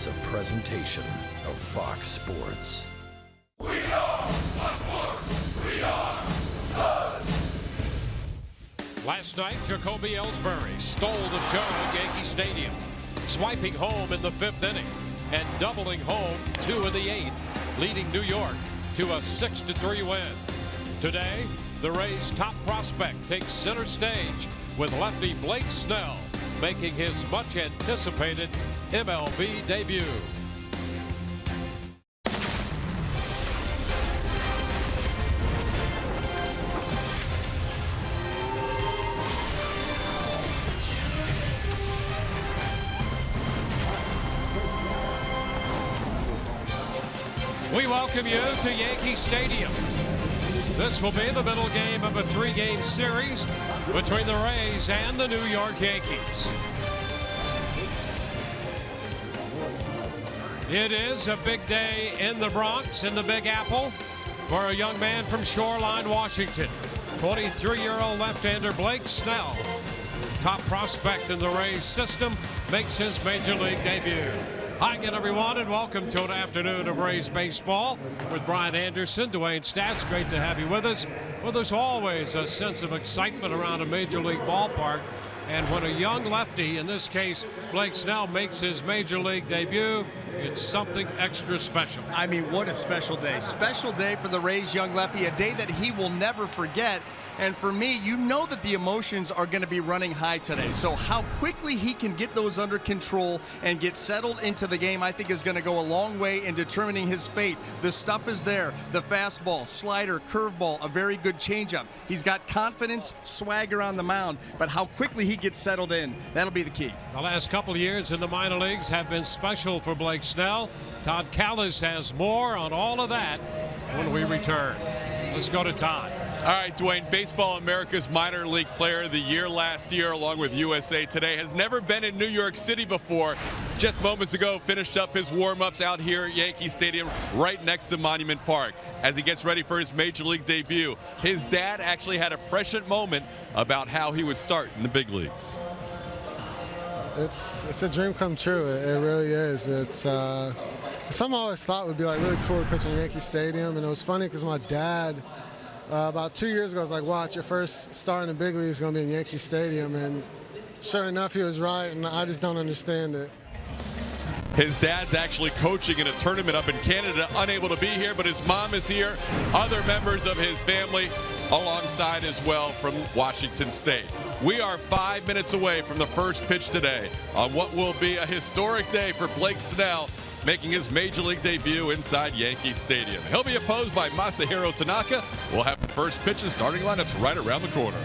is a presentation of Fox Sports. We are sports. We are Sun. Last night, Jacoby Ellsbury stole the show at Yankee Stadium, swiping home in the 5th inning and doubling home 2 in the 8th, leading New York to a 6-3 win. Today, the Rays' top prospect takes center stage with lefty Blake Snell making his much-anticipated MLB debut. We welcome you to Yankee Stadium. This will be the middle game of a 3-game series between the Rays and the New York Yankees. It is a big day in the Bronx, in the Big Apple, for a young man from Shoreline, Washington. 23-year-old left-hander Blake Snell, top prospect in the Rays system, makes his Major League debut. Hi again, everyone, and welcome to an afternoon of Rays baseball with Brian Anderson, Dwayne Stats. Great to have you with us. Well, there's always a sense of excitement around a Major League ballpark. And when a young lefty, in this case Blake Snell, makes his Major League debut, it's something extra special. I mean, what a special day. Special day for the Rays' young lefty, a day that he will never forget. And for me, you know that the emotions are going to be running high today. So how quickly he can get those under control and get settled into the game, I think is going to go a long way in determining his fate. The stuff is there. The fastball, slider, curveball, a very good changeup. He's got confidence, swagger on the mound, but how quickly he gets settled in, that'll be the key. The last couple of years in the minor leagues have been special for Blake Snell. Todd Callis has more on all of that when we return. Let's go to Todd. All right, Dwayne, Baseball America's Minor League Player of the Year last year, along with USA Today, has never been in New York City before. Just moments ago, finished up his warm-ups out here at Yankee Stadium, right next to Monument Park, as he gets ready for his Major League debut. His dad actually had a prescient moment about how he would start in the big leagues. It's a dream come true. It really is. It's something I always thought would be like really cool to pitch in Yankee Stadium, and it was funny because my dad, about 2 years ago, was like, watch, your first start in the big league is going to be in Yankee Stadium. And sure enough, he was right, and I just don't understand it. His dad's actually coaching in a tournament up in Canada, unable to be here, but his mom is here. Other members of his family alongside as well from Washington State. We are 5 minutes away from the first pitch today on what will be a historic day for Blake Snell, making his Major League debut inside Yankee Stadium. He'll be opposed by Masahiro Tanaka. We'll have the first pitch and starting lineups right around the corner.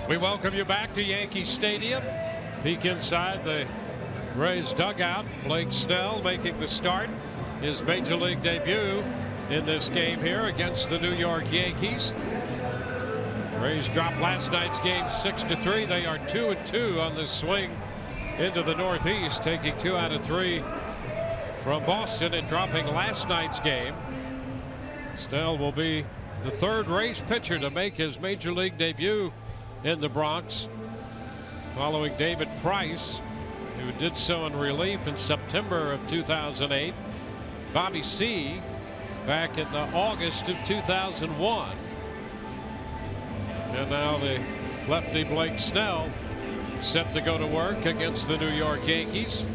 We welcome you back to Yankee Stadium. Peek inside the Rays dugout. Blake Snell making the start. His major league debut in this game here against the New York Yankees. Rays dropped last night's game 6-3. They are 2-2 on this swing into the Northeast, taking 2 out of 3 from Boston and dropping last night's game. Snell will be the third Rays pitcher to make his major league debut in the Bronx, following David Price, who did so in relief in September of 2008. Bobby C. back in August of 2001. And now the lefty Blake Snell set to go to work against the New York Yankees.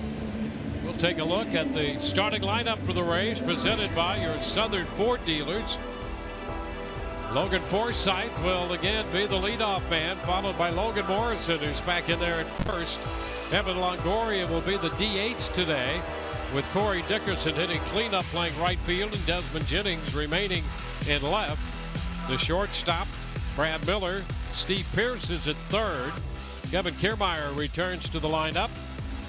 We'll take a look at the starting lineup for the Rays, presented by your Southern Ford dealers. Logan Forsythe will again be the leadoff man, followed by Logan Morrison, who's back in there at first. Evan Longoria will be the DH today, with Corey Dickerson hitting cleanup playing right field and Desmond Jennings remaining in left. The shortstop, Brad Miller. Steve Pearce is at third. Kevin Kiermaier returns to the lineup.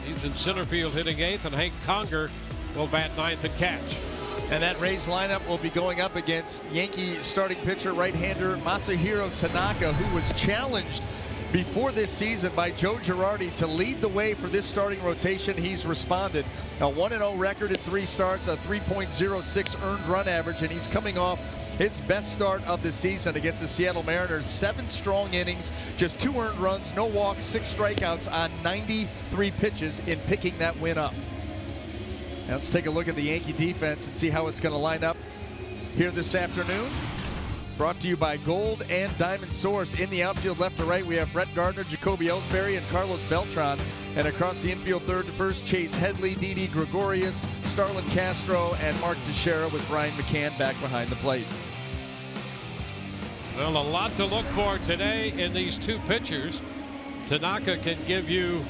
He's in center field hitting eighth, and Hank Conger will bat ninth and catch. And that Rays lineup will be going up against Yankee starting pitcher right-hander Masahiro Tanaka, who was challenged before this season by Joe Girardi to lead the way for this starting rotation. He's responded. A 1-0 record in 3 starts, a 3.06 earned run average, and he's coming off his best start of the season against the Seattle Mariners. 7 strong innings, just 2 earned runs, no walks, 6 strikeouts on 93 pitches in picking that win up. Now let's take a look at the Yankee defense and see how it's going to line up here this afternoon. Brought to you by Gold and Diamond Source. In the outfield, left to right, we have Brett Gardner, Jacoby Ellsbury, and Carlos Beltran. And across the infield, third to first, Chase Headley, Didi Gregorius, Starlin Castro, and Mark Teixeira, with Brian McCann back behind the plate. Well, a lot to look for today in these two pitchers. Tanaka can give you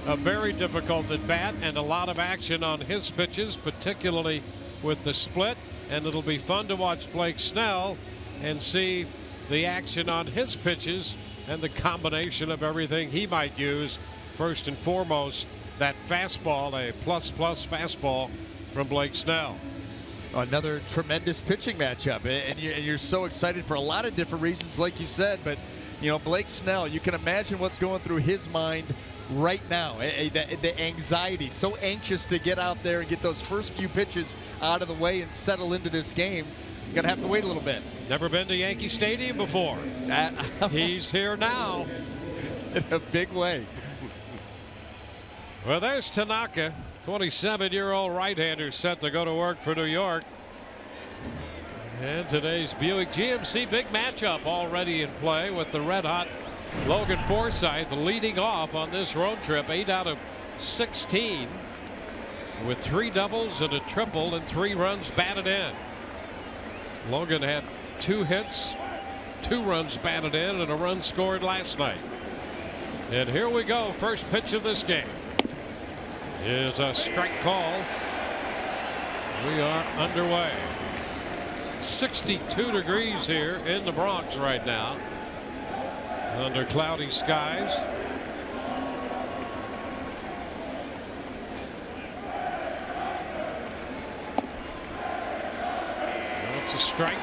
a very difficult at bat and a lot of action on his pitches, particularly with the split. And it'll be fun to watch Blake Snell and see the action on his pitches and the combination of everything he might use. First and foremost, that fastball, a plus fastball from Blake Snell. Another tremendous pitching matchup, and you're so excited for a lot of different reasons, like you said. But you know, Blake Snell, you can imagine what's going through his mind right now. The anxiety, so anxious to get out there and get those first few pitches out of the way and settle into this game. Gonna have to wait a little bit. Never been to Yankee Stadium before. He's here now in a big way. Well, there's Tanaka, 27-year-old right-hander, set to go to work for New York. And today's Buick GMC big matchup already in play, with the red-hot Logan Forsythe leading off on this road trip. 8 out of 16 with 3 doubles and a triple and 3 runs batted in. Logan had 2 hits, 2 runs batted in, and a run scored last night. And here we go. First pitch of this game is a strike call. We are underway. 62 degrees here in the Bronx right now, under cloudy skies. It's a strike.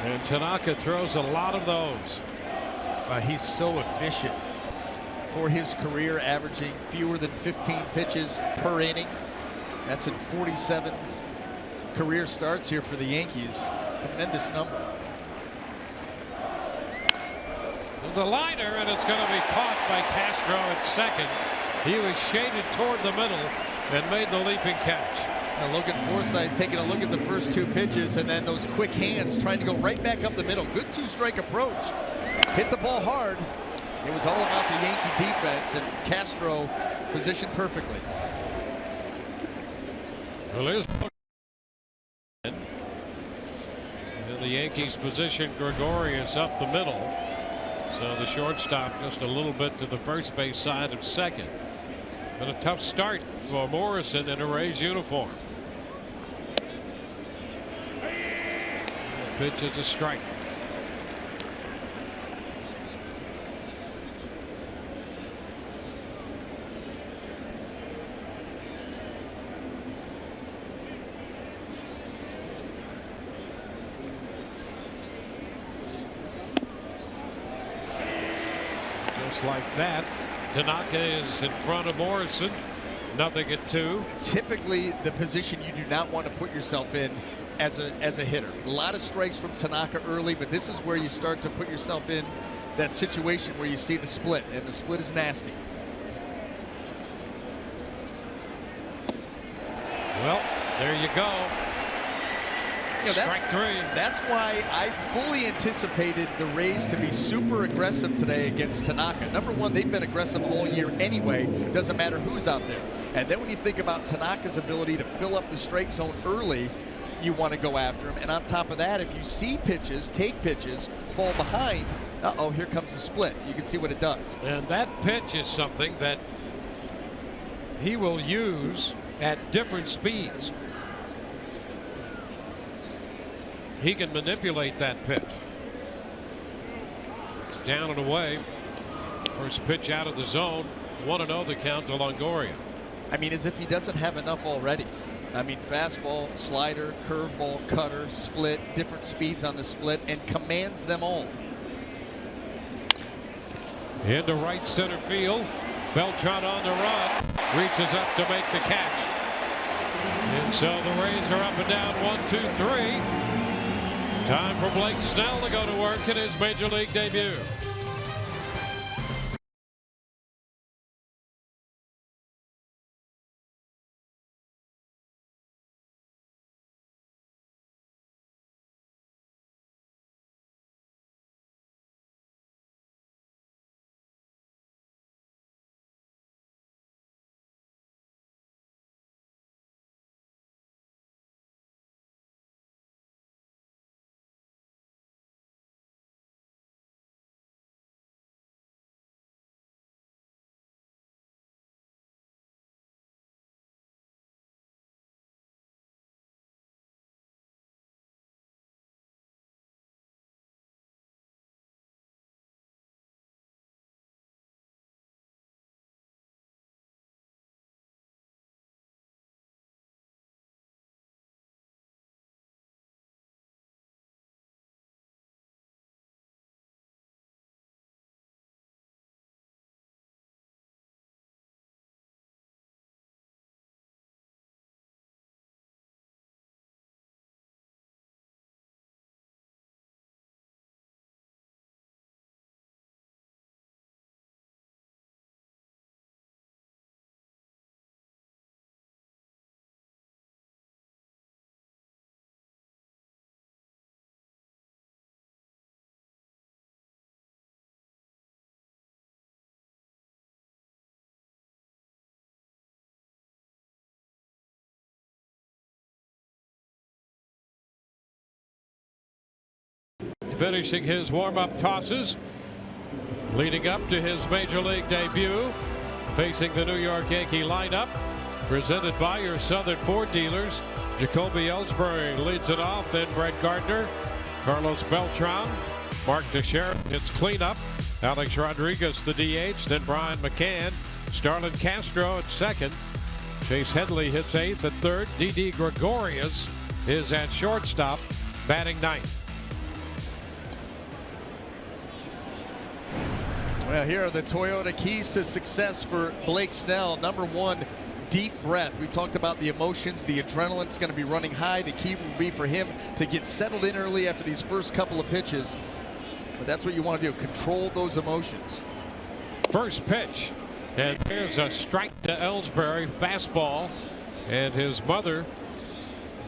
And Tanaka throws a lot of those. He's so efficient for his career, averaging fewer than 15 pitches per inning. That's in 47 career starts here for the Yankees. Tremendous number. The liner, and it's going to be caught by Castro at second. He was shaded toward the middle and made the leaping catch. Now Logan Forsythe taking a look at the first 2 pitches, and then those quick hands trying to go right back up the middle. Good 2-strike approach. Hit the ball hard. It was all about the Yankee defense, and Castro positioned perfectly. Well, here's in the Yankees position Gregorius up the middle. So the shortstop just a little bit to the first base side of second. Been a tough start for Morrison in a Rays uniform. Pitch is a strike. Just like that, Tanaka is in front of Morrison. Nothing at 2. Typically, the position you do not want to put yourself in as a hitter. A lot of strikes from Tanaka early, but this is where you start to put yourself in that situation where you see the split, and the split is nasty. Well, there you go. Strike 3. That's why I fully anticipated the Rays to be super aggressive today against Tanaka. Number one, they've been aggressive all year anyway. Doesn't matter who's out there. And then when you think about Tanaka's ability to fill up the strike zone early, you want to go after him. And on top of that, if you see pitches, take pitches, fall behind, uh-oh, here comes the split. You can see what it does. And that pitch is something that he will use at different speeds. He can manipulate that pitch. It's down and away. First pitch out of the zone. 1-0 the count to Longoria. I mean, as if he doesn't have enough already. I mean, fastball, slider, curveball, cutter, split, different speeds on the split, and commands them all. Into right center field. Beltran on the run. Reaches up to make the catch. And so the Rays are up and down 1-2-3. Time for Blake Snell to go to work in his major league debut. Finishing his warm-up tosses, leading up to his major league debut, facing the New York Yankee lineup, presented by your Southern Ford dealers. Jacoby Ellsbury leads it off, then Brett Gardner, Carlos Beltran, Mark Teixeira hits cleanup, Alex Rodriguez the DH, then Brian McCann, Starlin Castro at second, Chase Headley hits 8th. At third, Didi Gregorius is at shortstop, batting 9th. Well, here are the Toyota keys to success for Blake Snell. Number one, deep breath. We talked about the emotions, the adrenaline's going to be running high. The key will be for him to get settled in early after these first couple of pitches. But that's what you want to do, control those emotions. First pitch, and there's a strike to Ellsbury, fastball, and his mother,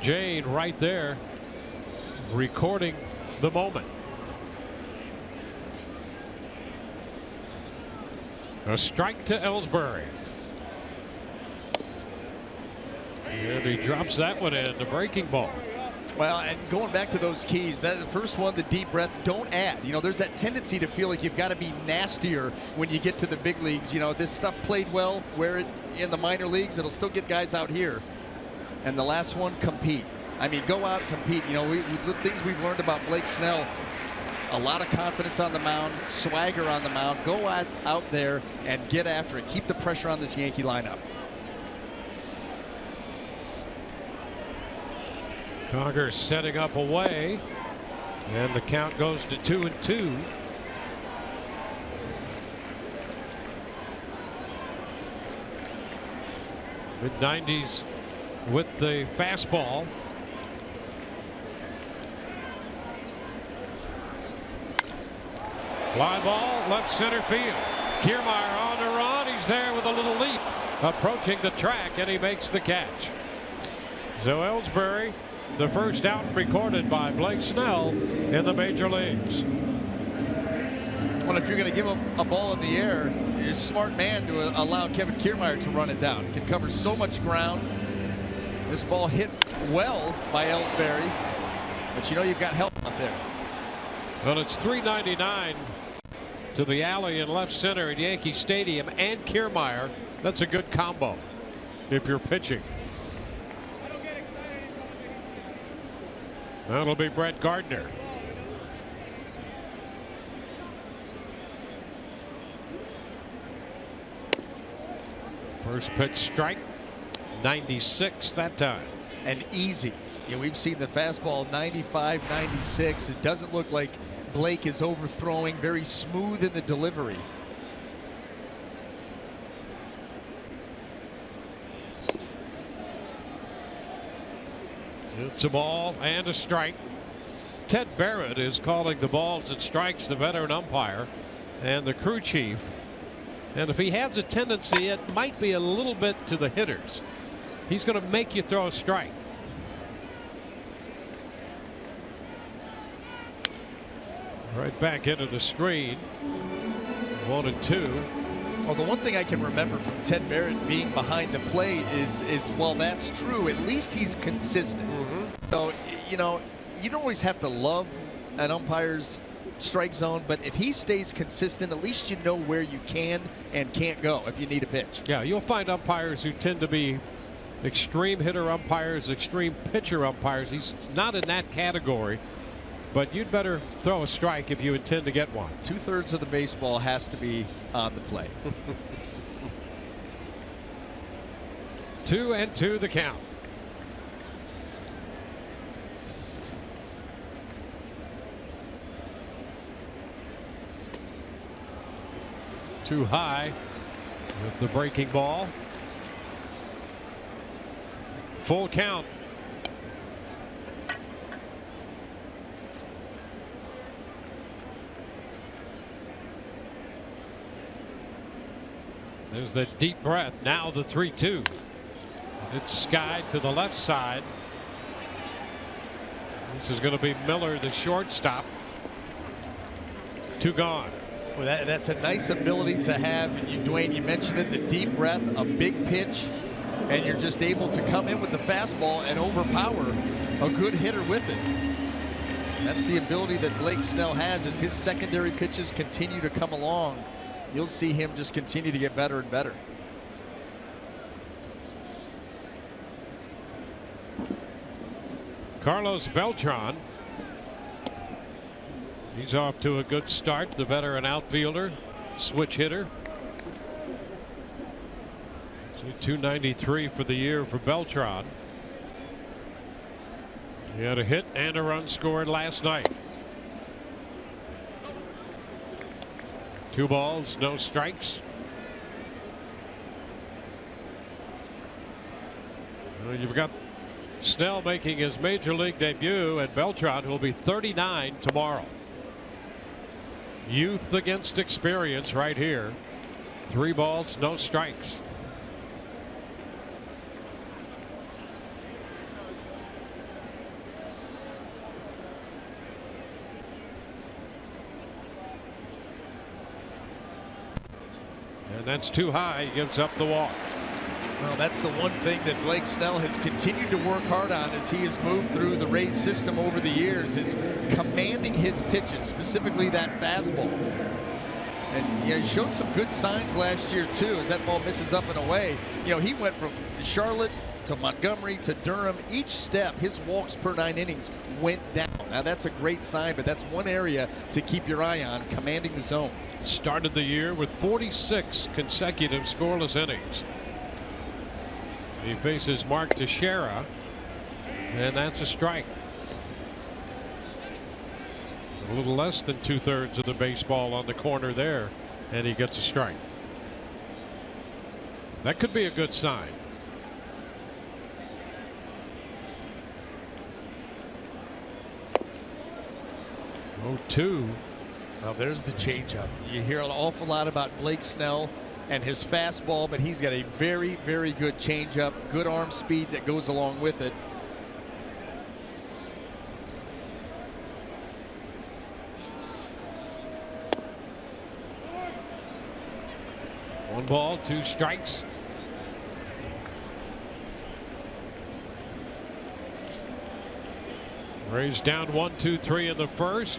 Jane, right there, recording the moment. A strike to Ellsbury. And he drops that one in, the breaking ball. Well, and going back to those keys, that the first one, the deep breath, don't add. You know, there's that tendency to feel like you've got to be nastier when you get to the big leagues. You know, this stuff played well where it in the minor leagues, it'll still get guys out here. And the last one, compete. I mean, go out, compete. You know, the things we've learned about Blake Snell, a lot of confidence on the mound, swagger on the mound. Go out there and get after it. Keep the pressure on this Yankee lineup. Conger setting up away, and the count goes to 2-2. Mid-90s with the fastball. Fly ball, left center field. Kiermaier on the run. He's there with a little leap, approaching the track, and he makes the catch. So Ellsbury, the first out recorded by Blake Snell in the major leagues. Well, if you're going to give a ball in the air, you're a smart man to allow Kevin Kiermaier to run it down. Can cover so much ground. This ball hit well by Ellsbury, but you know you've got help out there. Well, it's .399 to the alley in left center at Yankee Stadium and Kiermaier. That's a good combo if you're pitching. That'll be Brett Gardner. First pitch strike, 96 that time. And easy. You know, we've seen the fastball 95, 96. It doesn't look like Blake is overthrowing. Very smooth in the delivery. It's a ball and a strike. Ted Barrett is calling the balls and strikes, the veteran umpire, and the crew chief. And if he has a tendency, it might be a little bit to the hitters. He's going to make you throw a strike. Right back into the screen. 1-2. Well, the one thing I can remember from Ted Barrett being behind the plate is well, that's true. At least he's consistent. So, you know, you don't always have to love an umpire's strike zone, but if he stays consistent, at least you know where you can and can't go if you need a pitch. Yeah, you'll find umpires who tend to be extreme hitter umpires, extreme pitcher umpires. He's not in that category, but you'd better throw a strike if you intend to get one. 2/3 of the baseball has to be on the plate. 2-2 the count. Too high with the breaking ball. Full count. There's the deep breath. Now the 3-2. It's skied to the left side. This is going to be Miller, the shortstop. 2 gone. Well, that's a nice ability to have. And Dwayne, you mentioned it, the deep breath, a big pitch, and you're just able to come in with the fastball and overpower a good hitter with it. That's the ability that Blake Snell has as his secondary pitches continue to come along. You'll see him just continue to get better and better. Carlos Beltran. He's off to a good start, the veteran outfielder, switch hitter. So .293 for the year for Beltran. He had a hit and a run scored last night. 2 balls, no strikes. Well, you've got Snell making his major league debut, and Beltran, who will be 39 tomorrow. Youth against experience right here. 3 balls, no strikes. And that's too high. He gives up the walk. Well, that's the one thing that Blake Snell has continued to work hard on as he has moved through the Rays system over the years, is commanding his pitches, specifically that fastball. And he showed some good signs last year too, as that ball misses up and away. You know, he went from Charlotte to Montgomery to Durham. Each step, his walks per 9 innings went down. Now that's a great sign, but that's one area to keep your eye on, commanding the zone. Started the year with 46 consecutive scoreless innings. He faces Mark Teixeira, and that's a strike. A little less than 2/3 of the baseball on the corner there, and he gets a strike. That could be a good sign. 0-2. Well, there's the changeup. You hear an awful lot about Blake Snell and his fastball, but he's got a very, very good changeup, good arm speed that goes along with it. One ball, 2 strikes. Rays down 1-2-3 in the first.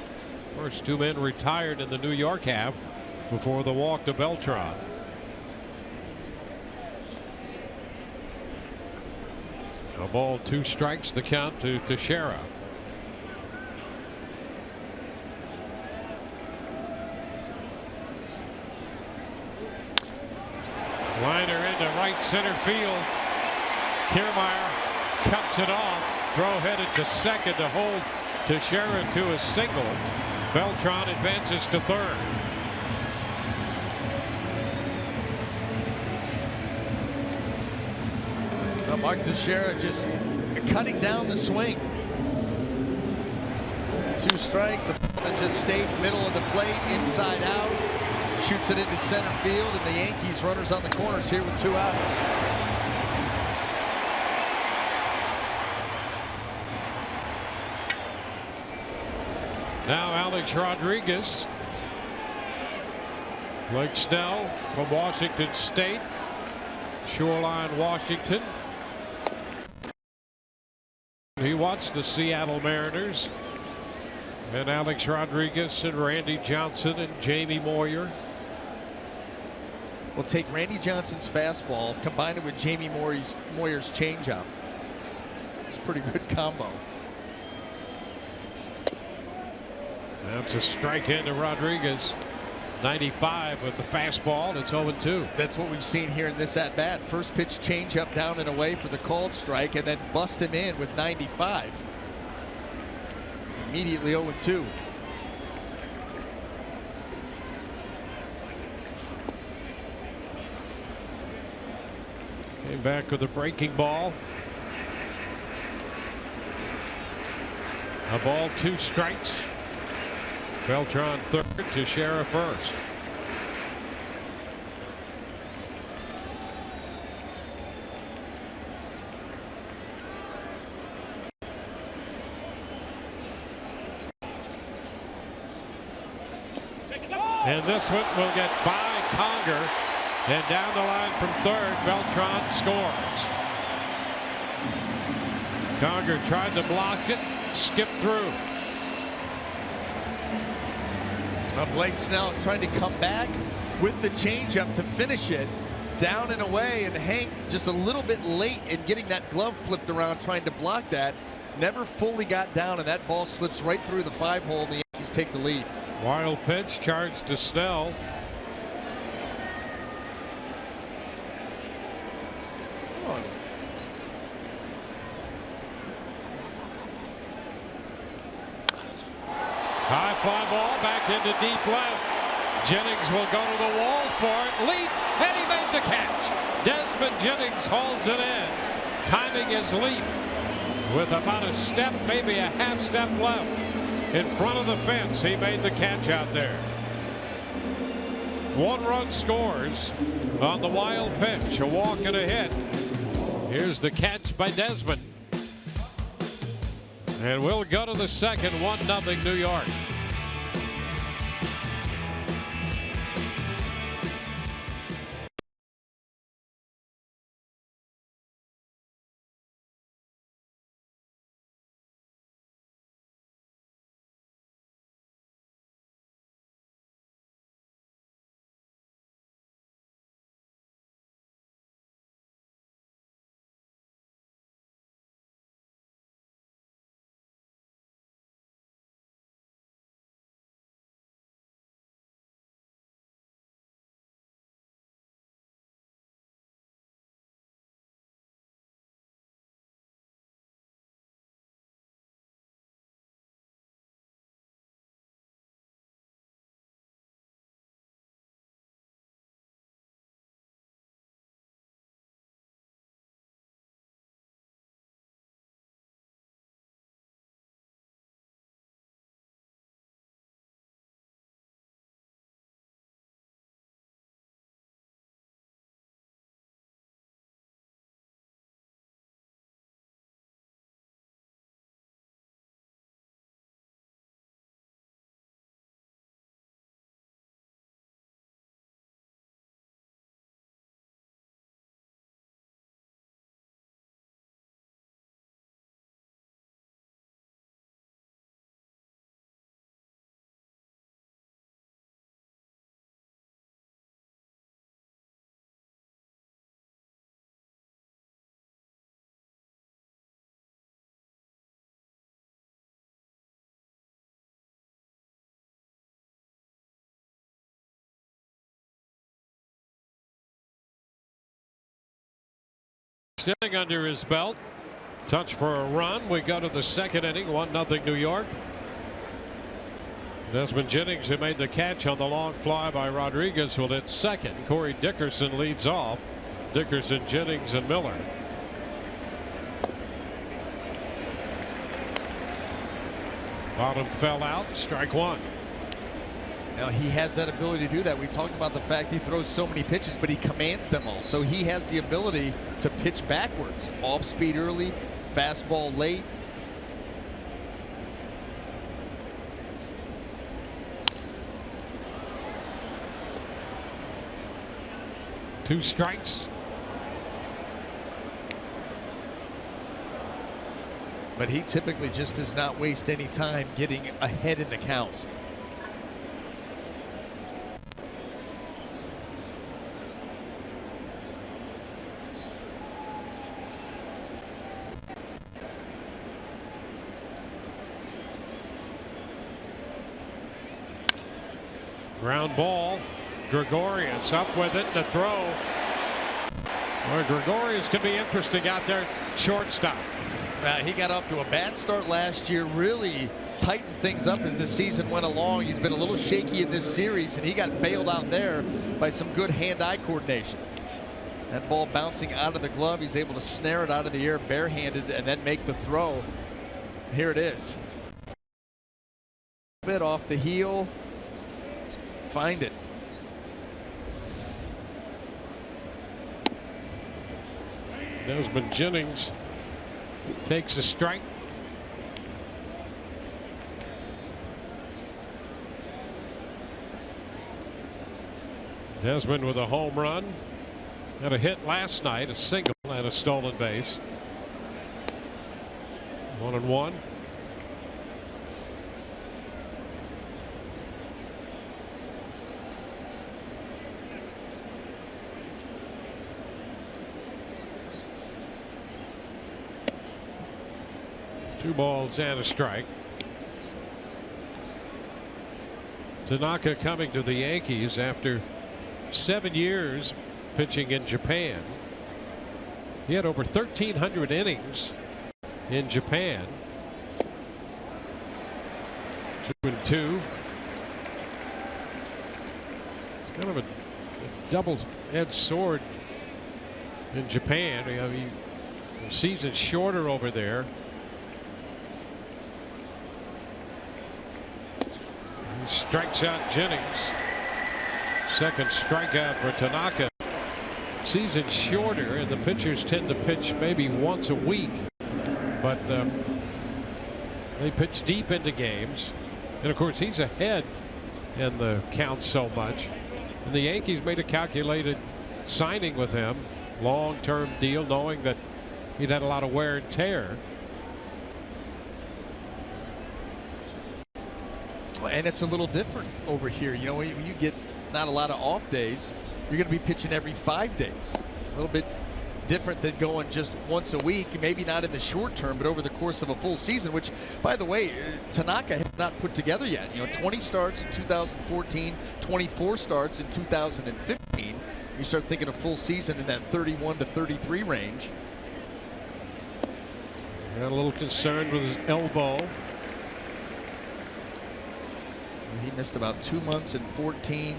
First 2 men retired in the New York half before the walk to Beltran. A ball, 2 strikes, the count to Teixeira. Liner into right center field. Kiermaier cuts it off. Throw headed to second to hold Teixeira to a single. Beltran advances to third. Mark Teixeira just cutting down the swing. 2 strikes. A ball that just stayed middle of the plate, inside out. Shoots it into center field, and the Yankees runners on the corners here with 2 outs. Now Alex Rodriguez. Blake Snell from Washington State. Shoreline, Washington. He watched the Seattle Mariners. And Alex Rodriguez and Randy Johnson and Jamie Moyer. We'll take Randy Johnson's fastball, combine it with Jamie Moyer's changeup. It's a pretty good combo. That's a strike into Rodriguez. 95 with the fastball. It's 0-2. That's what we've seen here in this at bat. First pitch changeup down and away for the called strike, and then bust him in with 95. Immediately 0-2. Came back with a breaking ball. A ball, 2 strikes. Beltran third, Teixeira first. And this one will get by Conger. And down the line from third, Beltran scores. Conger tried to block it, skipped through. Blake Snell trying to come back with the changeup to finish it. Down and away, and Hank just a little bit late in getting that glove flipped around trying to block that. Never fully got down, and that ball slips right through the 5-hole, and the Yankees take the lead. Wild pitch charged to Snell. High fly ball back into deep left. Jennings will go to the wall for it. Leap, and he made the catch. Desmond Jennings holds it in. Timing his leap with about a step, maybe a half step left. In front of the fence, he made the catch out there. 1 run scores on the wild pitch. A walk and a hit. Here's the catch by Desmond. And we'll go to the second. 1-0 New York. First inning under his belt. Touch for a run. We go to the second inning. 1-0 New York. Desmond Jennings, who made the catch on the long fly by Rodriguez, will hit second. Corey Dickerson leads off. Dickerson, Jennings, and Miller. Bottom fell out. Strike one. Now he has that ability to do that. We talked about the fact he throws so many pitches, but he commands them all. So he has the ability to pitch backwards. Off speed early, fastball late. Two strikes. But he typically just does not waste any time getting ahead in the count. Ground ball. Gregorius up with it. The throw. Well, Gregorius could be interesting out there. Shortstop. He got off to a bad start last year. Really tightened things up as the season went along. He's been a little shaky in this series, and he got bailed out there by some good hand-eye coordination. That ball bouncing out of the glove. He's able to snare it out of the air barehanded and then make the throw. Here it is. A bit off the heel. Find it. Desmond Jennings takes a strike. Desmond with a home run. Had a hit last night, a single and a stolen base. 1-1. Two balls and a strike. Tanaka coming to the Yankees after 7 years pitching in Japan. He had over 1,300 innings in Japan. 2-2. It's kind of a double-edged sword in Japan. The season's shorter over there. He strikes out Jennings. Second strikeout for Tanaka. Season shorter, and the pitchers tend to pitch maybe once a week, but they pitch deep into games. And of course, he's ahead in the count so much. And the Yankees made a calculated signing with him, long-term deal, knowing that he'd had a lot of wear and tear. And it's a little different over here. You know, you get not a lot of off days. You're going to be pitching every 5 days. A little bit different than going just once a week, maybe not in the short term, but over the course of a full season, which, by the way, Tanaka has not put together yet. You know, 20 starts in 2014, 24 starts in 2015. You start thinking a full season in that 31 to 33 range. Got a little concerned with his elbow. He missed about 2 months in 14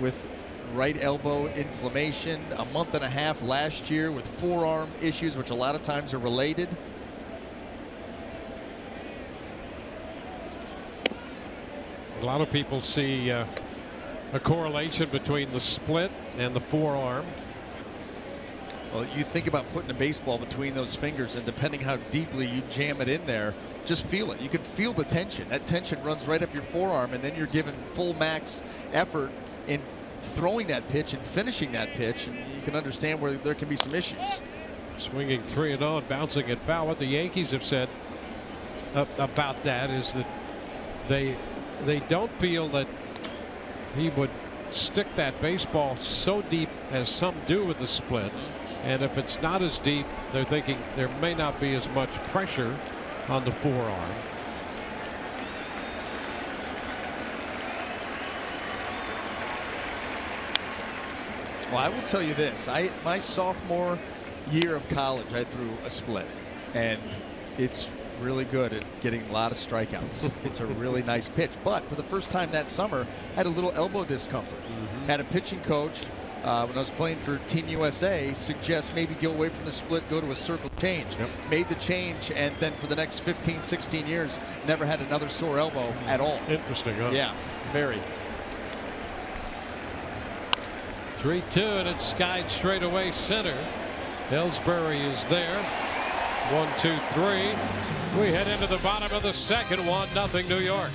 with right elbow inflammation, a month and a half last year with forearm issues, which a lot of times are related. A lot of people see a correlation between the split and the forearm. Well, you think about putting a baseball between those fingers, and depending how deeply you jam it in there, just feel it. You can feel the tension. That tension runs right up your forearm, and then you're given full max effort in throwing that pitch and finishing that pitch, and you can understand where there can be some issues. Swinging 3-0 and bouncing it foul. What the Yankees have said about that is that they don't feel that he would stick that baseball so deep as some do with the split. And if it's not as deep, they're thinking there may not be as much pressure on the forearm. Well, I will tell you this. My sophomore year of college, I threw a split, and it's really good at getting a lot of strikeouts. It's a really nice pitch. But for the first time that summer, I had a little elbow discomfort. Had a pitching coach when I was playing for Team USA suggest maybe go away from the split, go to a circle change. Made the change, and then for the next 15, 16 years, never had another sore elbow at all. Interesting, huh? Yeah, very. 3-2, and it's skied straight away center. Ellsbury is there. 1, 2, 3. We head into the bottom of the second. 1-0 New York.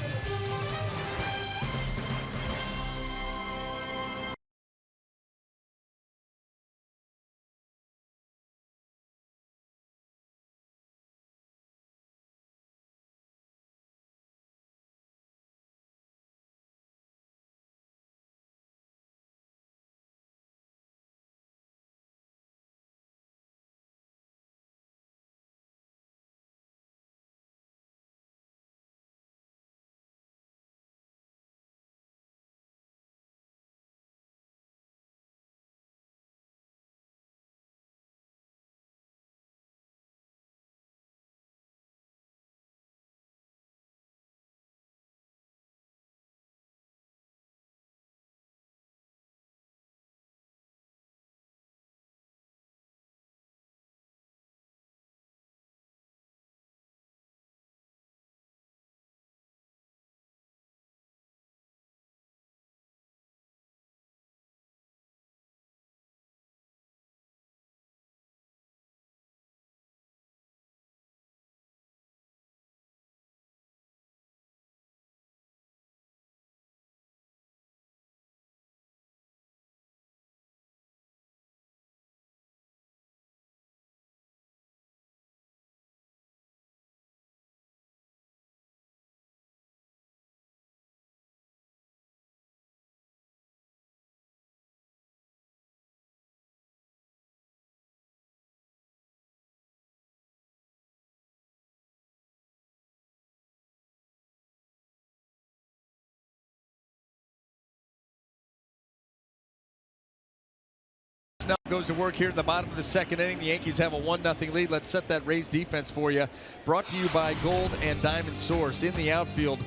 Snell goes to work here in the bottom of the second inning. The Yankees have a 1-0 lead. Let's set that Rays defense for you. Brought to you by Gold and Diamond Source. In the outfield,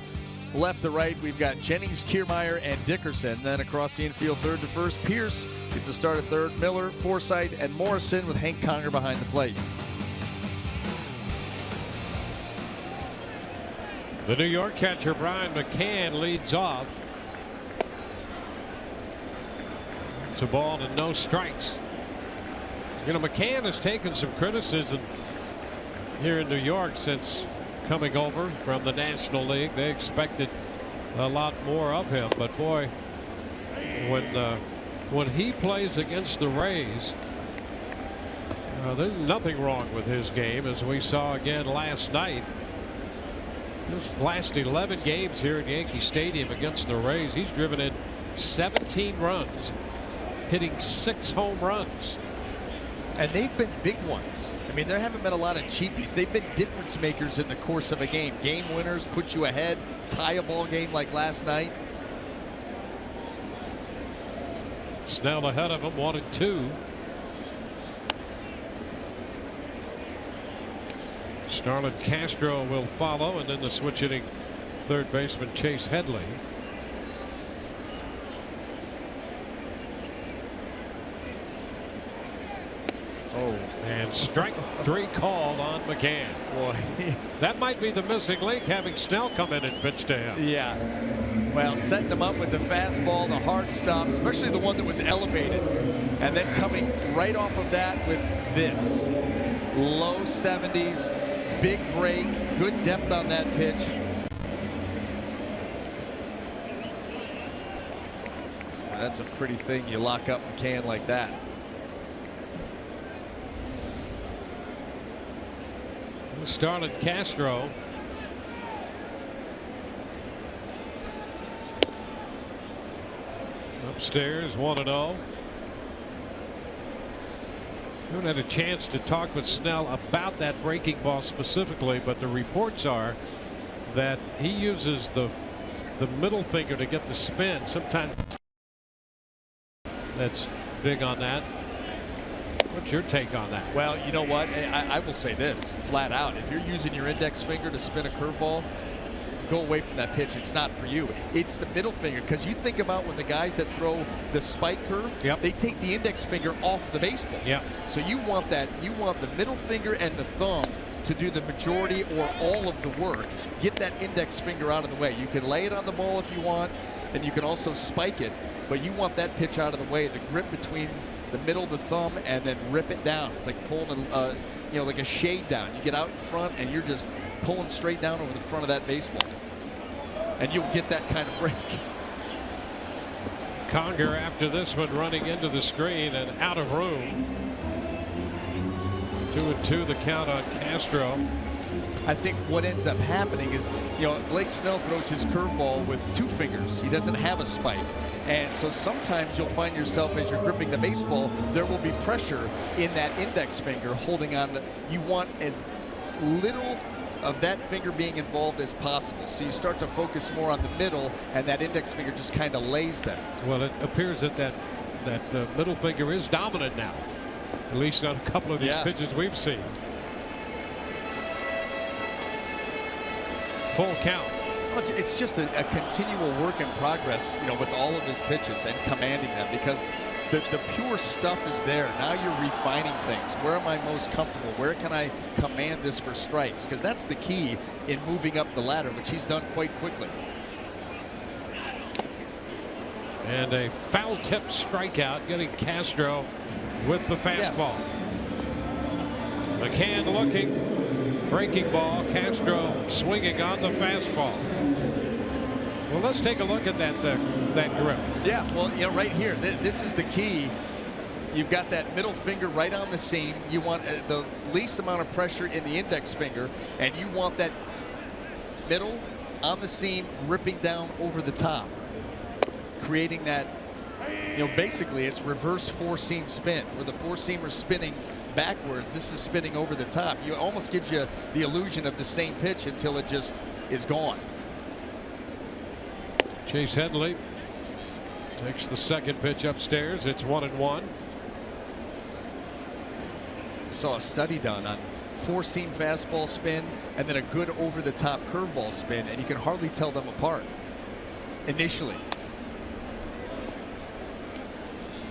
left to right, we've got Jennings, Kiermaier, and Dickerson. Then across the infield, third to first, Pierce gets a start at third. Miller, Forsythe, and Morrison with Hank Conger behind the plate. The New York catcher, Brian McCann, leads off. It's a ball and no strikes. You know, McCann has taken some criticism here in New York since coming over from the National League. They expected a lot more of him, but boy, when he plays against the Rays, there's nothing wrong with his game, as we saw again last night. His last 11 games here at Yankee Stadium against the Rays, he's driven in 17 runs, hitting 6 home runs. And they've been big ones. I mean, there haven't been a lot of cheapies. They've been difference makers in the course of a game. Game winners, put you ahead, tie a ball game like last night. Snell ahead of him, 1-2. Starlin Castro will follow, and then the switch hitting third baseman Chase Headley. Oh, and strike 3 called on McCann. Boy, that might be the missing link, having Snell come in and pitch to him. Yeah. Well, setting him up with the fastball, the hard stuff, especially the one that was elevated, and then coming right off of that with this. Low 70s, big break, good depth on that pitch. That's a pretty thing. You lock up McCann like that. Starlin Castro. Upstairs, 1-0. I haven't had a chance to talk with Snell about that breaking ball specifically, but the reports are that he uses the middle finger to get the spin. Sometimes that's big on that. What's your take on that? Well, you know what? I will say this flat out. If you're using your index finger to spin a curveball, go away from that pitch. It's not for you. It's the middle finger, because you think about when the guys that throw the spike curve, they take the index finger off the baseball. So you want that. You want the middle finger and the thumb to do the majority or all of the work. Get that index finger out of the way. You can lay it on the ball if you want, and you can also spike it, but you want that pitch out of the way. The grip between the middle, the thumb, and then rip it down. It's like pulling like a shade down. You get out in front and you're just pulling straight down over the front of that baseball, and you'll get that kind of break. Conger after this one running into the screen and out of room. 2-2 the count on Castro. I think what ends up happening is, Blake Snell throws his curveball with 2 fingers. He doesn't have a spike. And so sometimes you'll find yourself, as you're gripping the baseball, there will be pressure in that index finger holding on. You want as little of that finger being involved as possible. So you start to focus more on the middle, and that index finger just kind of lays that. Well, it appears that middle finger is dominant now, at least on a couple of these pitches we've seen. Full count. It's just a continual work in progress, with all of his pitches and commanding them, because the pure stuff is there. Now you're refining things. Where am I most comfortable? Where can I command this for strikes? Because that's the key in moving up the ladder, which he's done quite quickly. And a foul tip strikeout, getting Castro with the fastball. McCann looking. Breaking ball. Castro swinging on the fastball. Well, let's take a look at that grip. Yeah, well, right here, this is the key. You've got that middle finger right on the seam. You want the least amount of pressure in the index finger, and you want that middle on the seam ripping down over the top, creating that, basically it's reverse 4-seam spin, where the 4-seamer spinning backwards. This is spinning over the top. It almost gives you the illusion of the same pitch until it just is gone. Chase Headley takes the second pitch upstairs. It's 1-1. Saw a study done on 4-seam fastball spin and then a good over the top curveball spin, and you can hardly tell them apart initially.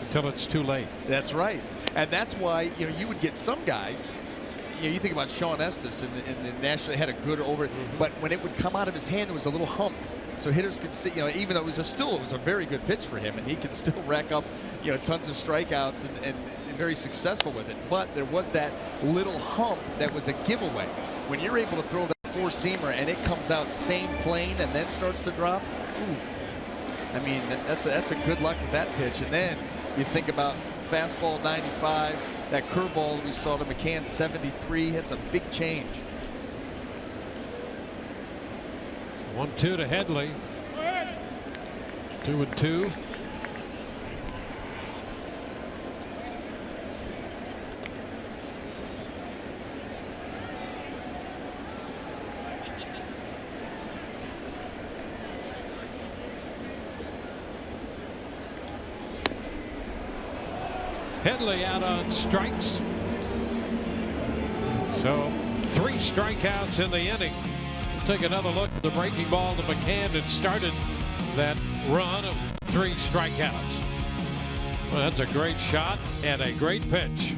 Until it's too late. That's right. And that's why, you would get some guys, you think about Sean Estes in the National, had a good over, but when it would come out of his hand, there was a little hump. So hitters could see, even though it was a very good pitch for him, and he could still rack up, tons of strikeouts and very successful with it. But there was that little hump that was a giveaway. When you're able to throw that 4-seamer and it comes out same plane and then starts to drop, I mean, that's a good luck with that pitch. And then you think about fastball 95, that curveball we saw to McCann 73. It's a big change. 1-2 to Headley. 2-2. Headley out on strikes. So 3 strikeouts in the inning. We'll take another look at the breaking ball to McCann that started that run of 3 strikeouts. Well, that's a great shot and a great pitch.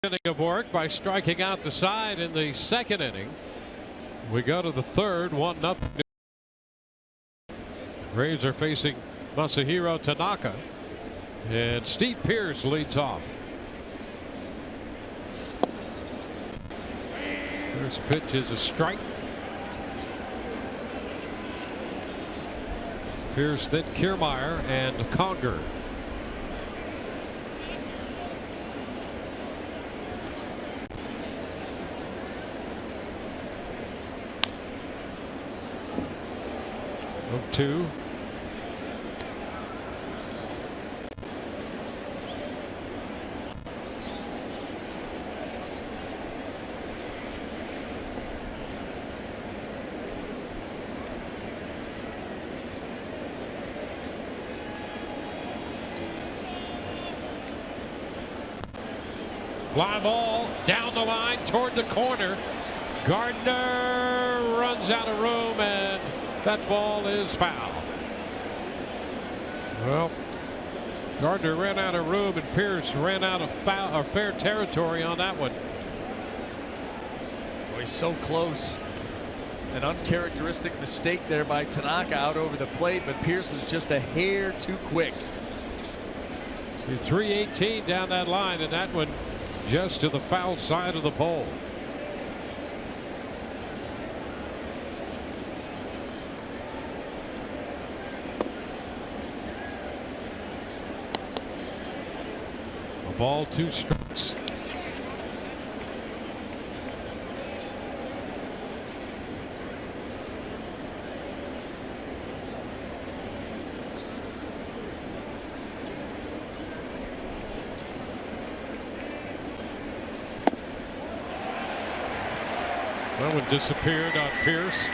inning of work by striking out the side in the second inning. We go to the third, 1-0. Braves are facing Masahiro Tanaka, and Steve Pearce leads off. First pitch is a strike. Pearce, then Kiermaier and Conger. Oh, 2. Fly ball down the line toward the corner. Gardner runs out of room, and that ball is foul. Well, Gardner ran out of room, and Pearce ran out of foul or fair territory on that one. Boy, he's so close. An uncharacteristic mistake there by Tanaka out over the plate, but Pearce was just a hair too quick. See, 318 down that line, and that one just to the foul side of the pole. A ball, 2 strikes. That one disappeared on Pearce.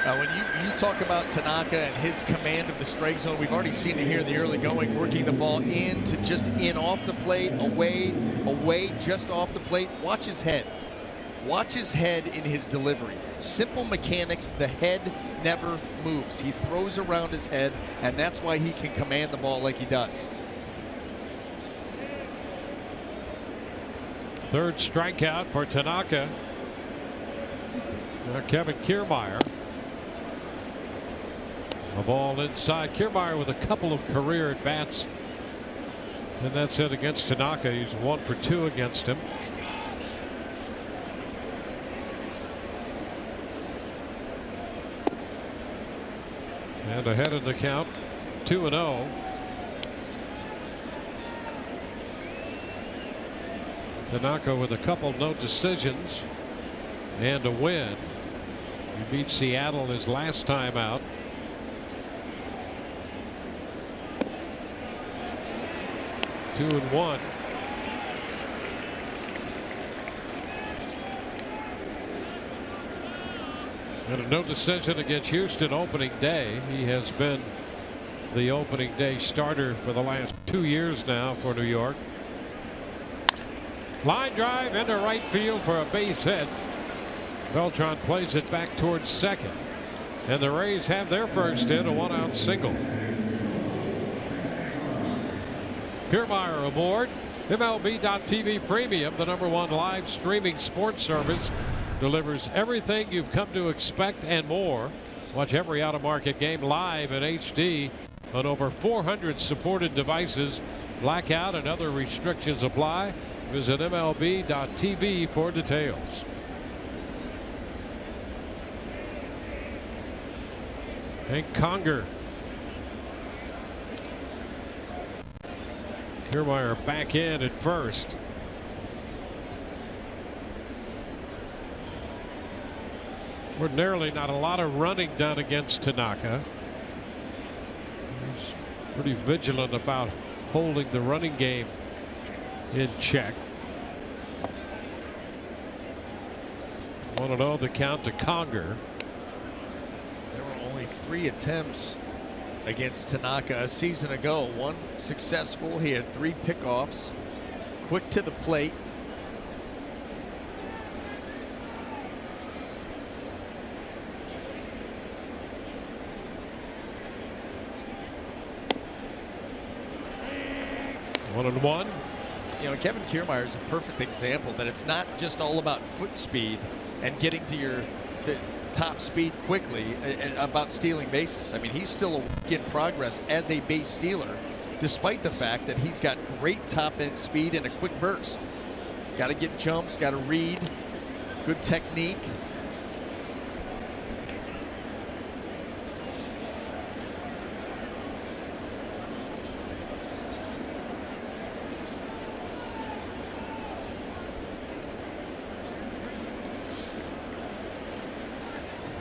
When you talk about Tanaka and his command of the strike zone, we've already seen it here in the early going, working the ball in to just in off the plate, away, just off the plate. Watch his head. Watch his head in his delivery. Simple mechanics, the head never moves. He throws around his head, and that's why he can command the ball like he does. Third strikeout for Tanaka. Now Kevin Kiermaier. A ball inside. Kiermaier with a couple of career at bats, and that's it against Tanaka. He's 1 for 2 against him. And ahead in the count, 2-0. Tanaka with a couple no decisions and a win. He beat Seattle his last time out. Two and 1. And a no decision against Houston opening day. He has been the opening day starter for the last 2 years now for New York. Line drive into right field for a base hit. Beltran plays it back towards second, and the Rays have their first hit, a 1-out single. Kiermaier aboard. MLB.TV Premium, the #1 live streaming sports service, delivers everything you've come to expect and more. Watch every out-of-market game live in HD on over 400 supported devices. Blackout and other restrictions apply. Visit MLB.TV for details. Hank Conger. Kiermaier back in at first. Ordinarily not a lot of running done against Tanaka. He's pretty vigilant about holding the running game in check. 1-0 the count to Conger. There were only 3 attempts against Tanaka a season ago. 1 successful. He had 3 pickoffs. Quick to the plate. One and 1. Kevin Kiermaier is a perfect example that it's not just all about foot speed and getting to top speed quickly about stealing bases. I mean, he's still a work in progress as a base stealer, despite the fact that he's got great top end speed and a quick burst. Got to get jumps, got to read, good technique.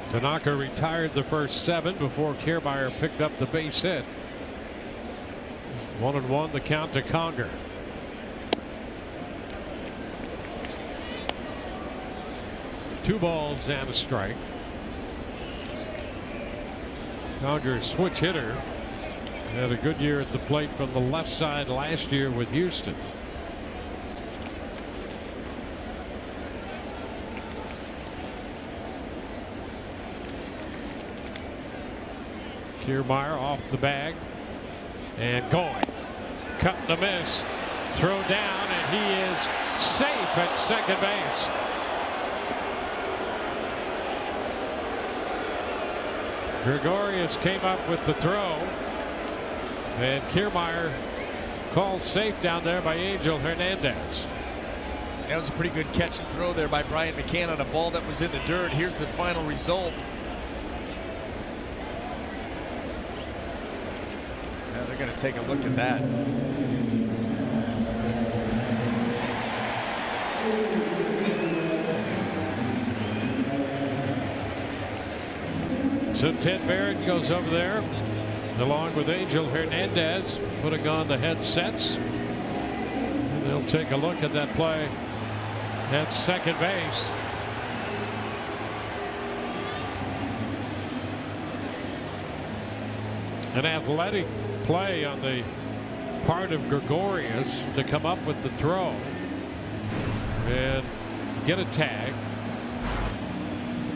Tanaka retired the first 7 before Kiermaier picked up the base hit. 1-1 the count to Conger. Two balls and a strike. Conger, switch hitter, had a good year at the plate from the left side last year with Houston. Kiermaier off the bag and going. Cut and a miss. Throw down, and he is safe at second base. Gregorius came up with the throw, and Kiermaier called safe down there by Angel Hernandez. That was a pretty good catch and throw there by Brian McCann on a ball that was in the dirt. Here's the final result. Now they're going to take a look at that. So Ted Barrett goes over there along with Angel Hernandez, putting on the headsets. And they'll take a look at that play at second base. An athletic play on the part of Gregorius to come up with the throw and get a tag.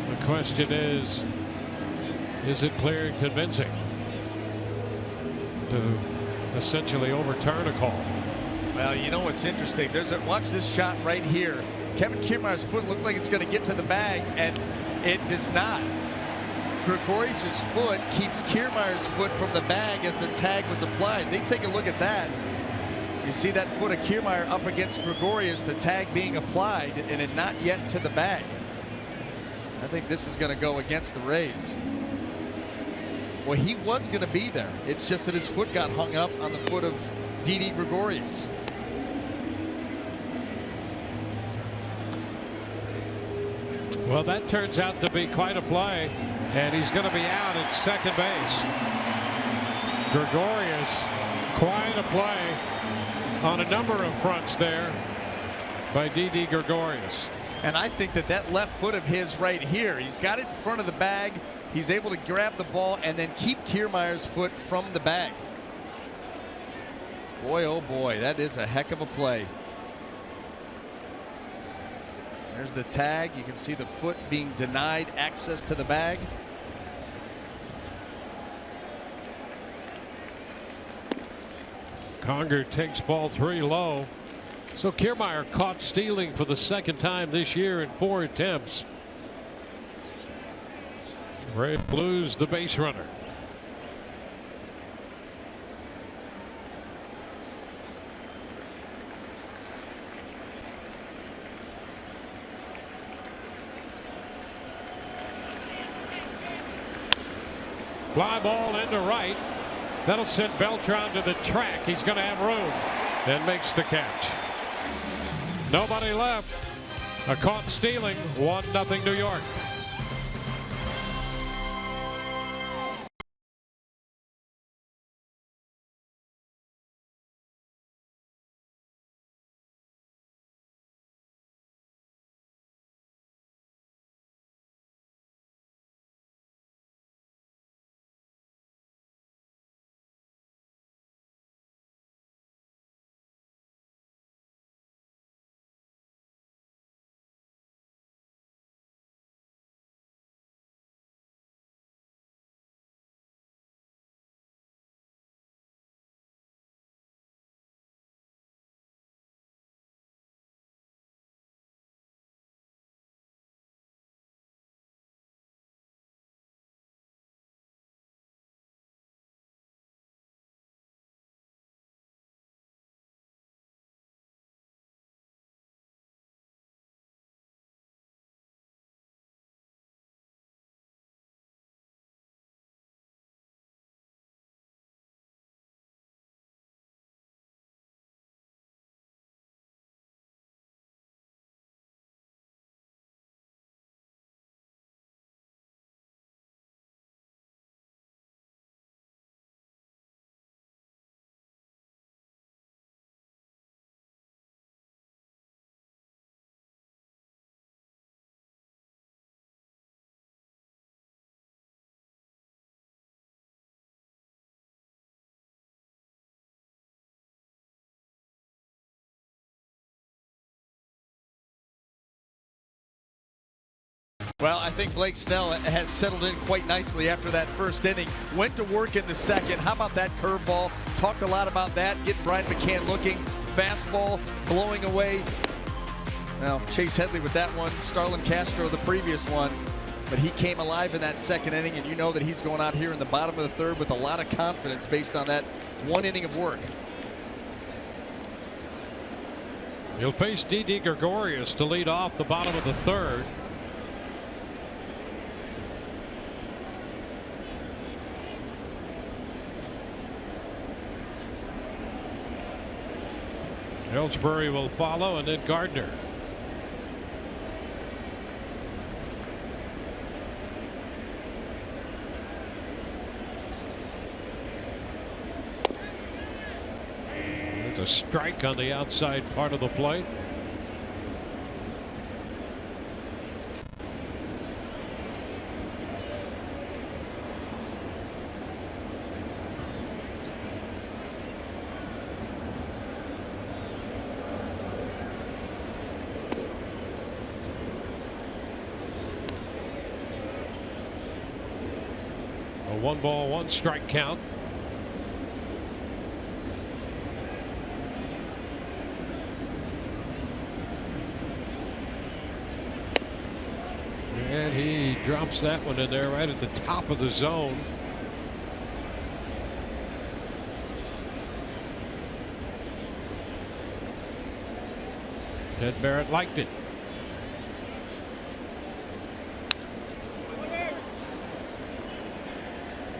The question is it clear and convincing to essentially overturn a call? Well, you know what's interesting? Watch this shot right here. Kevin Kiermaier's foot looked like it's going to get to the bag, and it does not. Gregorius' foot keeps Kiermaier's foot from the bag as the tag was applied. They take a look at that. You see that foot of Kiermaier up against Gregorius, the tag being applied, and it not yet to the bag. I think this is going to go against the Rays. Well, he was going to be there. It's just that his foot got hung up on the foot of Didi Gregorius. Well, that turns out to be quite a play, and he's going to be out at second base. Gregorius, quite a play on a number of fronts there by Didi Gregorius. And I think that left foot of his right here, he's got it in front of the bag. He's able to grab the ball and then keep Kiermaier's foot from the bag. Boy, oh boy, that is a heck of a play. There's the tag. You can see the foot being denied access to the bag. Conger takes ball 3 low. So Kiermaier caught stealing for the second time this year in 4 attempts. Ray Blues the base runner. Fly ball into right. That'll send Beltran to the track. He's going to have room and makes the catch. Nobody left. A caught stealing. 1-0 New York. Well, I think Blake Snell has settled in quite nicely after that first inning. Went to work in the second. How about that curveball? Talked a lot about that. Getting Brian McCann looking. Fastball blowing away. Well, Chase Headley with that one. Starlin Castro the previous one. But he came alive in that second inning, and you know that he's going out here in the bottom of the third with a lot of confidence based on that one inning of work. He'll face Didi Gregorius to lead off the bottom of the third. Ellsbury will follow, and then Gardner. A strike on the outside part of the plate. A 1-ball, 1-strike count. And he drops that one in there right at the top of the zone. Ted Barrett liked it.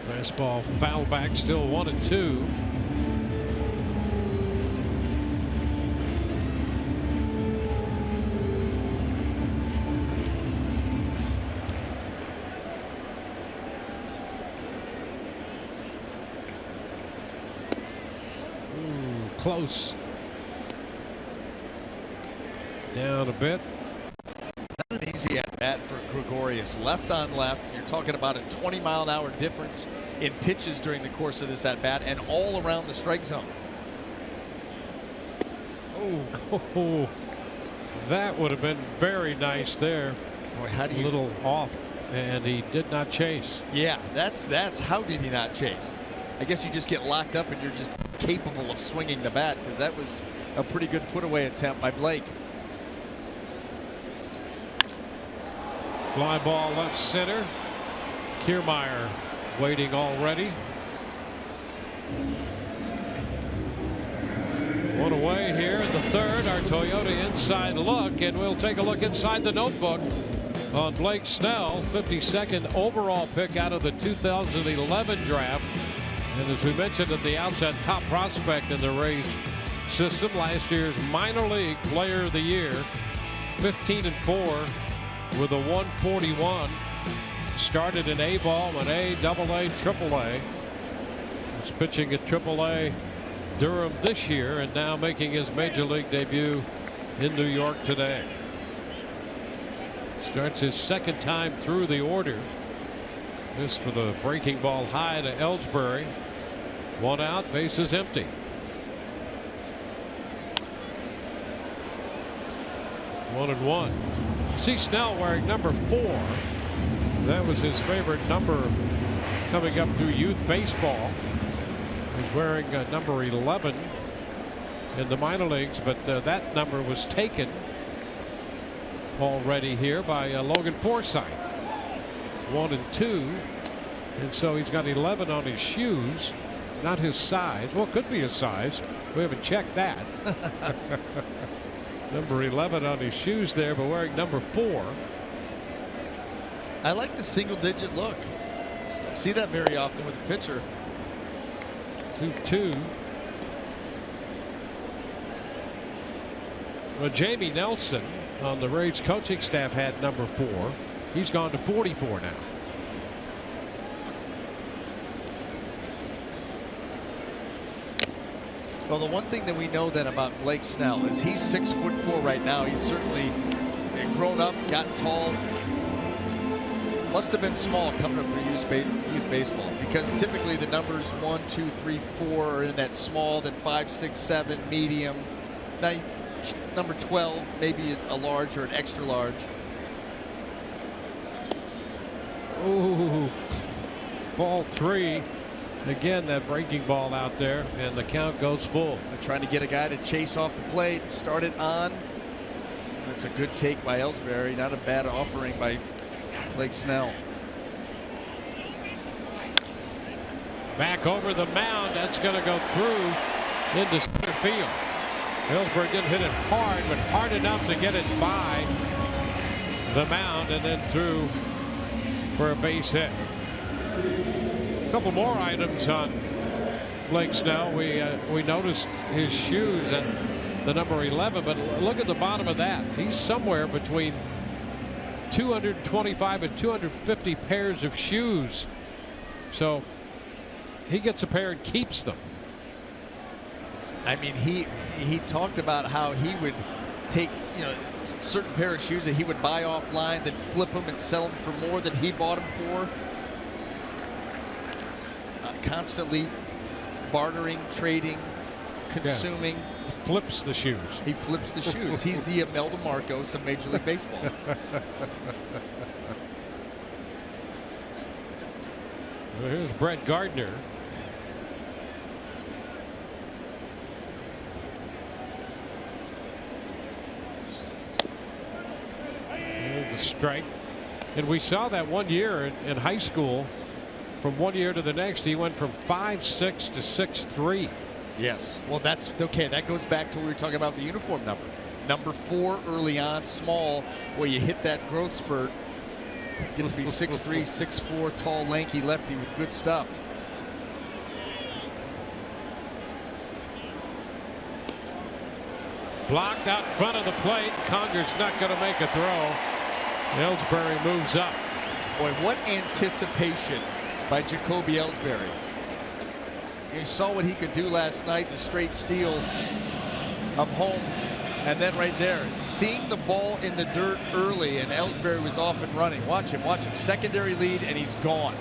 Fastball foul back, still 1-2. Close. Down a bit. Not an easy at bat for Gregorius. Left on left. You're talking about a 20-mile-an-hour difference in pitches during the course of this at bat, and all around the strike zone. Oh, that would have been very nice there. Boy, how do you? A little off, and he did not chase. Yeah, that's how did he not chase? I guess you just get locked up and you're just capable of swinging the bat, because that was a pretty good put away attempt by Blake. Fly ball left center. Kiermaier waiting already. One away here in the third. Our Toyota inside look, and we'll take a look inside the notebook on Blake Snell, 52nd overall pick out of the 2011 draft. And as we mentioned at the outset, top prospect in the Rays system. Last year's minor league player of the year, 15-4 with a 141. Started in A-ball and A, AA, AAA. He's pitching at AAA Durham this year, and now making his major league debut in New York today. Starts his second time through the order. This for the breaking ball high to Ellsbury. One out, bases empty. One and one. See Snell wearing number 4. That was his favorite number coming up through youth baseball. He's wearing number 11 in the minor leagues, but that number was taken already here by Logan Forsythe. 1 and 2, and so he's got 11 on his shoes. Not his size. Well, it could be his size. We haven't checked that. Number 11 on his shoes there, but wearing number 4. I like the single-digit look. See that very often with the pitcher. 2-2. Well, Jamie Nelson on the Rays coaching staff had number 4. He's gone to 44 now. Well, the one thing that we know then about Blake Snell is he's 6'4" right now. He's certainly grown up, gotten tall. Must have been small coming up through youth baseball, because typically the numbers 1, 2, 3, 4 are in that small, then 5, 6, 7 medium. Now number 12 maybe a large or an extra large. Ooh, ball 3. Again, that breaking ball out there, and the count goes full. They're trying to get a guy to chase off the plate, start it on. That's a good take by Ellsbury, not a bad offering by Blake Snell. Back over the mound, that's going to go through into center field. Ellsbury didn't hit it hard, but hard enough to get it by the mound and then through for a base hit. A couple more items on Blake Snell. We noticed his shoes and the number 11, but look at the bottom of that. He's somewhere between 225 and 250 pairs of shoes. So he gets a pair and keeps them. I mean, he talked about how he would take, you know, certain pair of shoes that he would buy offline, then flip them and sell them for more than he bought them for. Constantly bartering, trading, consuming. Yeah. Flips the shoes. He flips the shoes. He's the Imelda Marcos of Major League Baseball. Well, here's Brett Gardner. There's the strike. And we saw that one year in high school. From one year to the next, he went from 5'6" to 6'3". Yes. Well, that's okay. That goes back to what we were talking about the uniform number. Number 4 early on, small, where you hit that growth spurt. Get to be 6'3", 6'4", tall, lanky lefty with good stuff. Blocked out in front of the plate. Conger's not going to make a throw. Ellsbury moves up. Boy, what anticipation by Jacoby Ellsbury. You saw what he could do last night, the straight steal of home. And then right there, seeing the ball in the dirt early, and Ellsbury was off and running. Watch him, watch him. Secondary lead, and he's gone.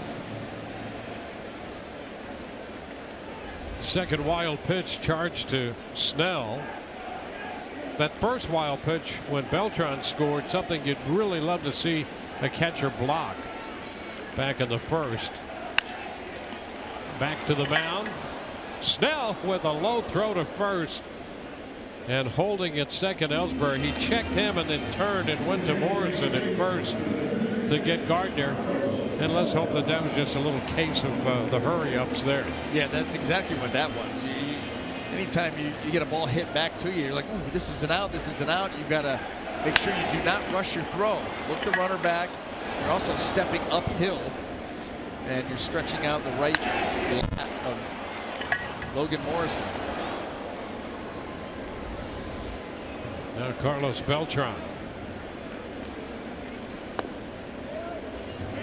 Second wild pitch charged to Snell. That first wild pitch when Beltran scored, something you'd really love to see a catcher block back in the first. Back to the mound. Snell with a low throw to first. And holding at second, Ellsbury. He checked him and then turned and went to Morrison at first to get Gardner. And let's hope that that was just a little case of the hurry-ups there. Yeah, that's exactly what that was. Anytime you get a ball hit back to you, you're like, ooh, this is an out, this is an out. You've got to make sure you do not rush your throw. Look the runner back. You're also stepping uphill. And you're stretching out the right lat of Logan Morrison. Now Carlos Beltran.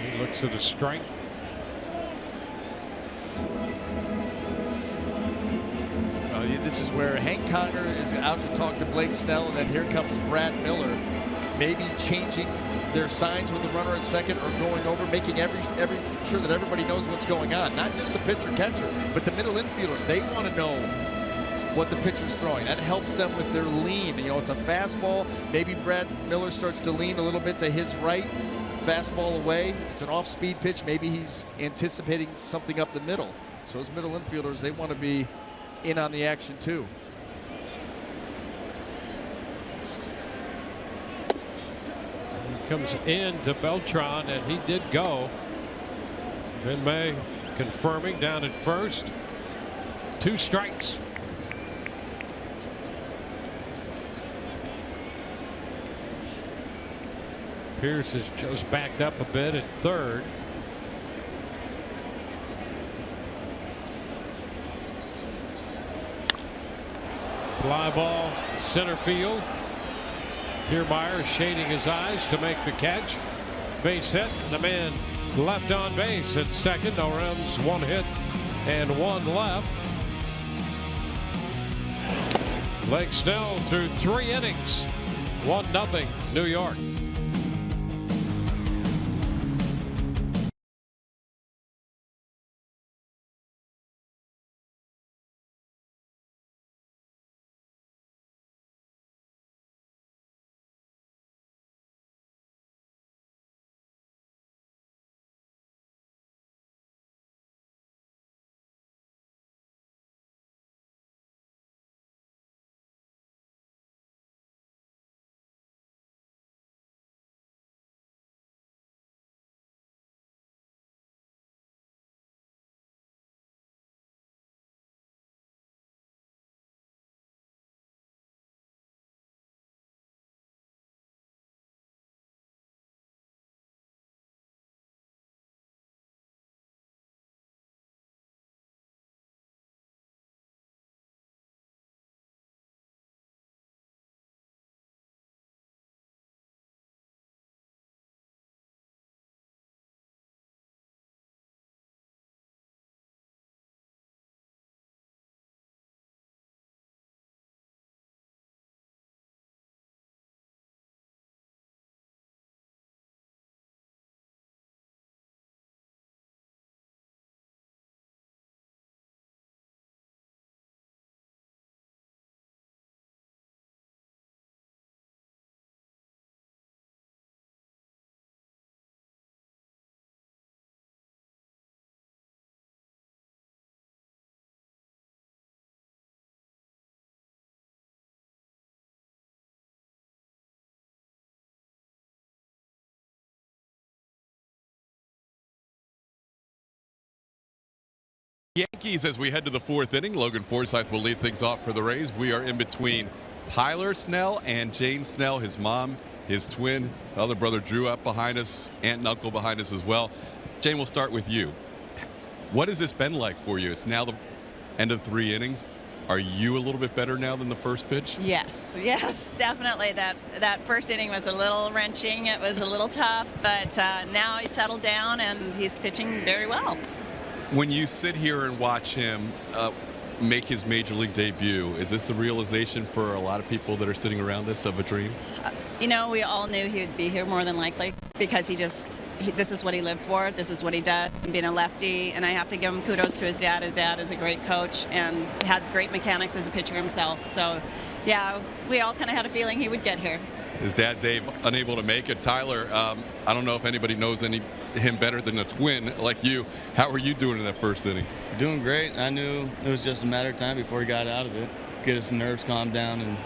He looks at a strike. This is where Hank Conger is out to talk to Blake Snell, and then here comes Brad Miller, maybe changing their signs with the runner at second or going over, making sure that everybody knows what's going on. Not just the pitcher catcher, but the middle infielders. They want to know what the pitcher's throwing. That helps them with their lean. You know, it's a fastball. Maybe Brad Miller starts to lean a little bit to his right. Fastball away. If it's an off-speed pitch, maybe he's anticipating something up the middle. So those middle infielders, they want to be in on the action too. He comes in to Beltran, and he did go. Ben May confirming down at first. 2 strikes. Pierce is just backed up a bit at third. Fly ball center field. Kiermaier shading his eyes to make the catch. Base hit. The man left on base at second. No runs, 1 hit and 1 left. Blake Snell through 3 innings. 1-0 New York. Yankees, as we head to the 4th inning, Logan Forsythe will lead things off for the Rays. We are in between Tyler Snell and Jane Snell, his mom, his twin, other brother Drew up behind us, aunt and uncle behind us as well. Jane, we'll start with you. What has this been like for you? It's now the end of 3 innings. Are you a little bit better now than the first pitch? Yes, definitely. That first inning was a little wrenching. It was a little tough, but now he's settled down and he's pitching very well. When you sit here and watch him make his major league debut, is this the realization for a lot of people that are sitting around us of a dream? You know, we all knew he would be here more than likely because this is what he lived for. This is what he does, being a lefty. And I have to give him kudos to his dad. His dad is a great coach and had great mechanics as a pitcher himself. So, yeah, we all kind of had a feeling he would get here. His dad, Dave, unable to make it. Tyler, I don't know if anybody knows him better than a twin like you. How are you doing in that first inning? Doing great. I knew it was just a matter of time before he got out of it. Get his nerves calmed down, and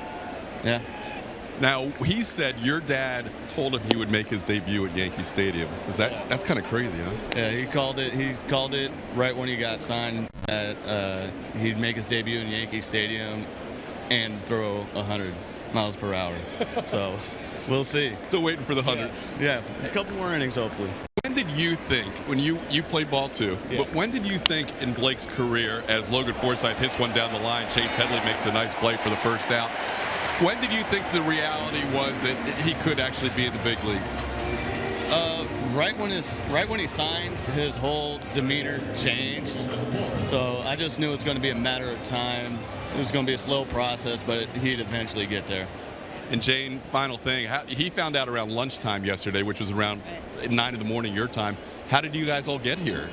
yeah. Now, he said your dad told him he would make his debut at Yankee Stadium. That's kind of crazy, huh? Yeah, he called it right when he got signed that he'd make his debut in Yankee Stadium and throw 100 miles per hour. So we'll see. Still waiting for the 100. Yeah, a couple more innings hopefully. When did you think, when you played ball too, but when did you think in Blake's career, as Logan Forsythe hits one down the line, Chase Headley makes a nice play for the first out, when did you think the reality was that he could actually be in the big leagues? Right when he signed, his whole demeanor changed. So I just knew it was going to be a matter of time. It was going to be a slow process, but he'd eventually get there. And Jane, final thing, he found out around lunchtime yesterday, which was around 9 in the morning your time. How did you guys all get here?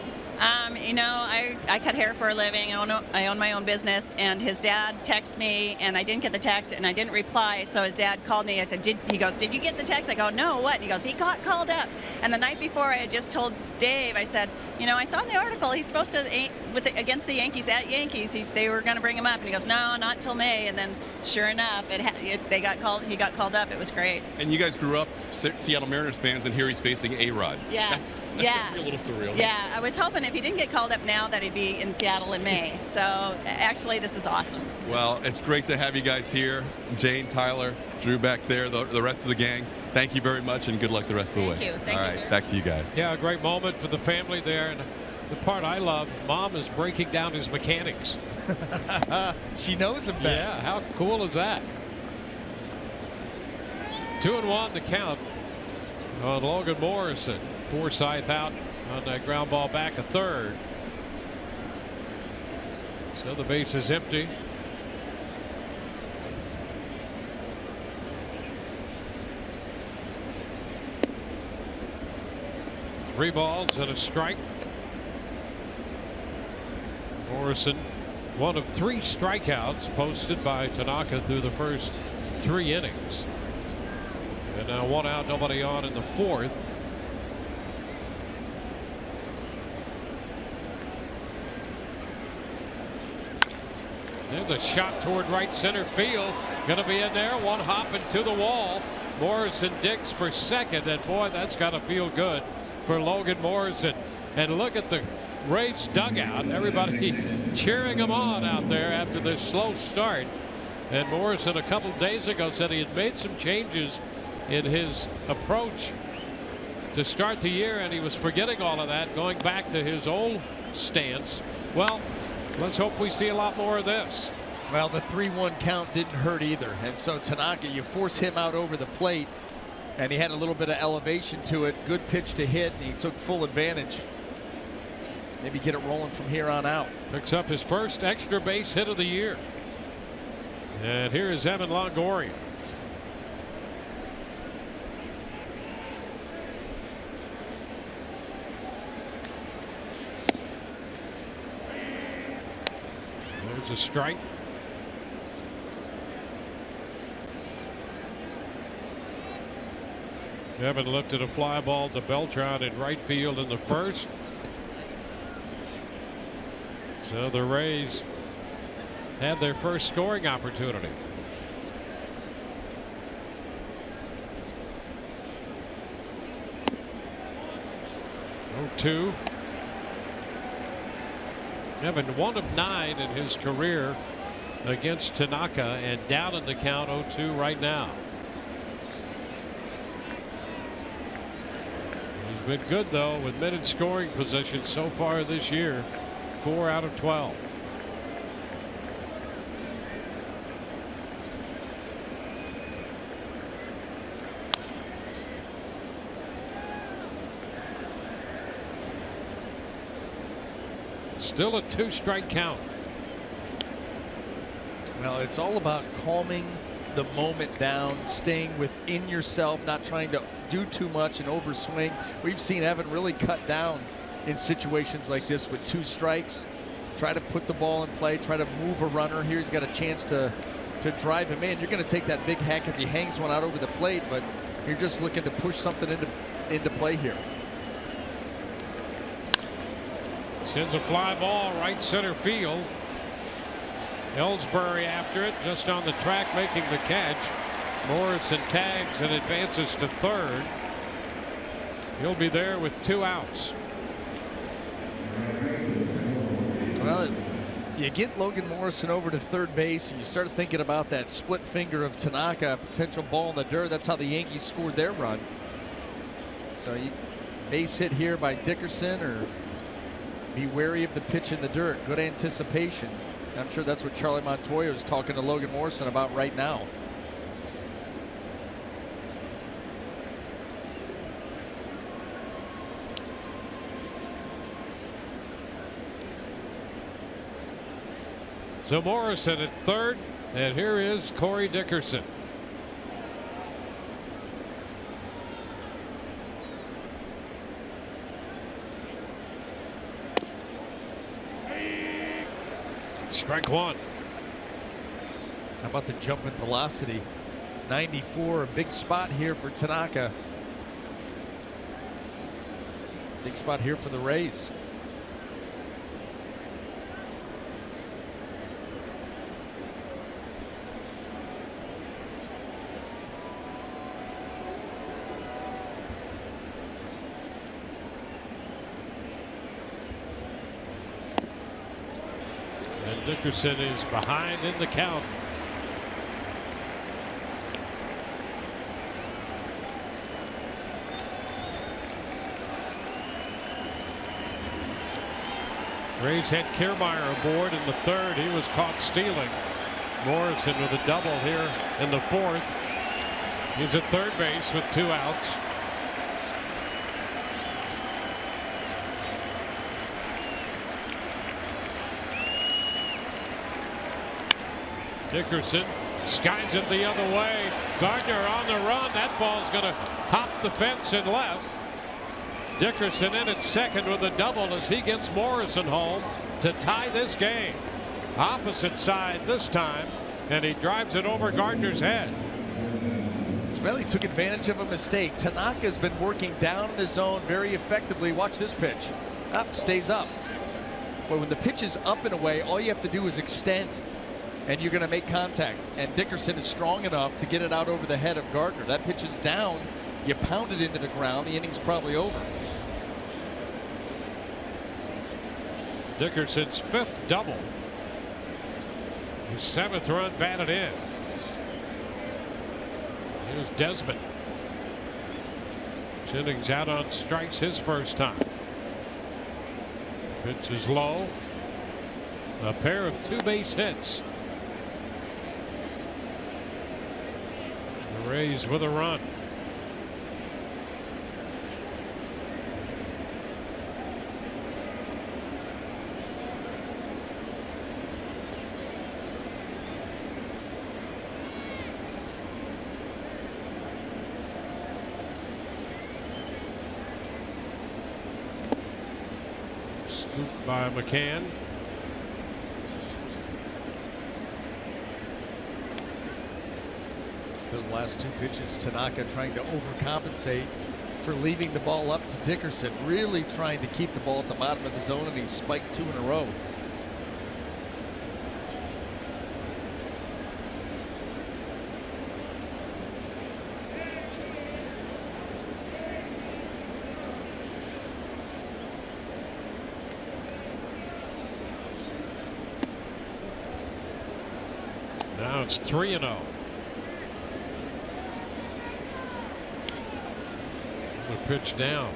You know, I cut hair for a living. I own my own business, and his dad texted me, and I didn't get the text, and I didn't reply. So his dad called me. I said, he goes, did you get the text? I go, no, what? He goes, he got called up. And the night before, I had just told Dave, I said, you know, I saw in the article he's supposed to against the Yankees at Yankees. They were going to bring him up, and he goes, no, not till May. And then, sure enough, he got called up. It was great. And you guys grew up Seattle Mariners fans, and here he's facing A-Rod. Yes, that's a little surreal. Yeah, I was hoping if he didn't get called up now that he'd be in Seattle in May. So actually, this is awesome. Well, it's great to have you guys here. Jane, Tyler, Drew back there, the rest of the gang. Thank you very much, and good luck the rest of the way. Thank you. All right, back to you guys. Yeah, a great moment for the family there. And the part I love, Mom is breaking down his mechanics. She knows him best. Yeah, how cool is that? 2-1 the count on Logan Morrison. Forsythe out on that ground ball back a third. So the base is empty. Three balls and a strike. Morrison, one of 3 strikeouts posted by Tanaka through the first 3 innings. And now 1 out, nobody on in the 4th. There's a shot toward right center field. Going to be in there. One hopping to the wall. Morrison digs for second, and boy, that's got to feel good for Logan Morrison. And look at the Rays dugout. Everybody cheering him on out there after this slow start. And Morrison a couple days ago said he had made some changes in his approach to start the year, and he was forgetting all of that, going back to his old stance. Well, let's hope we see a lot more of this. Well, the 3-1 count didn't hurt either. And so Tanaka, you force him out over the plate, and he had a little bit of elevation to it. Good pitch to hit, and he took full advantage. Maybe get it rolling from here on out. Picks up his first extra base hit of the year. And here is Evan Longoria. There's a strike. Evan lifted a fly ball to Beltran in right field in the first. So the Rays had their first scoring opportunity. Oh, 2. Evan 1 of 9 in his career against Tanaka, and down in the count 0-2 right now. He's been good though with men in scoring position so far this year. 4 out of 12. Still a 2-strike count. Well, it's all about calming the moment down, staying within yourself, not trying to do too much and overswing. We've seen Evan really cut down in situations like this with 2 strikes. Try to put the ball in play, try to move a runner. Here he's got a chance to drive him in. You're going to take that big hack if he hangs one out over the plate, but you're just looking to push something into play here. Sends a fly ball right center field. Ellsbury after it, just on the track making the catch. Morrison tags and advances to third. He'll be there with 2 outs. Well, you get Logan Morrison over to third base, and you start thinking about that split finger of Tanaka, potential ball in the dirt. That's how the Yankees scored their run. So you base hit here by Dickerson, or be wary of the pitch in the dirt. Good anticipation. I'm sure that's what Charlie Montoya is talking to Logan Morrison about right now. So Morrison at third, and here is Corey Dickerson. Strike 1. How about the jump in velocity? 94, a big spot here for Tanaka. Big spot here for the Rays. Dickerson is behind in the count. Rays had Kiermaier aboard in the third. He was caught stealing. Morrison with a double here in the fourth. He's at third base with 2 outs. Dickerson skies it the other way. Gardner on the run. That ball's going to hop the fence and left. Dickerson in at second with a double as he gets Morrison home to tie this game. Opposite side this time, and he drives it over Gardner's head. Well, he took advantage of a mistake. Tanaka's been working down in the zone very effectively. Watch this pitch. Up, stays up. Well, when the pitch is up and away, all you have to do is extend, and you're going to make contact. And Dickerson is strong enough to get it out over the head of Gardner. That pitch is down. You pound it into the ground. The inning's probably over. Dickerson's 5th double. His 7th run batted in. Here's Desmond. Jennings out on strikes his first time. Pitch is low. A pair of 2 base hits. The Rays with a run. Scooped by McCann. Those last 2 pitches, Tanaka trying to overcompensate for leaving the ball up to Dickerson, really trying to keep the ball at the bottom of the zone, and he spiked 2 in a row. it's 3-0. The pitch down.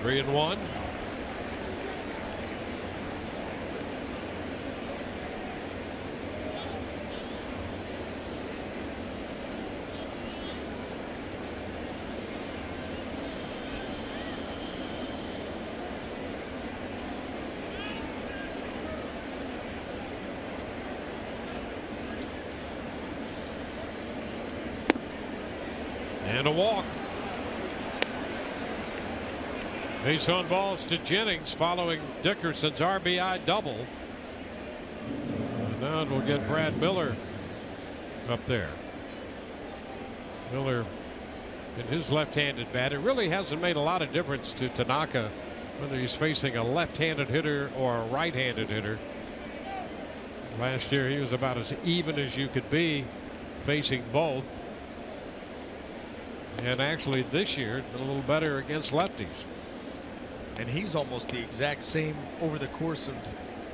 Three and one. And a walk. Base on balls to Jennings following Dickerson's RBI double. And now we'll get Brad Miller up there. Miller in his left-handed bat. It really hasn't made a lot of difference to Tanaka whether he's facing a left-handed hitter or a right-handed hitter. Last year he was about as even as you could be facing both. And actually this year a little better against lefties. And he's almost the exact same over the course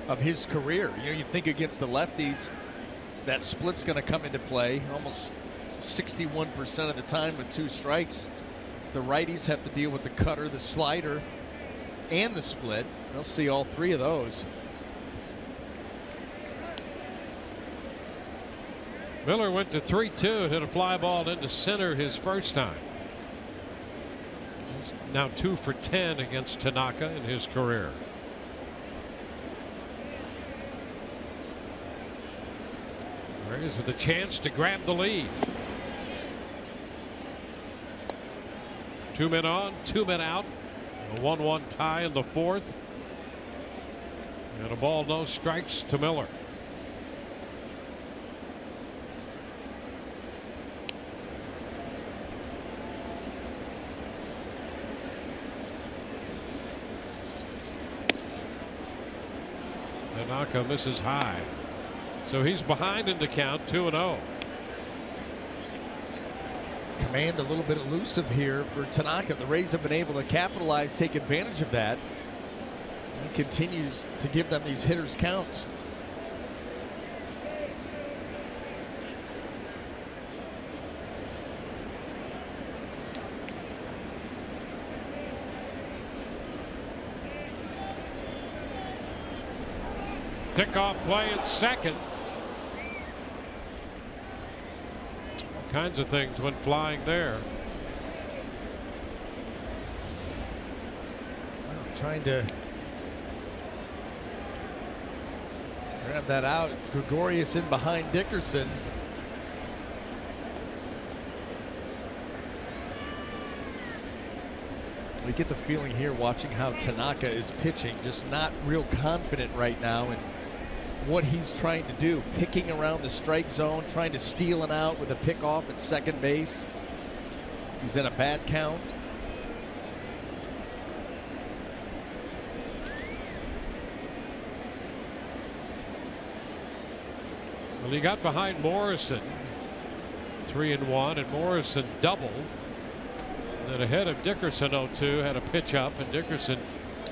of his career. You know, you think against the lefties, that split's going to come into play almost 61% of the time with 2 strikes. The righties have to deal with the cutter, the slider, and the split. They'll see all 3 of those. Miller went to 3-2 and hit a fly ball into center his first time. He's now 2 for 10 against Tanaka in his career. Rays with a chance to grab the lead. 2 men on, 2 men out. A 1-1 tie in the 4th. And a ball, no strikes to Miller. Tanaka misses high. So he's behind in the count, 2-0. Command a little bit elusive here for Tanaka. The Rays have been able to capitalize, take advantage of that. He continues to give them these hitters counts. Pickoff play at second. All kinds of things went flying there. Trying to grab that out. Gregorius in behind Dickerson. We get the feeling here watching how Tanaka is pitching, just not real confident right now in what he's trying to do, picking around the strike zone, trying to steal an out with a pickoff at second base. He's in a bad count. Well, he got behind Morrison, 3-1, and Morrison doubled. And then ahead of Dickerson 0-2, had a pitch up, and Dickerson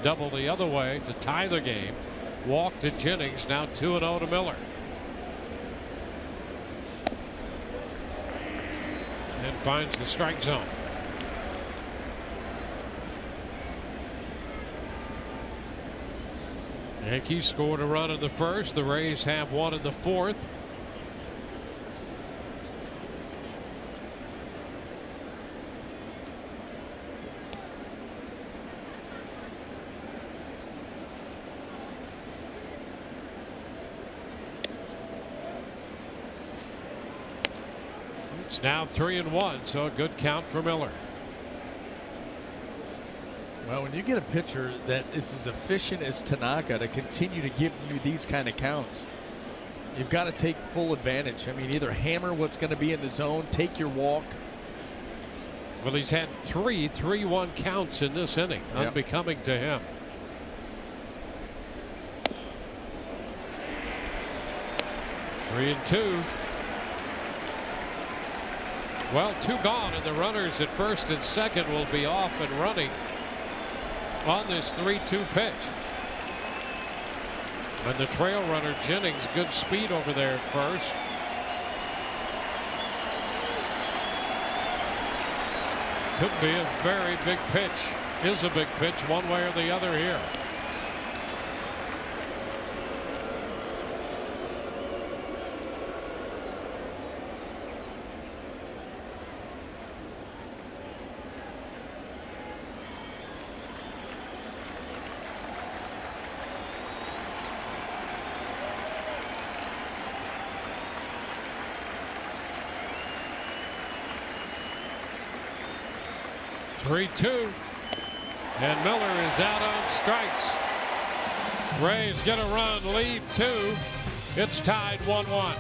doubled the other way to tie the game. Walked to Jennings, now 2-0 to Miller. And finds the strike zone. Yankees scored a run in the first. The Rays have one in the 4th. It's now 3-1, so a good count for Miller. Well, when you get a pitcher that is as efficient as Tanaka to continue to give you these kind of counts, you've got to take full advantage. I mean, either hammer what's going to be in the zone, take your walk. Well, he's had 3 3-1 counts in this inning, unbecoming to him. 3-2. Well, 2 gone, and the runners at first and second will be off and running on this 3-2 pitch. And the trail runner Jennings, good speed over there at first. Could be a very big pitch. Is a big pitch one way or the other here. Three-two, and Miller is out on strikes. Rays get a run, lead 2. It's tied 1-1.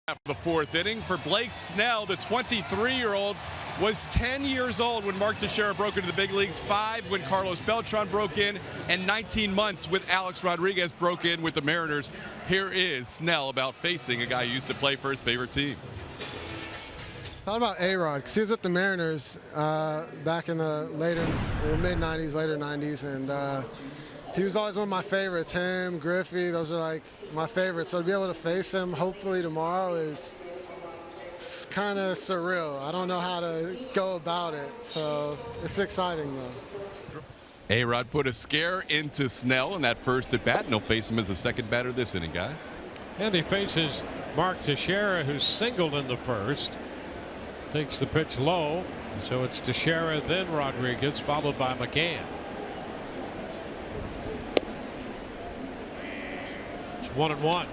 After the 4th inning for Blake Snell, the 23-year-old was 10 years old when Mark Teixeira broke into the big leagues, 5 when Carlos Beltran broke in, and 19 months with Alex Rodriguez broke in with the Mariners. Here is Snell about facing a guy who used to play for his favorite team. Thought about A-Rod, because he was with the Mariners back in the mid-90s, later 90s, and he was always one of my favorites. Him, Griffey, those are like my favorites. So to be able to face him, hopefully tomorrow, is kind of surreal. I don't know how to go about it, so it's exciting though. A-Rod put a scare into Snell in that first at bat, and he'll face him as a second batter this inning, guys. And he faces Mark Teixeira, who singled in the first. Takes the pitch low, so it's Teixeira, then Rodriguez, followed by McGann. It's 1-1.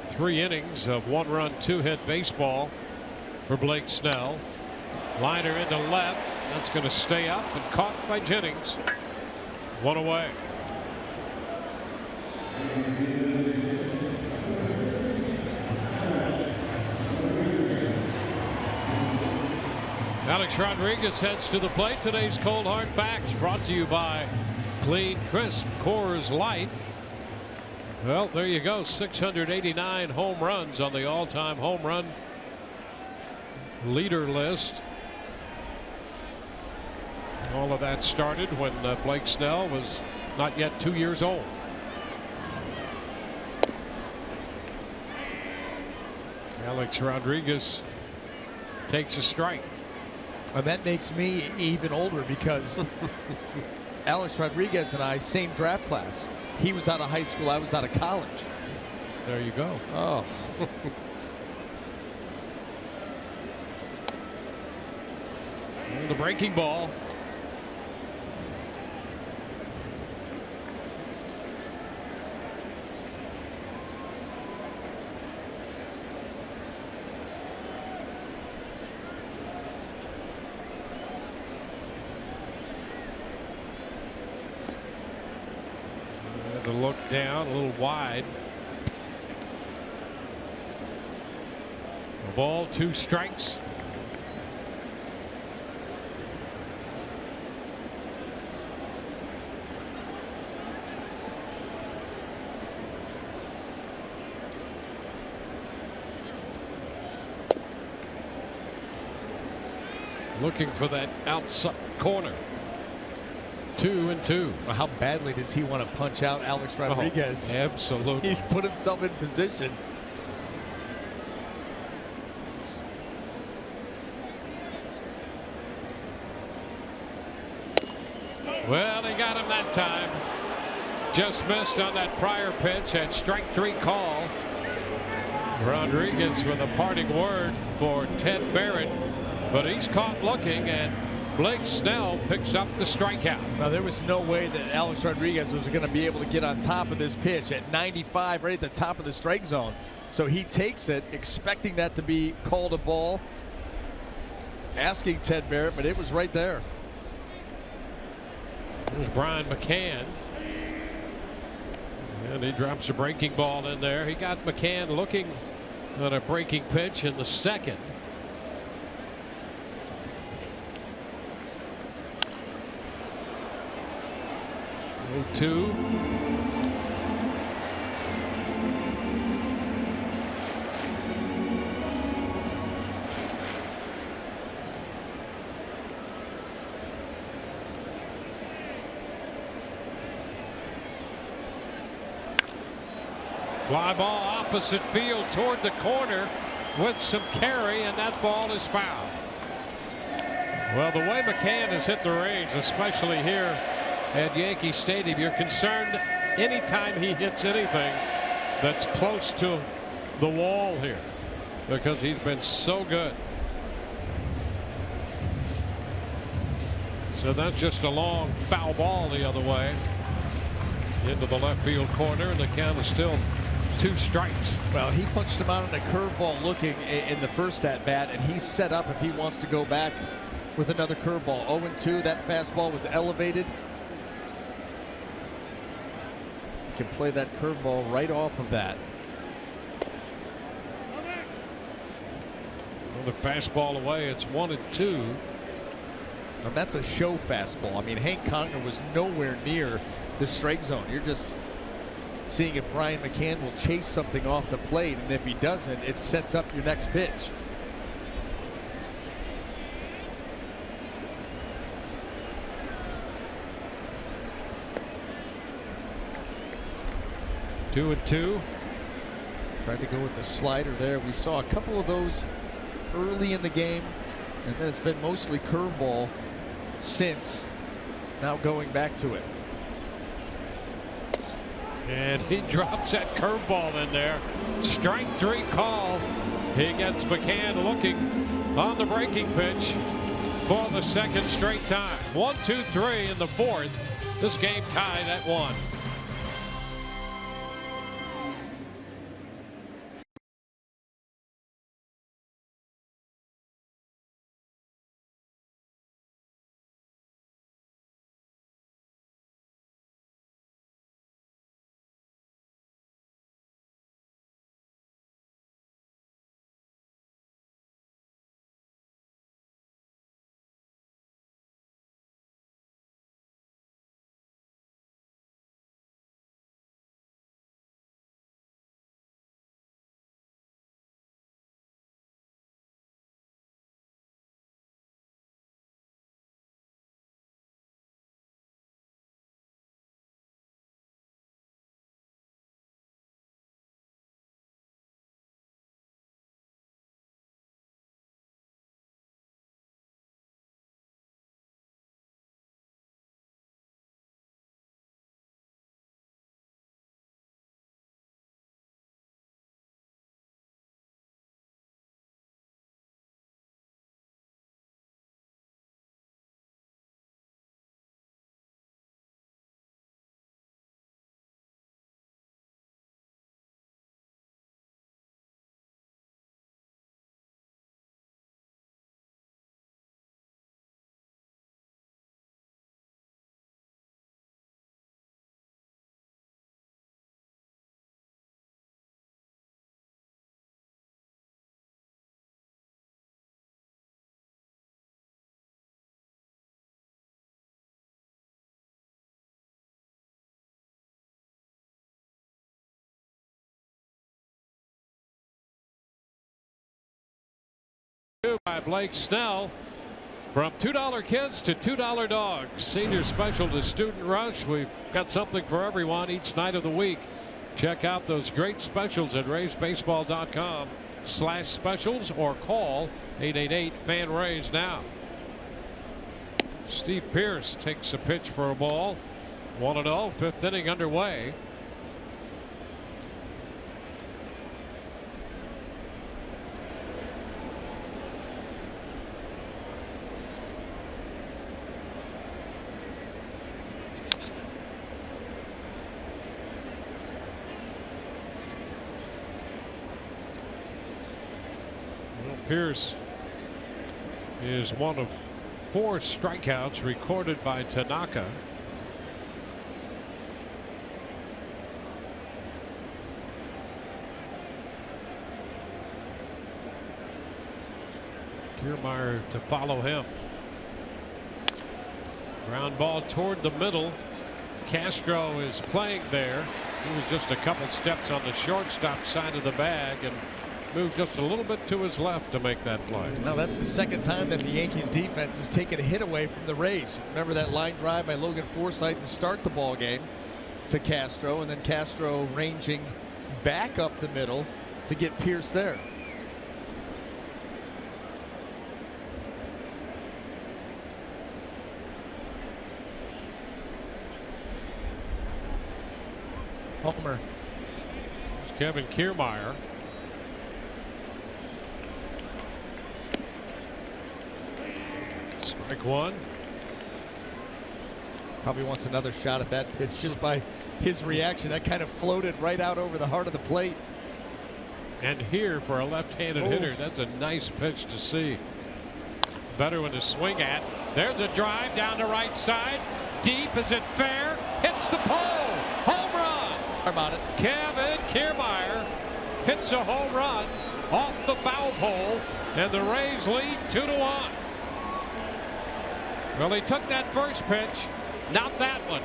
Three innings of 1-run, 2-hit baseball for Blake Snell. Liner into left. That's going to stay up and caught by Jennings. One away. Alex Rodriguez heads to the plate. Today's Cold Hard Facts brought to you by Clean Crisp Coors Light. Well, there you go. 689 home runs on the all-time home run leader list. All of that started when Blake Snell was not yet 2 years old. Alex Rodriguez takes a strike. And that makes me even older because Alex Rodriguez and I, same draft class. He was out of high school, I was out of college. There you go. Oh. The breaking ball. look down, a little wide. A ball, 2 strikes. Looking for that outside corner. 2-2. Well, how badly does he want to punch out Alex Rodriguez? Oh, absolutely. He's put himself in position. Well, they got him that time. Just missed on that prior pitch at strike 3 call. Rodriguez with a parting word for Ted Barrett, but he's caught looking, and Blake Snell picks up the strikeout. Now, there was no way that Alex Rodriguez was going to be able to get on top of this pitch at 95, right at the top of the strike zone. So he takes it, expecting that to be called a ball, asking Ted Barrett, but it was right there. There's Brian McCann. And he drops a breaking ball in there. He got McCann looking at a breaking pitch in the second. 0-2. Fly ball opposite field toward the corner with some carry, and that ball is foul. Well, the way McCann has hit the range, especially here at Yankee Stadium, you're concerned anytime he hits anything that's close to the wall here, because he's been so good. So that's just a long foul ball the other way into the left field corner, and the count is still 2 strikes. Well, he punched him out on a curveball looking in the first at bat, and he's set up if he wants to go back with another curveball. 0-2. That fastball was elevated. He can play that curveball right off of that. Another fastball away. It's 1-2. And that's a show fastball. I mean, Hank Congner was nowhere near the strike zone. You're just seeing if Brian McCann will chase something off the plate, and if he doesn't, it sets up your next pitch. 2-2. Tried to go with the slider there. We saw a couple of those early in the game, and then it's been mostly curveball since. Now going back to it. And he drops that curveball in there. Strike 3 call. He gets McCann looking on the breaking pitch for the second straight time. 1-2-3 in the fourth. This game tied at 1. by Blake Snell. From $2 kids to $2 dogs. Senior special to Student Rush. We've got something for everyone each night of the week. Check out those great specials at RaysBaseball.com/specials or call 888-FAN-RAYS now. Steve Pearce takes a pitch for a ball. 1-0, fifth inning underway. Pearce is one of 4 strikeouts recorded by Tanaka. Kiermaier to follow him. Ground ball toward the middle. Castro is playing there. He was just a couple steps on the shortstop side of the bag and moved just a little bit to his left to make that play. Now that's the second time that the Yankees defense has taken a hit away from the Rays. Remember that line drive by Logan Forsythe to start the ball game to Castro, and then Castro ranging back up the middle to get Pearce there. Homer. There's Kevin Kiermaier. Strike one. Probably wants another shot at that pitch just by his reaction. That kind of floated right out over the heart of the plate. And here for a left-handed hitter, that's a nice pitch to see. Better one to swing at. There's a drive down the right side. Deep, is it fair? Hits the pole. Home run. How about it? Kevin Kiermaier hits a home run off the foul pole, and the Rays lead 2-1. Well, he took that first pitch, not that one.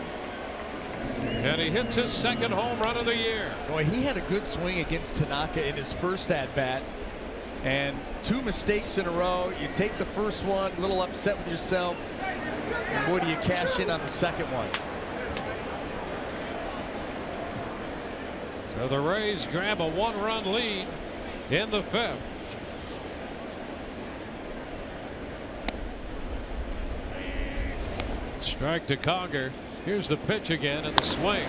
And he hits his second home run of the year. Boy, he had a good swing against Tanaka in his first at-bat. And 2 mistakes in a row. You take the first one, a little upset with yourself. And boy, do you cash in on the second one. So the Rays grab a 1-run lead in the 5th. Strike to Conger. Here's the pitch again and the swing.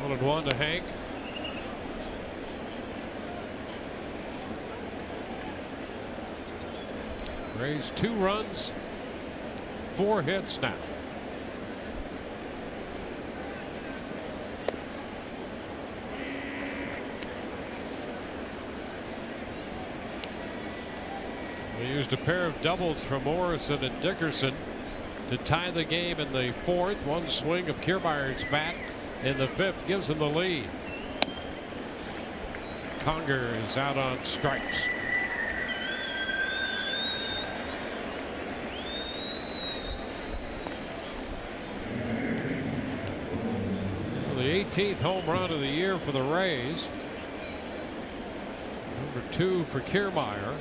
One and one to Hank. Rays 2 runs, 4 hits now. We used a pair of doubles from Morrison and Dickerson to tie the game in the 4th. One swing of Kiermaier's bat in the 5th gives them the lead. Conger is out on strikes. The 18th home run of the year for the Rays. Number 2 for Kiermaier.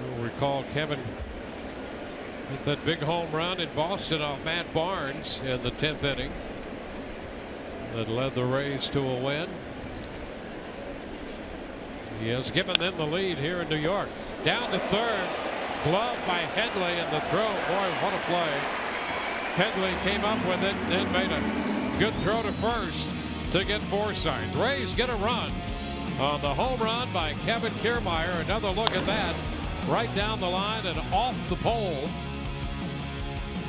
You'll recall Kevin hit that big home run in Boston off Matt Barnes in the 10th inning that led the Rays to a win. He has given them the lead here in New York. Down to third, glove by Headley in the throw. Boy, what a play. Headley came up with it, then made a good throw to first to get Forsythe. Rays get a run on the home run by Kevin Kiermaier. Another look at that. Right down the line and off the pole.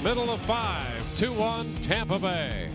Middle of 5, 2-1 Tampa Bay.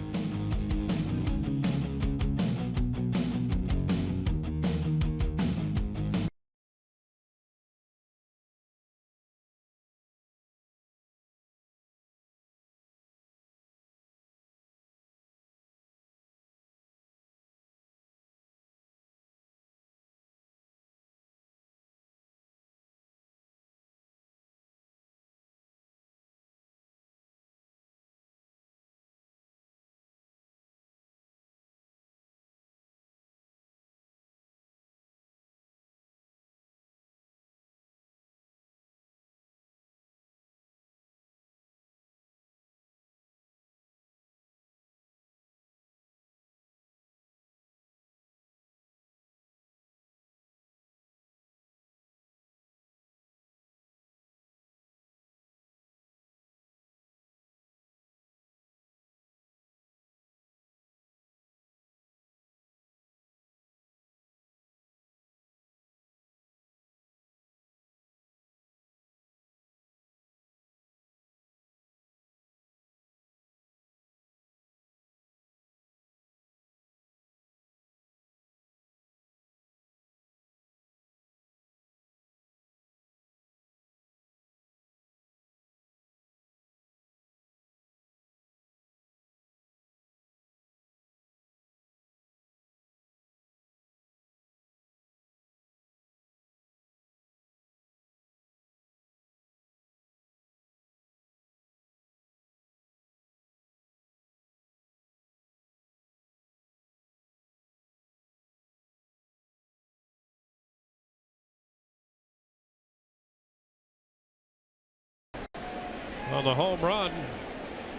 On the home run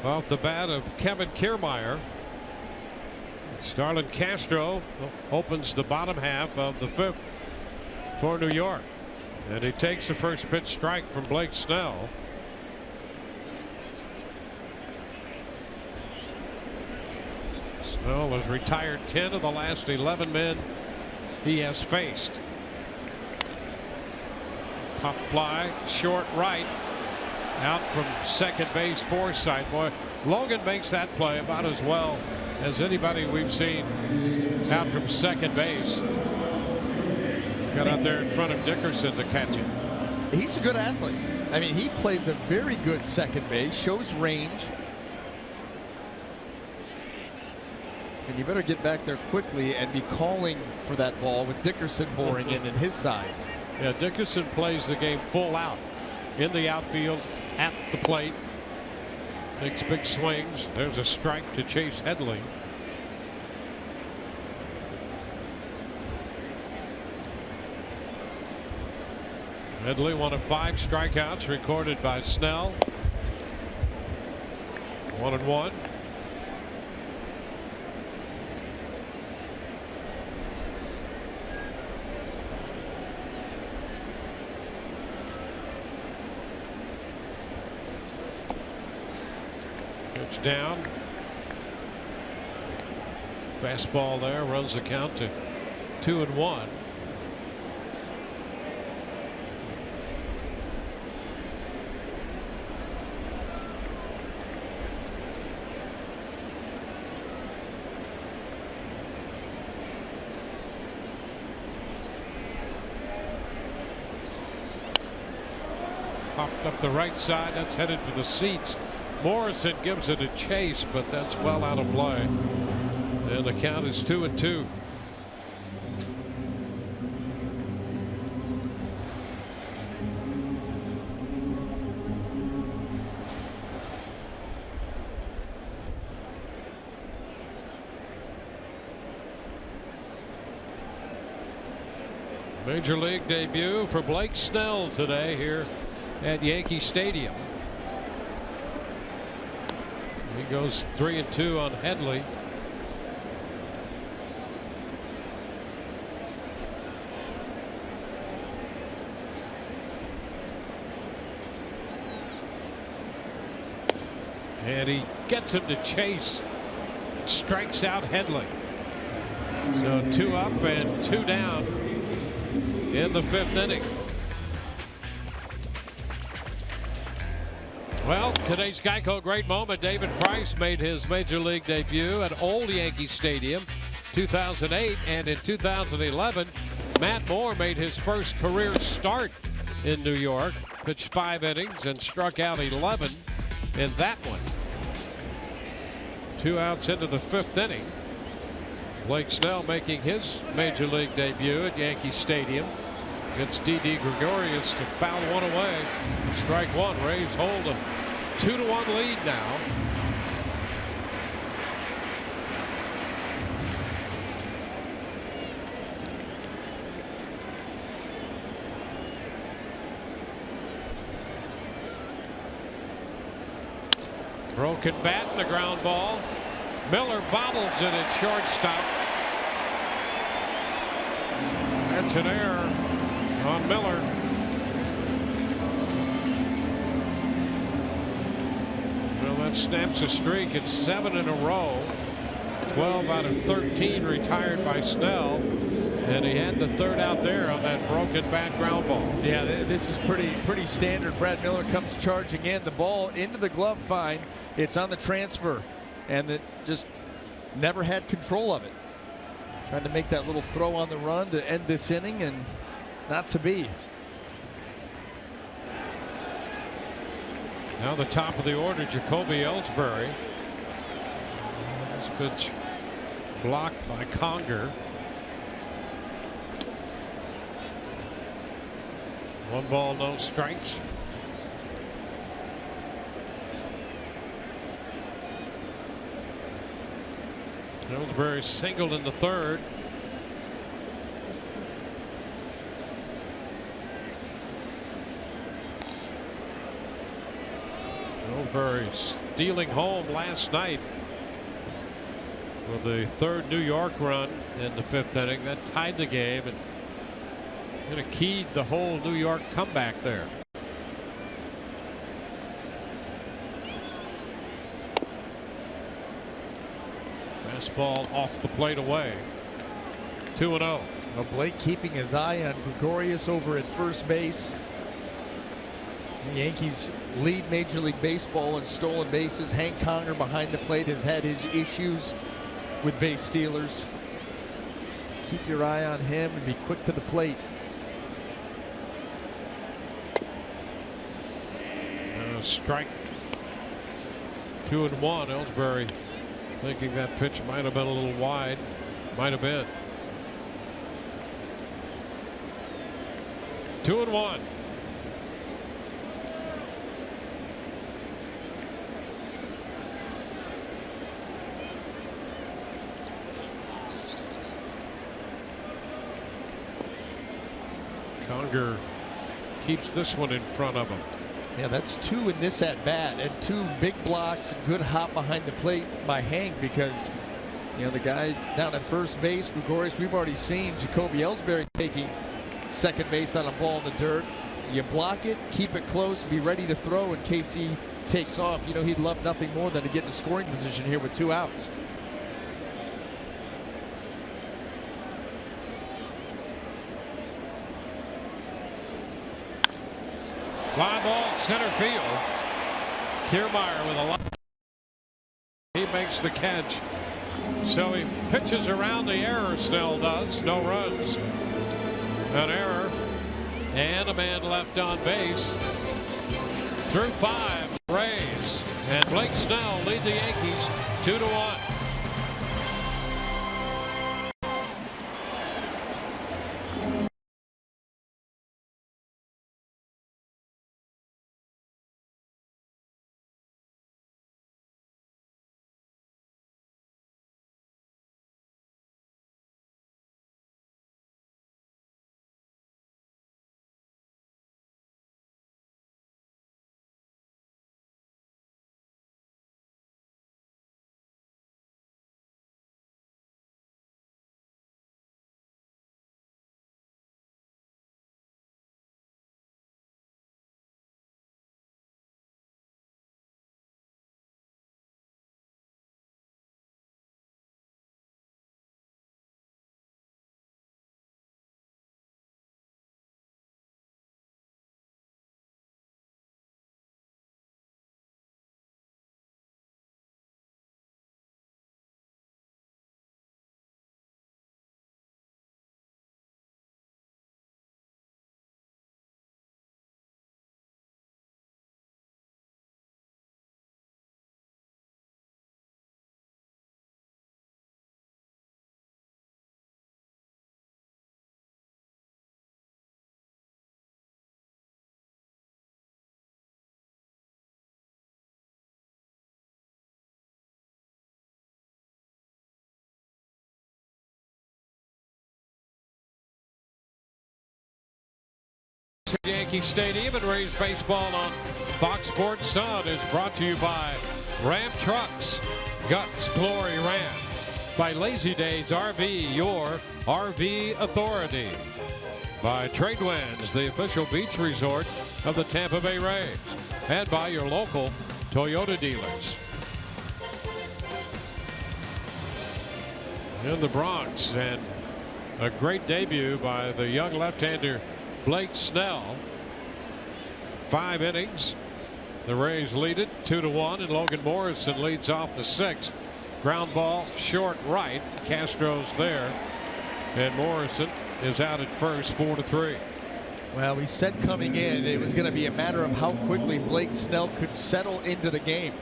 off the bat of Kevin Kiermaier. Starlin Castro opens the bottom half of the 5th for New York. And he takes the first pitch strike from Blake Snell. Snell has retired 10 of the last 11 men he has faced. Pop fly, short right. Out from second base, Forsythe. Boy, Logan makes that play about as well as anybody we've seen out from second base. Got out there in front of Dickerson to catch it. He's a good athlete. I mean, he plays a very good second base, shows range. And you better get back there quickly and be calling for that ball with Dickerson boring in his size. Yeah, Dickerson plays the game full out in the outfield at the plate. Takes big swings. There's a strike to Chase Headley. Headley, one of 5 strikeouts recorded by Snell. 1-1. Pitch down. Fastball there, runs the count to 2-1. Popped up the right side. That's headed for the seats. Morrison gives it a chase, but that's well out of play. And the count is 2-2. Major League debut for Blake Snell today here at Yankee Stadium. He goes 3-2 on Headley. And he gets him to chase. Strikes out Headley. So 2 up and 2 down in the 5th inning. Well, today's Geico great moment. David Price made his Major League debut at Old Yankee Stadium 2008, and in 2011 Matt Moore made his first career start in New York, pitched 5 innings and struck out 11 in that one. 2 outs into the 5th inning. Blake Snell making his Major League debut at Yankee Stadium against Didi Gregorius to foul one away. Strike 1. Rays hold a 2-1 lead now. Broken bat and a ground ball. Miller bobbles it at shortstop. That's an error on Miller. Well, that snaps a streak. It's 7 in a row. 12 out of 13 retired by Snell. And he had the 3rd out there on that broken bat ground ball. Yeah, this is pretty standard. Brad Miller comes charging in. The ball into the glove fine. It's on the transfer. And it just never had control of it. Trying to make that little throw on the run to end this inning, and not to be. Now the top of the order, Jacoby Ellsbury. This pitch blocked by Conger. 1 ball, no strikes. Ellsbury singled in the 3rd. Ellsbury stealing home last night with the third New York run in the 5th inning. That tied the game and kind of keyed the whole New York comeback there. Fastball off the plate away. 2-0. Well, Blake keeping his eye on Gregorius over at first base. The Yankees lead Major League Baseball in stolen bases. Hank Conger behind the plate has had his issues with base stealers. Keep your eye on him and be quick to the plate. Strike 2-1. Ellsbury thinking that pitch might have been a little wide. Might have been. 2-1. Conger keeps this one in front of him. Yeah, that's 2 in this at bat, and 2 big blocks and good hop behind the plate by Hank, because you know the guy down at first base, Gregorius, we've already seen Jacoby Ellsbury taking second base on a ball in the dirt. You block it, keep it close, be ready to throw in case he takes off. You know he'd love nothing more than to get in a scoring position here with 2 outs. Fly ball center field. Kiermaier with a lot. He makes the catch. So he pitches around the error. Snell does. No runs. An error. And a man left on base. Through 5 Rays. And Blake Snell lead the Yankees 2-1. Yankee Stadium and Rays baseball on Fox Sports Sun is brought to you by Ram Trucks, Guts Glory Ram, by Lazy Days RV, your RV authority, by Tradewinds, the official beach resort of the Tampa Bay Rays, and by your local Toyota dealers. In the Bronx, and a great debut by the young left-hander Blake Snell. 5 innings. The Rays lead it 2-1, and Logan Morrison leads off the 6th. Ground ball short right. Castro's there, and Morrison is out at first. 4-3. Well, we said coming in it was going to be a matter of how quickly Blake Snell could settle into the game.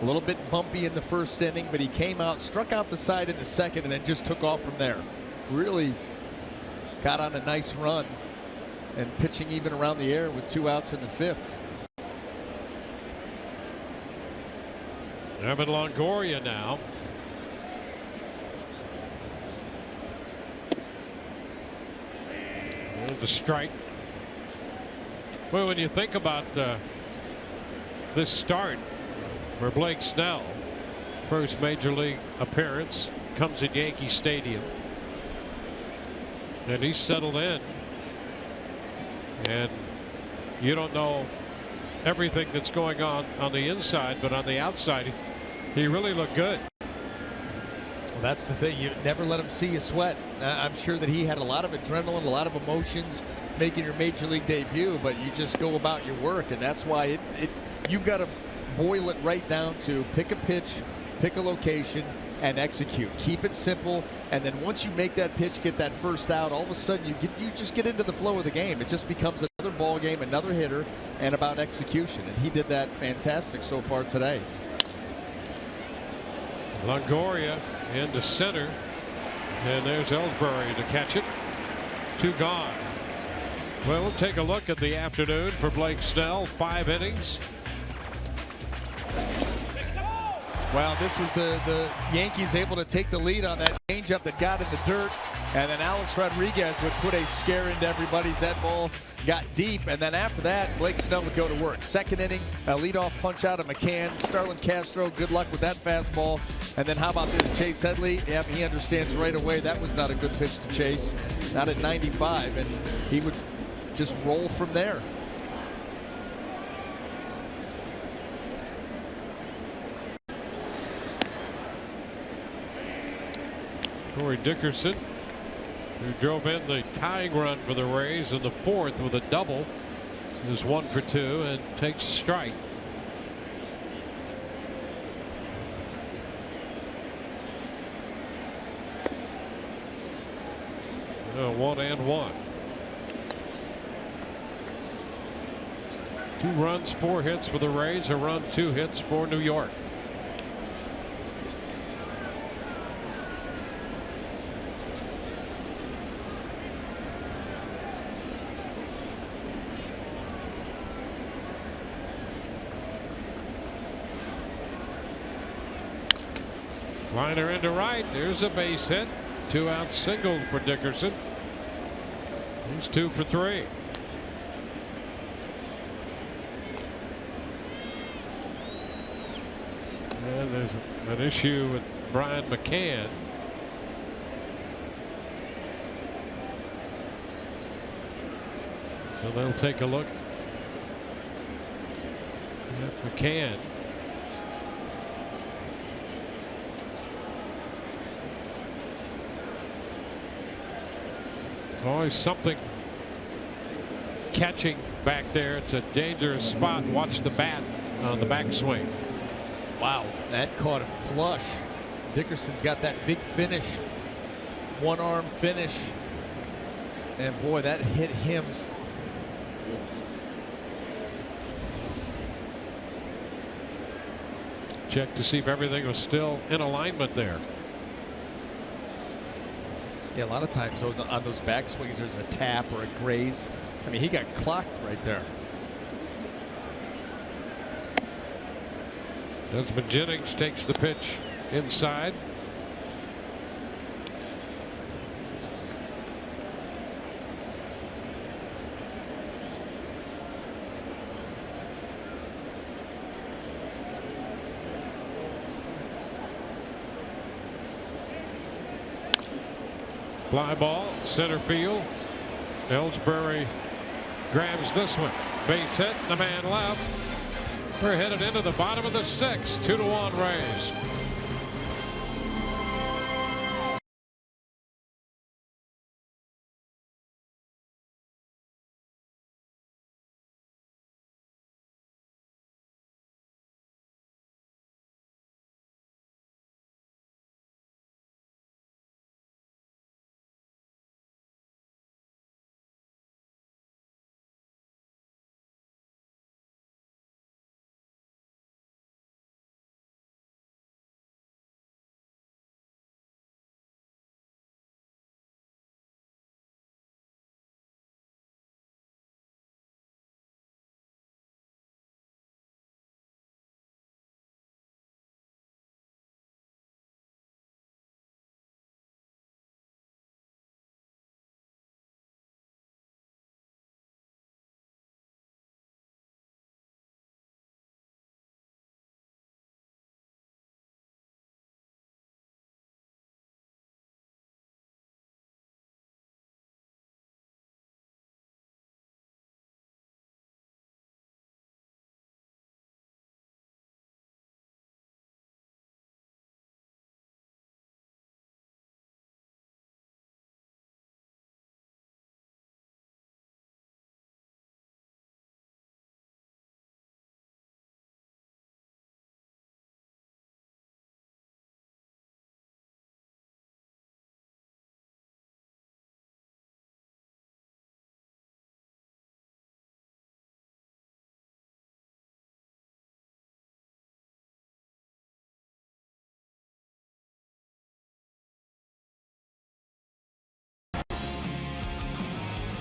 A little bit bumpy in the first inning, but he came out, struck out the side in the second, and then just took off from there. Really got on a nice run and pitching even around the air with 2 outs in the 5th. Evan Longoria now. The strike. Well, when you think about this start, for Blake Snell. First major league appearance comes at Yankee Stadium. And he's settled in. And you don't know everything that's going on the inside, but on the outside, he really looked good. Well, that's the thing. You never let him see you sweat. I'm sure that he had a lot of adrenaline, a lot of emotions making your major league debut, but you just go about your work, and that's why you've got to boil it right down to pick a pitch, pick a location, and execute. Keep it simple, and then once you make that pitch, get that first out, all of a sudden you just get into the flow of the game. It just becomes another ball game, another hitter, and about execution, and he did that fantastic so far today. Longoria into center, and there's Ellsbury to catch it. 2 gone. Well, we'll take a look at the afternoon for Blake Snell. 5 innings. Well, this was the Yankees able to take the lead on that changeup that got in the dirt, and then Alex Rodriguez would put a scare into everybody's. That ball got deep, and then after that, Blake Snell would go to work. Second inning, a leadoff punch out of McCann. Starlin Castro, good luck with that fastball. And then how about this, Chase Headley? Yeah, he understands right away that was not a good pitch to Chase. Not at 95, and he would just roll from there. Corey Dickerson, who drove in the tying run for the Rays in the 4th with a double, is 1 for 2 and takes a strike. One and one. 2 runs, 4 hits for the Rays. A run, 2 hits for New York. Liner into right. There's a base hit. 2-out single for Dickerson. He's 2 for 3. And there's an issue with Brian McCann. So they'll take a look at McCann. Always something catching back there. It's a dangerous spot. Watch the bat on the backswing. Wow, that caught him flush. Dickerson's got that big finish, 1-arm finish, and boy, that hit him. Check to see if everything was still in alignment there. Yeah, a lot of times on those backswings, there's a tap or a graze. I mean, he got clocked right there. Desmond Jennings takes the pitch inside. Fly ball, center field. Ellsbury grabs this one. Base hit, the man left. We're headed into the bottom of the 6th. 2-1 Rays.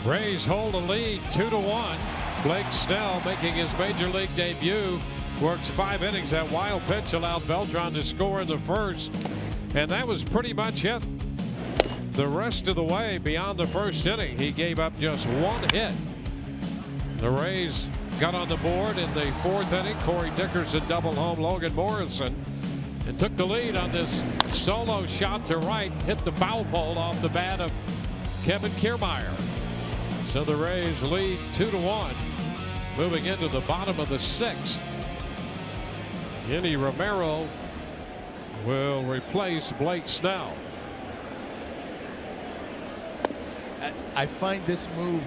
Rays hold a lead 2-1. Blake Snell making his major league debut. Works 5 innings. That wild pitch allowed Beltran to score in the first. And that was pretty much it. The rest of the way beyond the first inning, he gave up just 1 hit. The Rays got on the board in the 4th inning. Corey Dickerson double home Logan Morrison and took the lead on this solo shot to right. Hit the foul pole off the bat of Kevin Kiermaier. So the Rays lead 2-1. Moving into the bottom of the 6th. Yenny Romero will replace Blake Snell. I find this move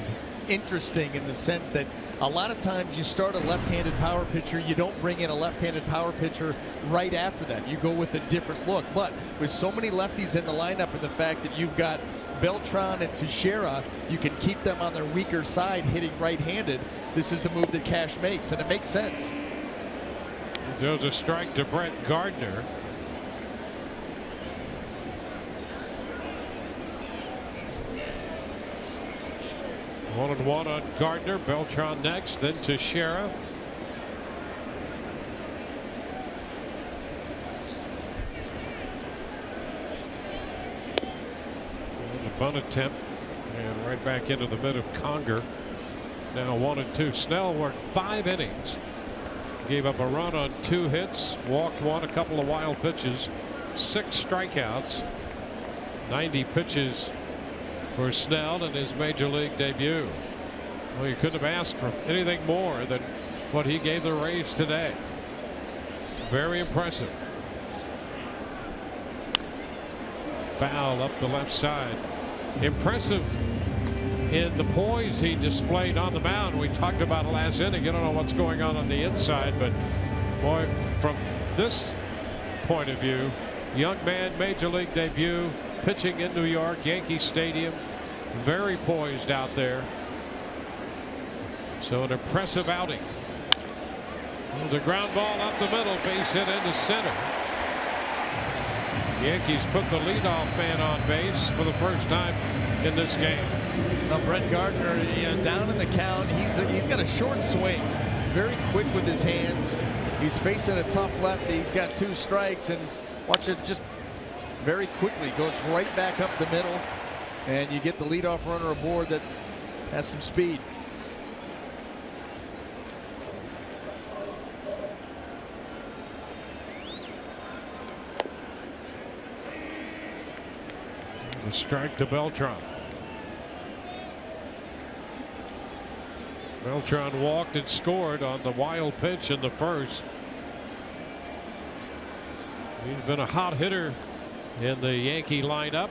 interesting in the sense that a lot of times you start a left-handed power pitcher, you don't bring in a left-handed power pitcher right after that. You go with a different look. But with so many lefties in the lineup and the fact that you've got Beltran and Teixeira, you can keep them on their weaker side hitting right-handed. This is the move that Cash makes, and it makes sense. There's a strike to Brett Gardner. One and one on Gardner. Beltran next, then Teixeira. And a bunt attempt, and right back into the mid of Conger. Now 1-2. Snell worked 5 innings. Gave up a run on 2 hits, walked 1, a couple of wild pitches, 6 strikeouts, 90 pitches for Snell in his major league debut. Well, you couldn't have asked for anything more than what he gave the Rays today. Very impressive. Foul up the left side. Impressive in the poise he displayed on the mound. We talked about it last inning. You don't know what's going on the inside, but boy, from this point of view, young man, major league debut, pitching in New York, Yankee Stadium, very poised out there. So an impressive outing. The ground ball up the middle, base hit into center. Yankees put the leadoff man on base for the first time in this game. Brett Gardner, down in the count, he's got a short swing, very quick with his hands. He's facing a tough lefty. He's got 2 strikes, and watch it just very quickly goes right back up the middle, and you get the leadoff runner aboard that has some speed. The strike to Beltran. Beltran walked and scored on the wild pitch in the first. He's been a hot hitter in the Yankee lineup.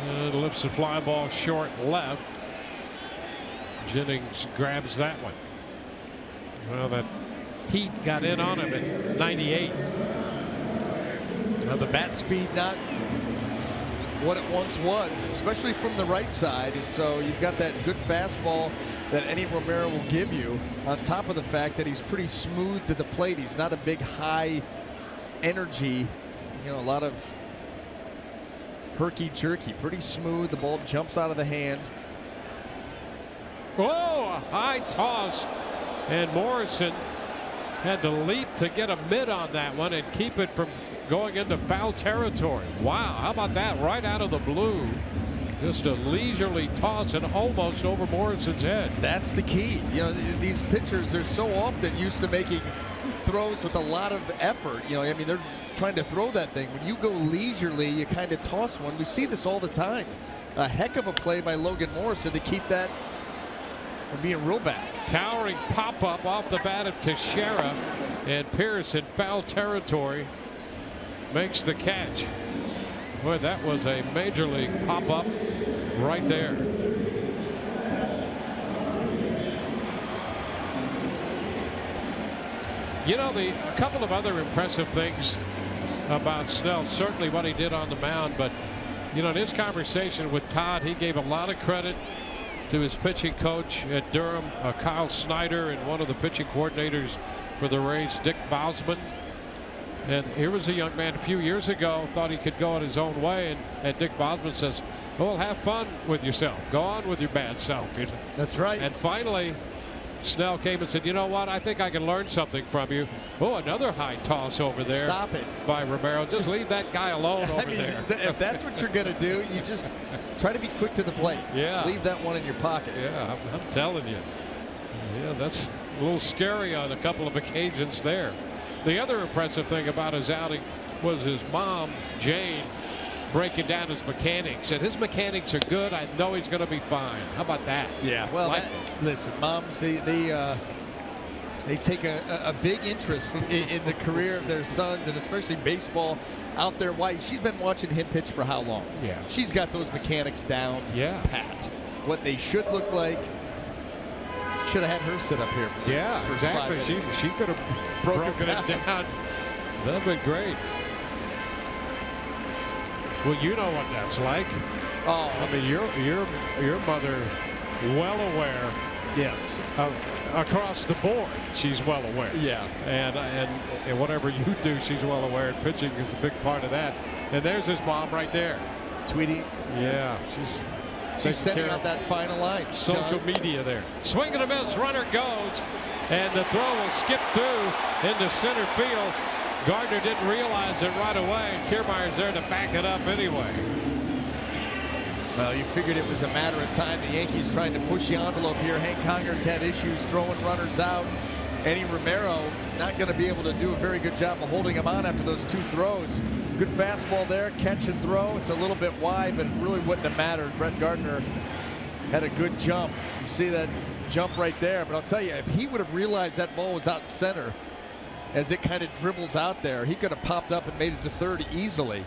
And lifts the fly ball short left. Jennings grabs that one. Well, that heat got in on him at 98. Now the bat speed not what it once was, especially from the right side, and so you've got that good fastball that Eddie Romero will give you, on top of the fact that he's pretty smooth to the plate. He's not a big high energy, a lot of herky-jerky, pretty smooth. The ball jumps out of the hand. Oh, a high toss, and Morrison had to leap to get a mid on that one and keep it from going into foul territory. Wow, how about that? Right out of the blue. Just a leisurely toss and almost over Morrison's head. That's the key. These pitchers, they're so often used to making throws with a lot of effort. They're trying to throw that thing. When you go leisurely, you kind of toss one. We see this all the time. A heck of a play by Logan Morrison to keep that from being real bad. Towering pop-up off the bat of Teixeira, and Pierce in foul territory makes the catch. Boy, that was a major league pop-up right there. A couple of other impressive things about Snell, certainly what he did on the mound, but in his conversation with Todd, he gave a lot of credit to his pitching coach at Durham, Kyle Snyder, and one of the pitching coordinators for the Rays, Dick Bosman. And here was a young man a few years ago, thought he could go in his own way, and Dick Bosman says, Well, have fun with yourself. Go on with your bad self. That's right. And finally, Snell came and said, you know what? I think I can learn something from you. Oh, another high toss over there. Stop it. By Romero. Just leave that guy alone over there. If that's what you're going to do, you just try to be quick to the plate. Yeah. Leave that one in your pocket. Yeah, I'm telling you. Yeah, that's a little scary on a couple of occasions there. The other impressive thing about his outing was his mom, Jane, breaking down his mechanics. And his mechanics are good. I know he's going to be fine. How about that? Yeah. Well, listen, moms, they take a big interest in the career of their sons, and especially baseball out there. Why? She's been watching him pitch for how long? Yeah. She's got those mechanics down. Yeah. Pat. What they should look like. Should have had her sit up here. For yeah, exactly. She could have broken it down. That'd been great. Well, you know what that's like. Oh, I mean, your mother, well aware. Yes. Across the board, she's well aware. Yeah. And whatever you do, she's well aware. And pitching is a big part of that. And there's his mom right there. Tweety. Yeah, she's sending out that final line. Social media there. Swing and a miss. Runner goes. And the throw will skip through into center field. Gardner didn't realize it right away. And Kiermaier's there to back it up anyway. Well, you figured it was a matter of time. The Yankees trying to push the envelope here. Hank Conger's had issues throwing runners out. Eddie Romero not going to be able to do a very good job of holding him on after those two throws. Good fastball there, catch and throw. It's a little bit wide, but it really wouldn't have mattered. Brett Gardner had a good jump. You see that jump right there. But I'll tell you, if he would have realized that ball was out in center as it kind of dribbles out there, he could have popped up and made it to third easily.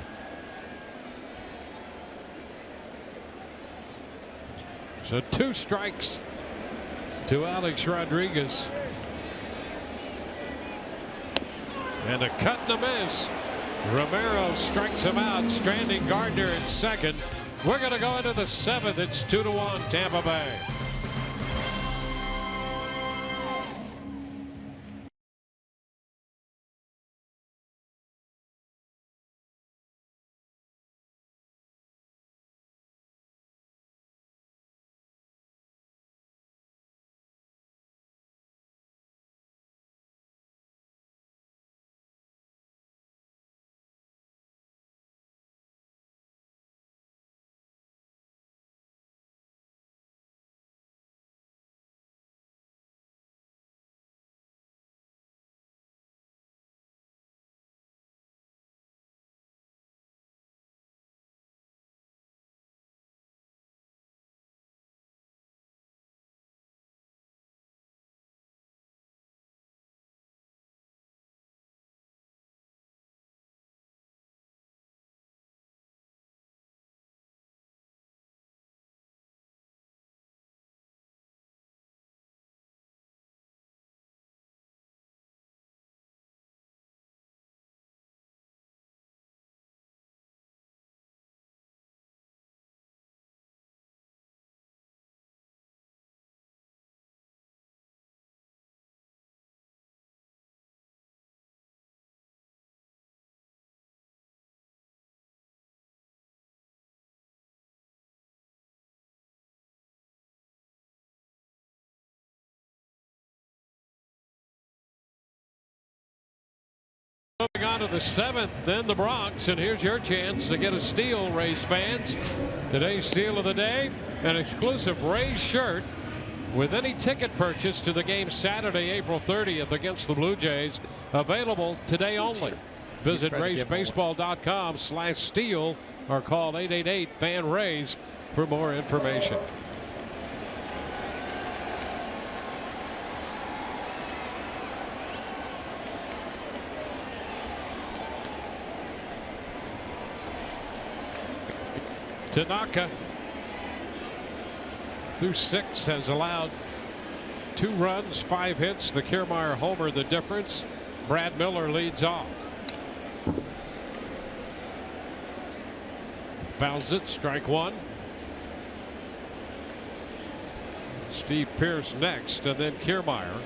So 2 strikes to Alex Rodriguez. And a cut and a miss. Romero strikes him out, stranding Gardner in second. We're going to go into the 7th. It's 2-1 Tampa Bay. Moving on to the 7th, then the Bronx, and here's your chance to get a steal, Rays fans. Today's steal of the day, an exclusive Rays shirt with any ticket purchase to the game Saturday, April 30th against the Blue Jays. Available today only. Visit RaysBaseball.com/steal or call 888-FAN-RAYS for more information. Tanaka through 6 has allowed 2 runs, 5 hits. The Kiermaier homer the difference. Brad Miller leads off. Fouls it, strike 1. Steve Pearce next, and then Kiermaier.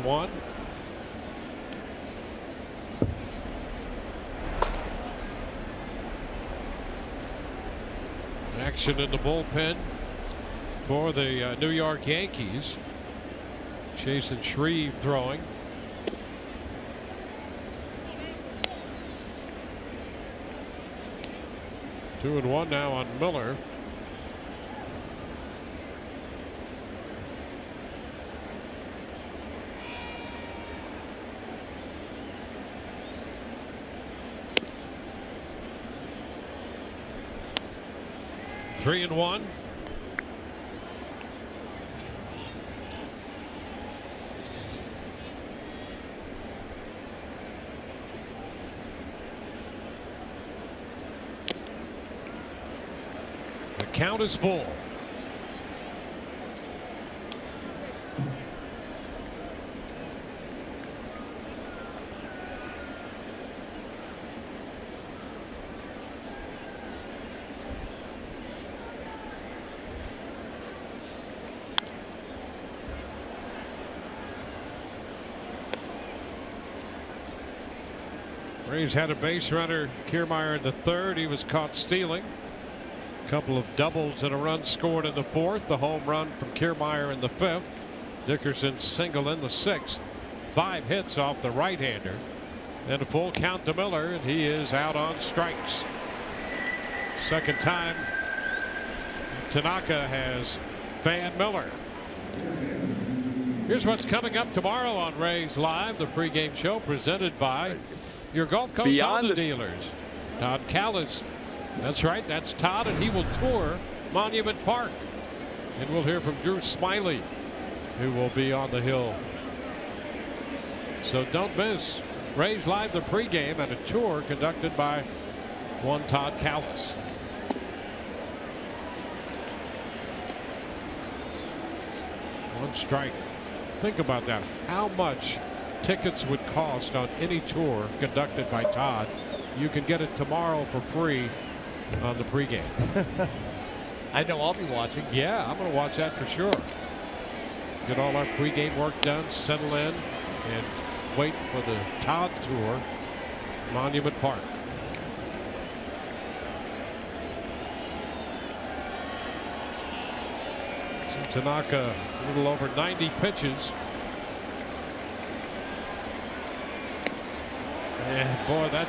2-1. Action in the bullpen for the New York Yankees. Jason Shreve throwing. Two and one now on Miller. Three and one. The count is full. Rays had a base runner, Kiermaier, in the third. He was caught stealing. A couple of doubles and a run scored in the fourth. The home run from Kiermaier in the fifth. Dickerson's single in the sixth. 5 hits off the right-hander. And a full count to Miller, and he is out on strikes. Second time Tanaka has fanned Miller. Here's what's coming up tomorrow on Rays Live, the pregame show presented by your Gulf Coast Honda dealers. Todd Callis. That's right, that's Todd, and he will tour Monument Park. And we'll hear from Drew Smiley, who will be on the hill. So don't miss Rays Live, the pregame, and a tour conducted by one Todd Callis. One strike. Think about that. How much tickets would cost on any tour conducted by Todd? You can get it tomorrow for free on the pregame. I know I'll be watching. Yeah, I'm going to watch that for sure. Get all our pregame work done, settle in, and wait for the Todd tour, Monument Park. So Tanaka, a little over 90 pitches. And boy, that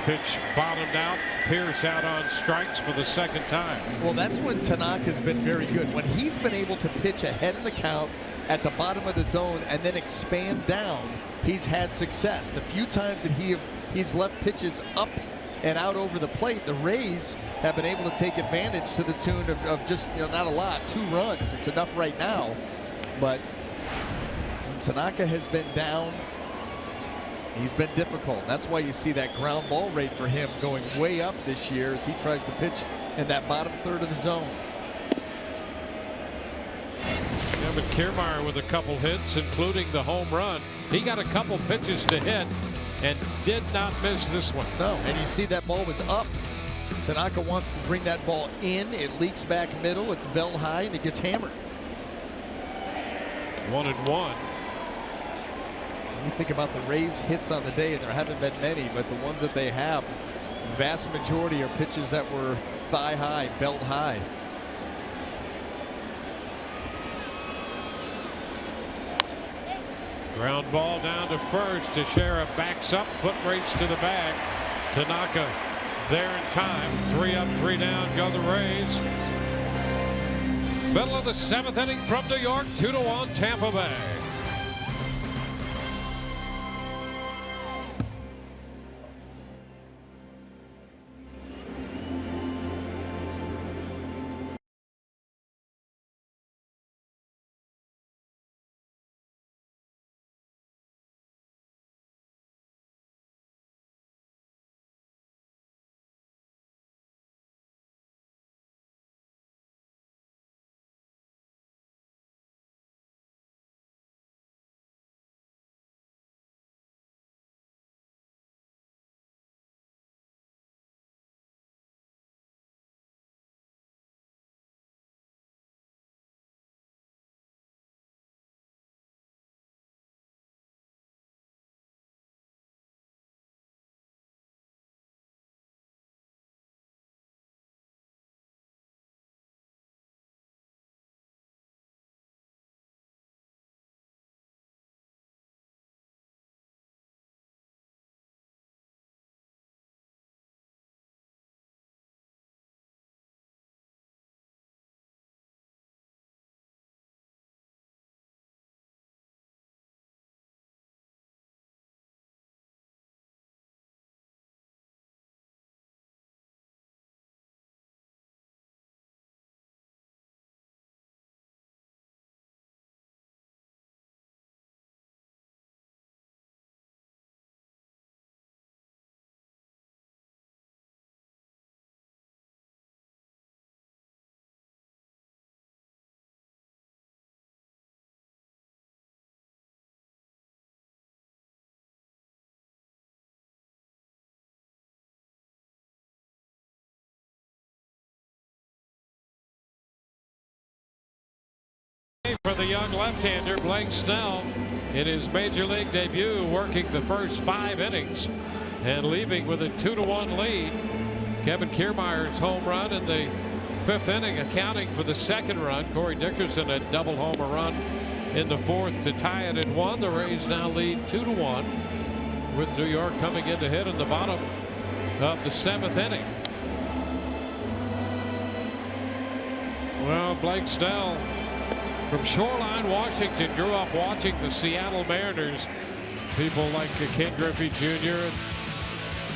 pitch bottomed out. Pierce out on strikes for the second time. Well, that's when Tanaka's been very good. When he's been able to pitch ahead in the count at the bottom of the zone and then expand down, he's had success. The few times that he's left pitches up and out over the plate, the Rays have been able to take advantage to the tune of just, not a lot, 2 runs. It's enough right now. But when Tanaka has been down, he's been difficult. That's why you see that ground ball rate for him going way up this year as he tries to pitch in that bottom third of the zone. Kevin Kiermaier with a couple hits, including the home run. He got a couple pitches to hit and did not miss this one. No, and you see that ball was up. Tanaka wants to bring that ball in. It leaks back middle. It's belt high, and it gets hammered. 1-1. You think about the Rays' hits on the day, and there haven't been many, but the ones that they have, vast majority are pitches that were thigh high, belt high. Ground ball down to first. Teixeira backs up, foot race to the bag. Tanaka there in time. 3 up, 3 down, go the Rays. Middle of the 7th inning from New York, 2-1 Tampa Bay. for the young left-hander Blake Snell in his major league debut, working the first 5 innings and leaving with a 2-1 lead. Kevin Kiermaier's home run in the 5th inning accounting for the 2nd run. Corey Dickerson a double homer run in the 4th to tie it at 1. The Rays now lead 2-1 with New York coming in to hit in the bottom of the 7th inning. Well, Blake Snell from Shoreline, Washington, grew up watching the Seattle Mariners. People like Ken Griffey Jr.,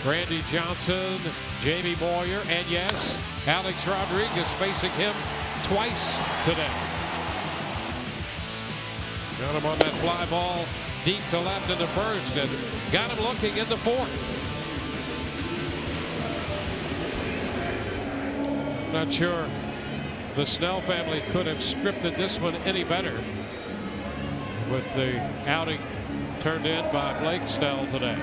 Randy Johnson, Jamie Moyer, and yes, Alex Rodriguez facing him twice today. Got him on that fly ball deep to left in the 1st and got him looking in the 4th. Not sure the Snell family could have scripted this one any better with the outing turned in by Blake Snell today.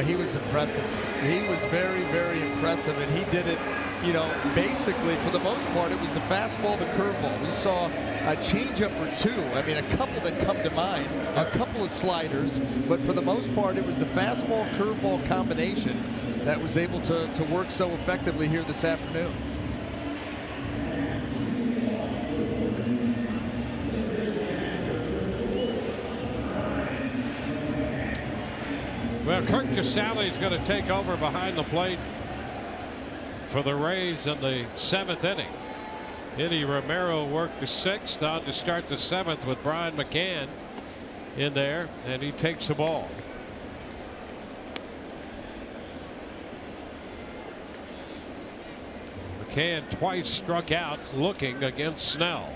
He was impressive. He was very, very impressive, and he did it, you know, basically for the most part it was the fastball, the curveball. We saw a changeup or 2. I mean, a couple that come to mind, a couple of sliders, but for the most part it was the fastball curveball combination that was able to work so effectively here this afternoon. Well, Kirk Casale is going to take over behind the plate for the Rays in the 7th inning. Eddie Romero worked the 6th on to start the 7th with Brian McCann in there, and he takes the ball. McCann twice struck out looking against Snell.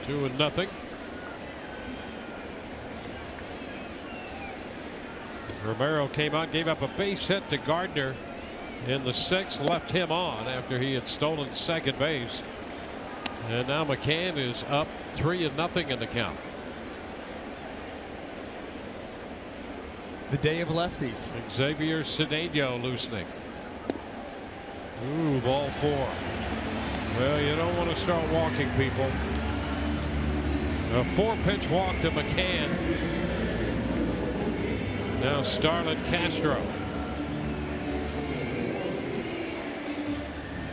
2-0. Romero came on, gave up a base hit to Gardner in the 6th, left him on after he had stolen second base. And now McCann is up 3-0 in the count. The day of lefties. Xavier Cedeno loosening. Ooh, ball 4. Well, you don't want to start walking people. A 4-pitch walk to McCann. Now Starlin Castro.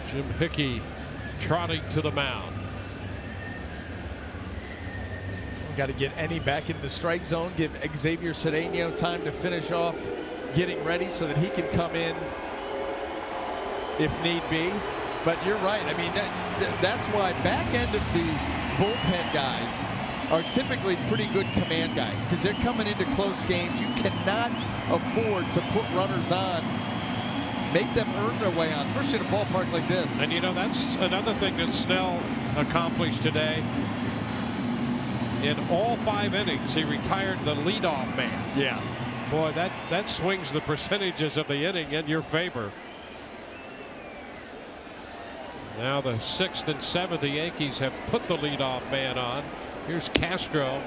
Jim Hickey trotting to the mound. Got to get Enny back into the strike zone, give Xavier Cedeno time to finish off getting ready so that he can come in if need be. But you're right. I mean, that's why back end of the bullpen guys are typically pretty good command guys, because they're coming into close games. You cannot afford to put runners on, make them earn their way on, especially in a ballpark like this. And you know, that's another thing that Snell accomplished today. In all 5 innings, he retired the leadoff man. Yeah. Boy, that swings the percentages of the inning in your favor. Now the 6th and 7th, the Yankees have put the leadoff man on. Here's Castro.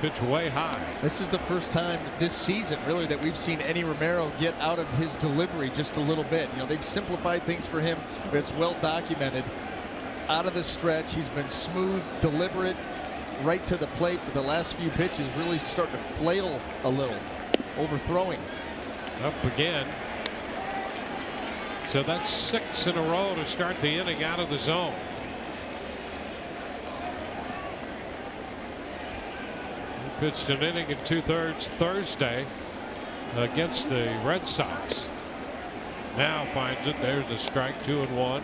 Pitch way high. This is the first time this season, really, that we've seen Enny Romero get out of his delivery just a little bit. You know, they've simplified things for him, but it's well documented. Out of the stretch, he's been smooth, deliberate, right to the plate, but the last few pitches really starting to flail a little, overthrowing. Up again. So that's 6 in a row to start the inning out of the zone. He pitched an inning and 2/3 Thursday against the Red Sox. Now finds it. There's a strike, 2-1.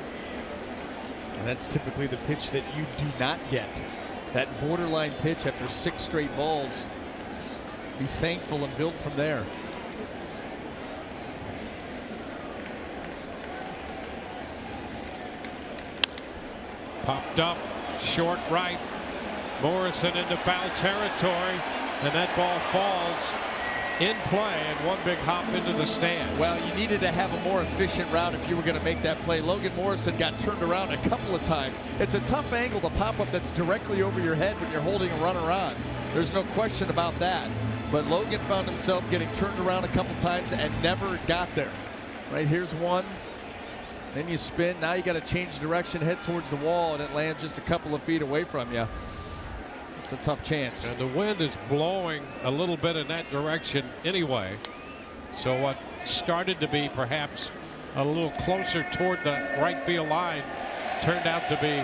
And that's typically the pitch that you do not get. That borderline pitch after 6 straight balls. Be thankful and build from there. Popped up, short right. Morrison into foul territory, and that ball falls in play, and one big hop into the stands. Well, you needed to have a more efficient route if you were going to make that play. Logan Morrison got turned around a couple of times. It's a tough angle to pop up that's directly over your head when you're holding a runner on. There's no question about that. But Logan found himself getting turned around a couple times and never got there. Right, here's one. Then you spin. Now you got to change direction, head towards the wall, and it lands just a couple of feet away from you. It's a tough chance. And the wind is blowing a little bit in that direction anyway. So what started to be perhaps a little closer toward the right field line turned out to be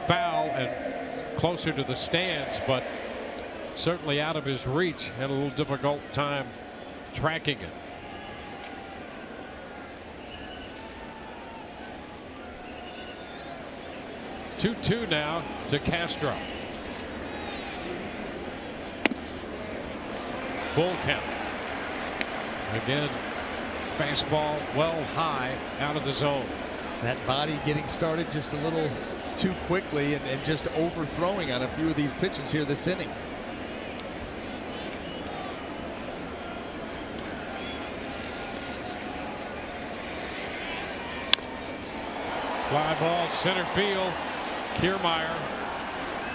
foul and closer to the stands, but certainly out of his reach. Had a little difficult time tracking it. Two now to Castro. Full count. Again, fastball well high out of the zone. That body getting started just a little too quickly and just overthrowing on a few of these pitches here this inning. Fly ball center field. Kiermaier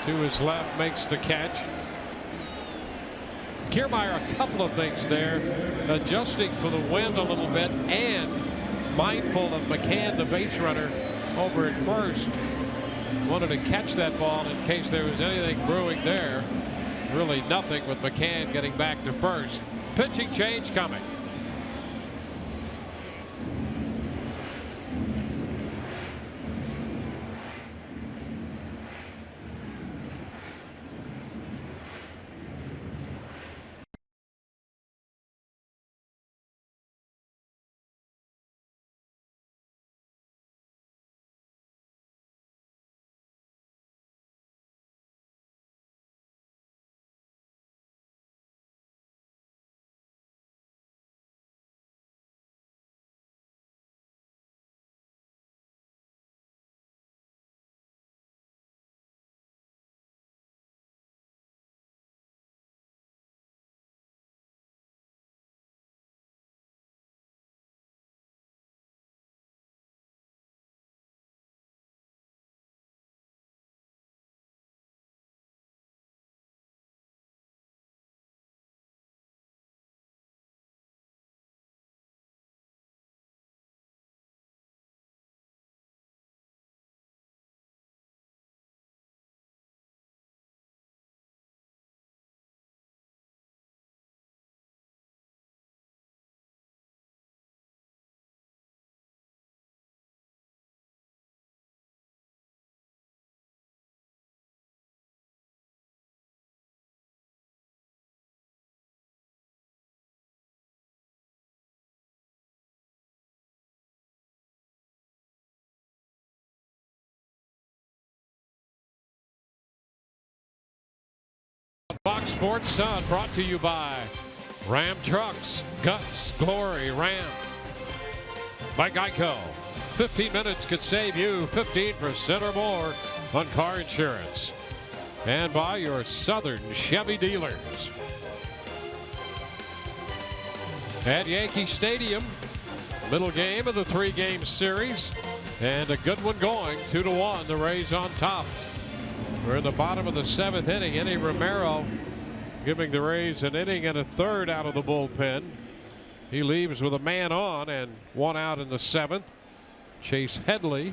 to his left makes the catch. Kiermaier, a couple of things there, adjusting for the wind a little bit and mindful of McCann, the base runner, over at first. Wanted to catch that ball in case there was anything brewing there. Really nothing with McCann getting back to first. Pitching change coming. Fox Sports Sun brought to you by Ram Trucks, Guts, Glory, Ram. By Geico. 15 minutes could save you 15% or more on car insurance. And by your Southern Chevy dealers. At Yankee Stadium, middle game of the 3-game series. And a good one going, 2-1. The Rays on top. We're in the bottom of the 7th inning. Eddie Romero giving the Rays an inning and a third out of the bullpen. He leaves with a man on and 1 out in the 7th. Chase Headley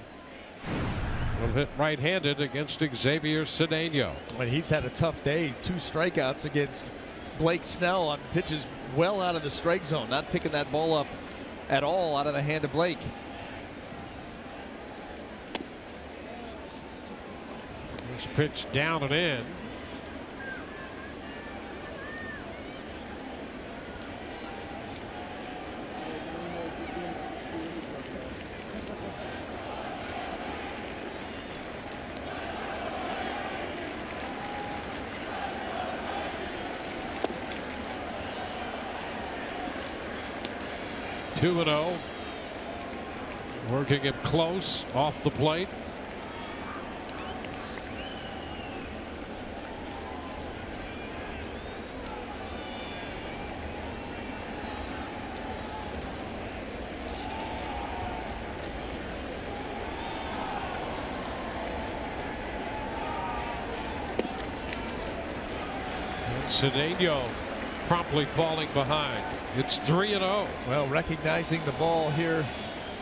will hit right-handed against Xavier Cedeno. When he's had a tough day, 2 strikeouts against Blake Snell on pitches well out of the strike zone, not picking that ball up at all out of the hand of Blake. This pitch down and in. Two and 0. Working him close off the plate. Cedeno promptly falling behind. It's 3-0. Well, recognizing the ball here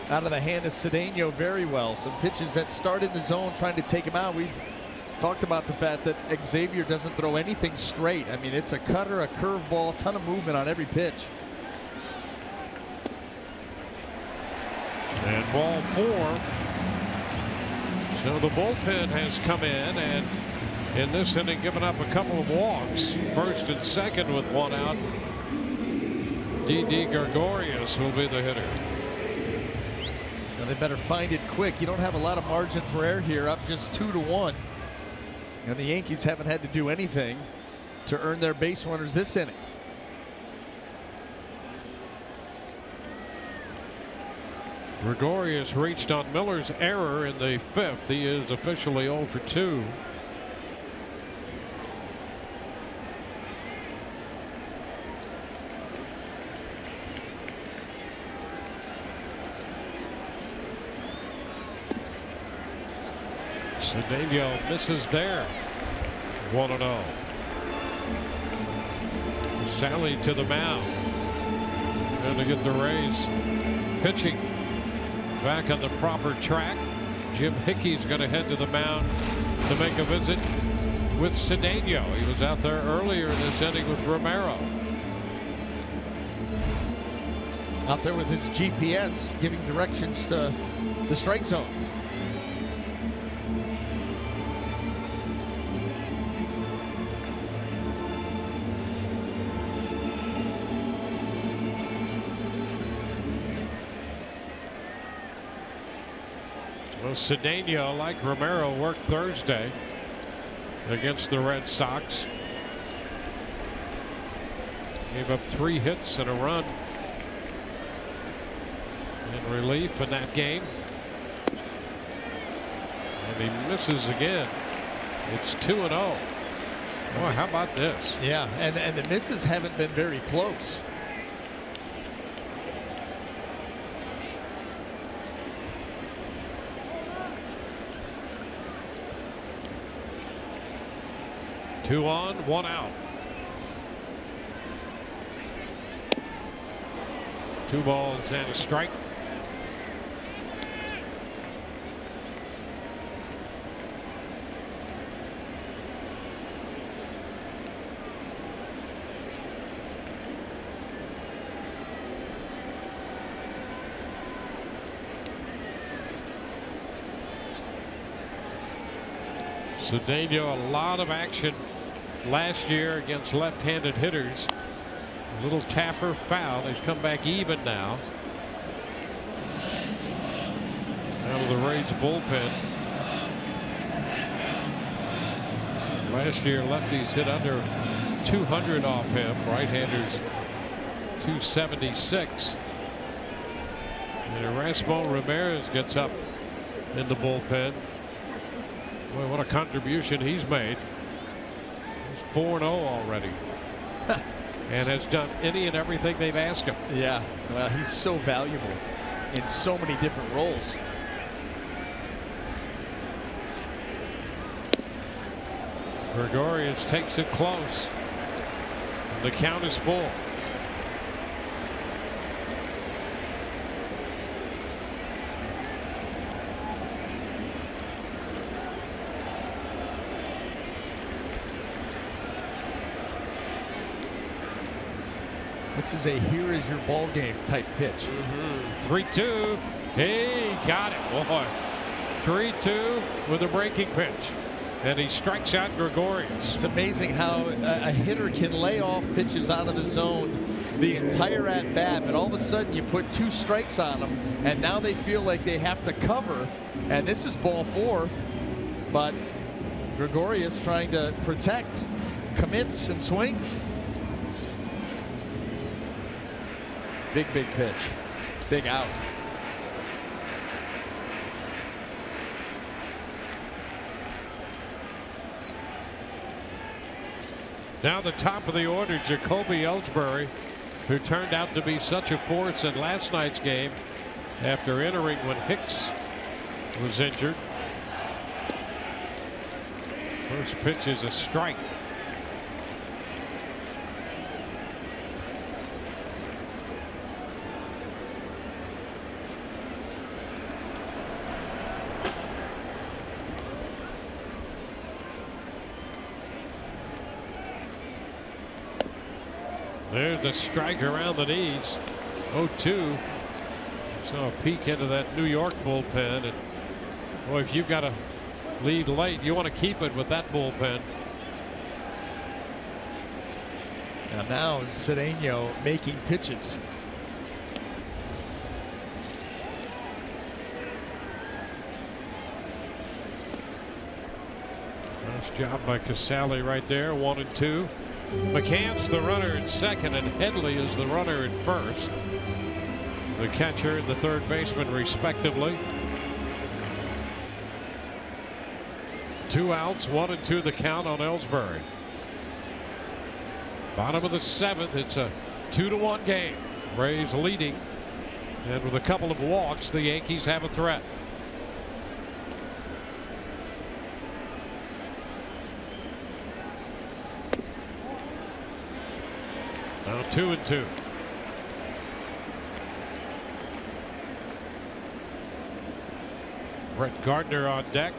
out of the hand of Cedeno very well. Some pitches that start in the zone trying to take him out. We've talked about the fact that Xavier doesn't throw anything straight. I mean, it's a cutter, a curveball, a ton of movement on every pitch. And ball 4. So the bullpen has come in, and in this inning given up a couple of walks. First and second with 1 out. D.D. Gregorius will be the hitter. Now they better find it quick. You don't have a lot of margin for error here, up just 2-1. And the Yankees haven't had to do anything to earn their base runners this inning. Gregorius reached on Miller's error in the 5th. He is officially 0 for 2. Cedeno misses there. 1-0. Sally to the mound. And to get the Rays pitching back on the proper track. Jim Hickey's going to head to the mound to make a visit with Cedeno. He was out there earlier in this inning with Romero. Out there with his GPS giving directions to the strike zone. Well, Cedeno, like Romero, worked Thursday against the Red Sox. Gave up 3 hits and a run in relief in that game. And he misses again. It's 2-0. Boy, how about this? Yeah, and the misses haven't been very close. Two on, 1 out. 2 balls and a strike. Cedeno, a lot of action last year against left-handed hitters. A little tapper foul. He's come back even now. Out of the Rays bullpen. Last year lefties hit under 200 off him. Right-handers 276. And Erasmo Ramirez gets up in the bullpen. Boy, what a contribution he's made. He's 4-0 already. And has done any and everything they've asked him. Yeah, well, he's so valuable in so many different roles. Gregorius takes it close. The count is full. This is a here is your ball game type pitch. 3-2. He got it. Boy. 3-2 with a breaking pitch. And he strikes out Gregorius. It's amazing how a hitter can lay off pitches out of the zone the entire at bat, but all of a sudden you put 2 strikes on them, and now they feel like they have to cover. And this is ball 4, but Gregorius trying to protect, commits and swings. Big pitch. Big out. Now the top of the order, Jacoby Ellsbury, who turned out to be such a force in last night's game after entering when Hicks was injured. First pitch is a strike. There's a strike around the knees. 0-2. So a peek into that New York bullpen. And boy, if you've got a lead late, you want to keep it with that bullpen. And now Cedeno making pitches. Nice job by Casale right there. 1-2. McCann's the runner at second, and Headley is the runner at first. The catcher and the third baseman, respectively. 2 outs, 1-2 the count on Ellsbury. Bottom of the 7th, it's a 2-1 game. Rays leading, and with a couple of walks, the Yankees have a threat. Now 2-2. Brett Gardner on deck.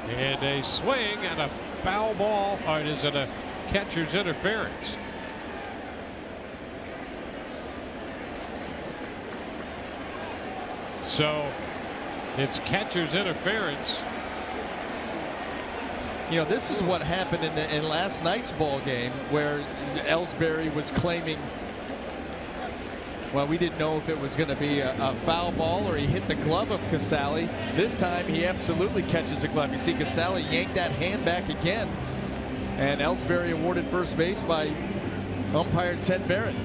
And a swing and a foul ball. Or is it a catcher's interference? So it's catcher's interference. You know, this is what happened in last night's ball game, where Ellsbury was claiming, well, we didn't know if it was going to be a foul ball or he hit the glove of Casale. This time he absolutely catches the glove. You see Casale yank that hand back again, and Ellsbury awarded first base by umpire Ted Barrett.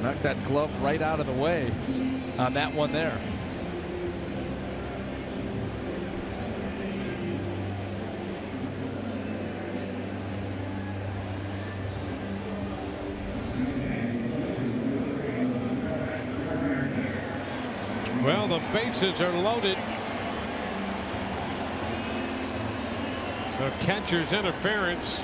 Knocked that glove right out of the way on that one there. Well, the bases are loaded. So catcher's interference.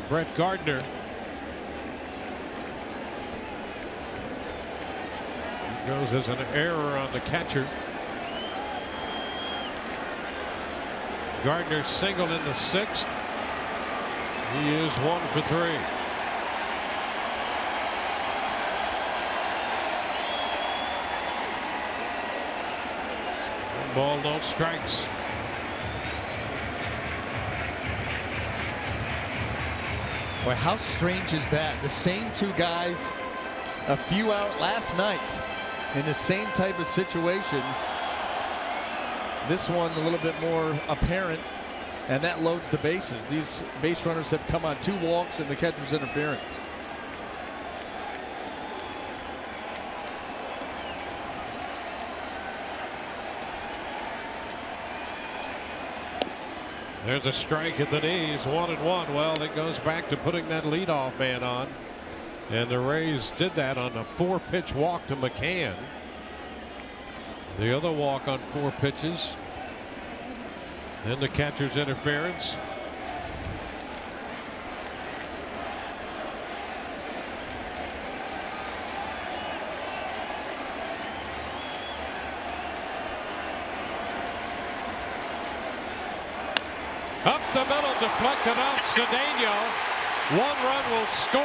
Brett Gardner. It goes as an error on the catcher. Gardner singled in the 6th. He is 1 for 3. One ball, no strikes. Boy, how strange is that? The same 2 guys a few out last night in the same type of situation. This one a little bit more apparent, and that loads the bases. These base runners have come on 2 walks and the catcher's interference. There's a strike at the knees, 1-1. Well, it goes back to putting that leadoff man on. And the Rays did that on a 4-pitch walk to McCann. The other walk on 4 pitches. Then the catcher's interference. Up the middle, deflected off Cedeno. 1 run will score.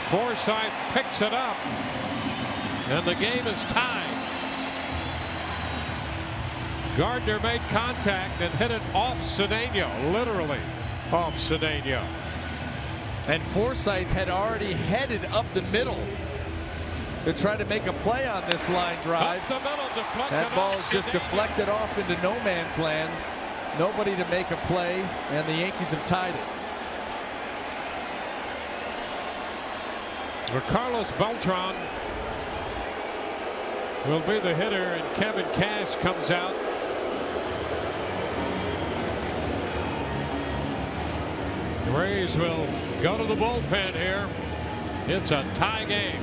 Forsythe picks it up, and the game is tied. Gardner made contact and hit it off Cedeno, literally off Cedeno. And Forsythe had already headed up the middle to try to make a play on this line drive. Up the middle, that ball is just deflected off into no man's land. Nobody to make a play, and the Yankees have tied it. Carlos Beltran will be the hitter, and Kevin Cash comes out. The Rays will go to the bullpen here. It's a tie game.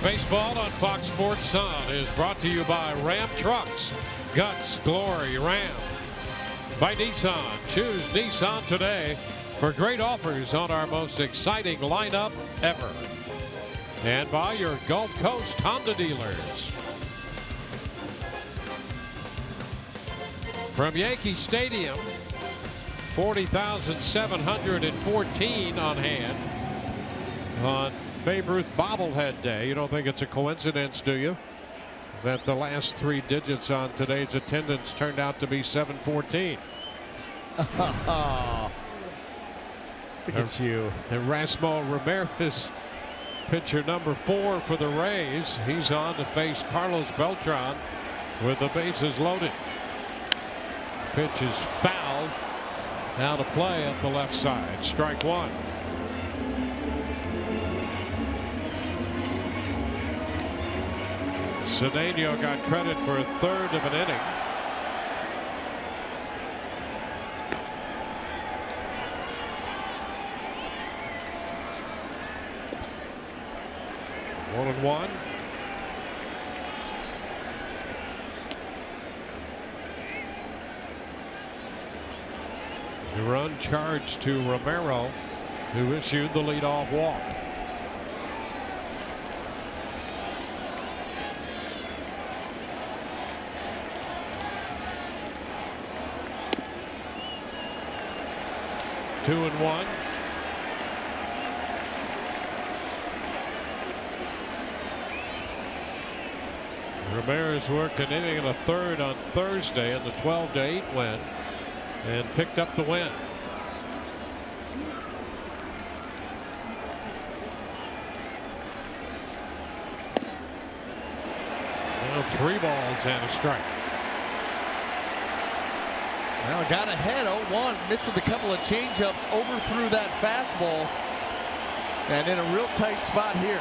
Baseball on Fox Sports Sun is brought to you by Ram Trucks. Guts, glory, Ram. By Nissan. Choose Nissan today for great offers on our most exciting lineup ever. And by your Gulf Coast Honda dealers. From Yankee Stadium, 40,714 on hand on Babe Ruth bobblehead day. You don't think it's a coincidence, do you, that the last three digits on today's attendance turned out to be 714? Look at you. Erasmo Ramirez, pitcher number 4 for the Rays. He's on to face Carlos Beltran with the bases loaded. Pitch is fouled. Now to play up the left side. Strike one. Cedeno got credit for a third of an inning. One and one. The run charged to Romero, who issued the leadoff walk. Two and one. Ramirez worked an inning and a third on Thursday in the 12-8 win and picked up the win. Now 3 balls and a strike. Well, got ahead 0-1, missed with a couple of changeups, overthrew that fastball, and in a real tight spot here.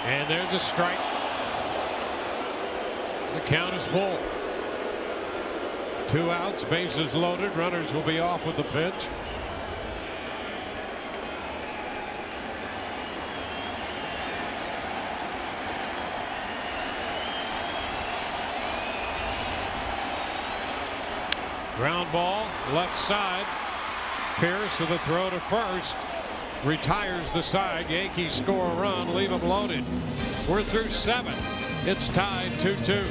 And there's a strike. The count is full. 2 outs, bases loaded. Runners will be off with the pitch. Ground ball, left side. Pierce with a throw to first. Retires the side. Yankees score a run, leave them loaded. We're through 7. It's tied 2-2.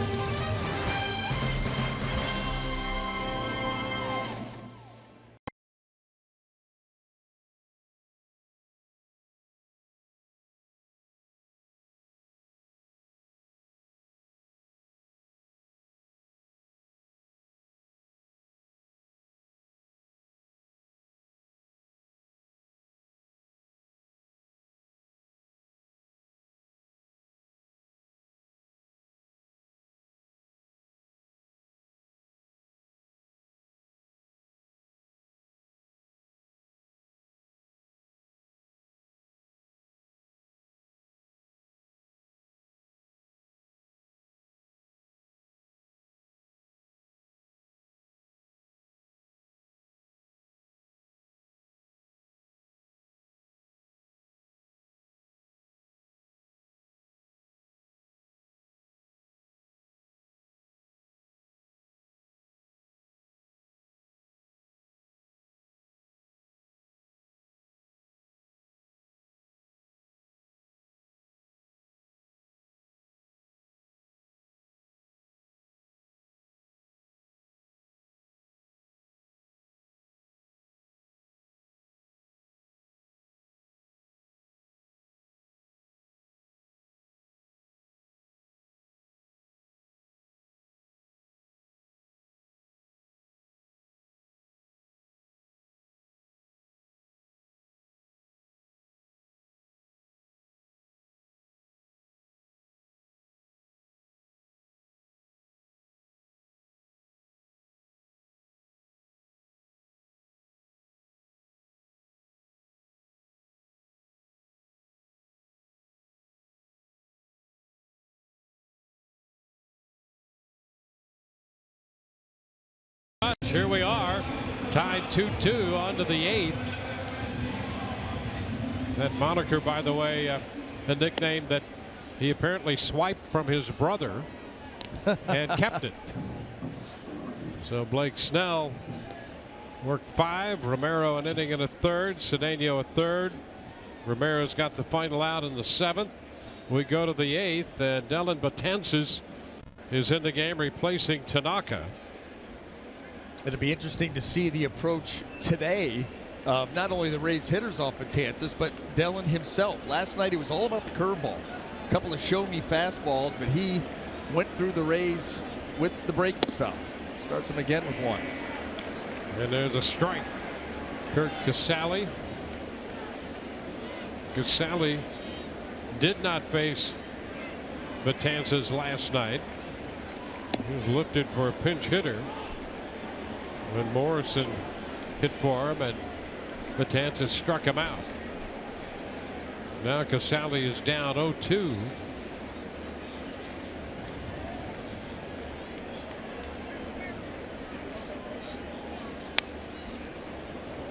pitch. Here we are, tied 2-2 on to the 8th. That moniker, by the way, a nickname that he apparently swiped from his brother and kept it. So Blake Snell worked 5. Romero an inning and a third. Cedeno a third. Romero's got the final out in the 7th. We go to the 8th, and Dellin Betances is in the game replacing Tanaka. It'll be interesting to see the approach today of not only the Rays hitters off Betances, but Dellin himself. Last night it was all about the curveball. A couple of show-me fastballs, but he went through the Rays with the breaking stuff. Starts him again with 1. And there's a strike. Kurt Casale. Casale did not face Betances last night. He was lifted for a pinch hitter when Morrison hit for him and Betances struck him out. Now Casale is down 0-2.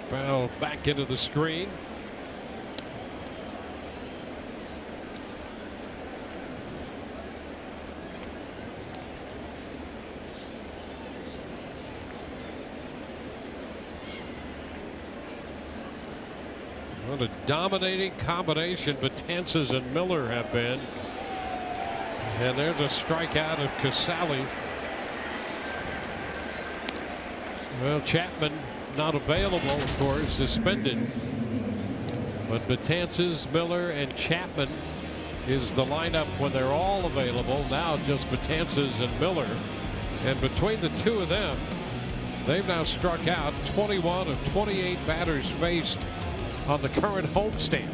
Foul back into the screen. What a dominating combination Betances and Miller have been. And there's a strikeout of Casale. Well, Chapman not available, of course, suspended. But Betances, Miller, and Chapman is the lineup when they're all available. Now just Betances and Miller. And between the two of them, they've now struck out 21 of 28 batters faced on the current homestand.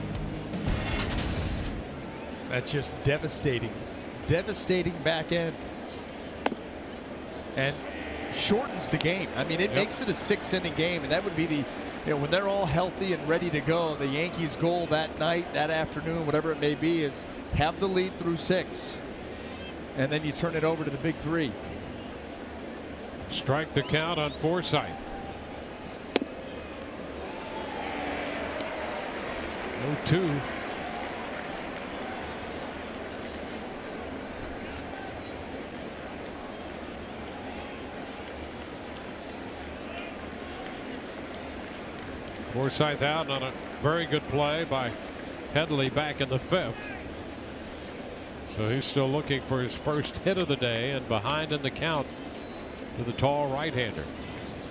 That's just devastating. Devastating back end. And shortens the game. I mean, it makes it a 6-inning game, and that would be the, when they're all healthy and ready to go, the Yankees' goal that night, that afternoon, whatever it may be, is have the lead through 6. And then you turn it over to the big 3. Strike the count on Forsythe. 0-2. Forsythe out on a very good play by Headley back in the 5th. So he's still looking for his first hit of the day, and behind in the count to the tall right-hander.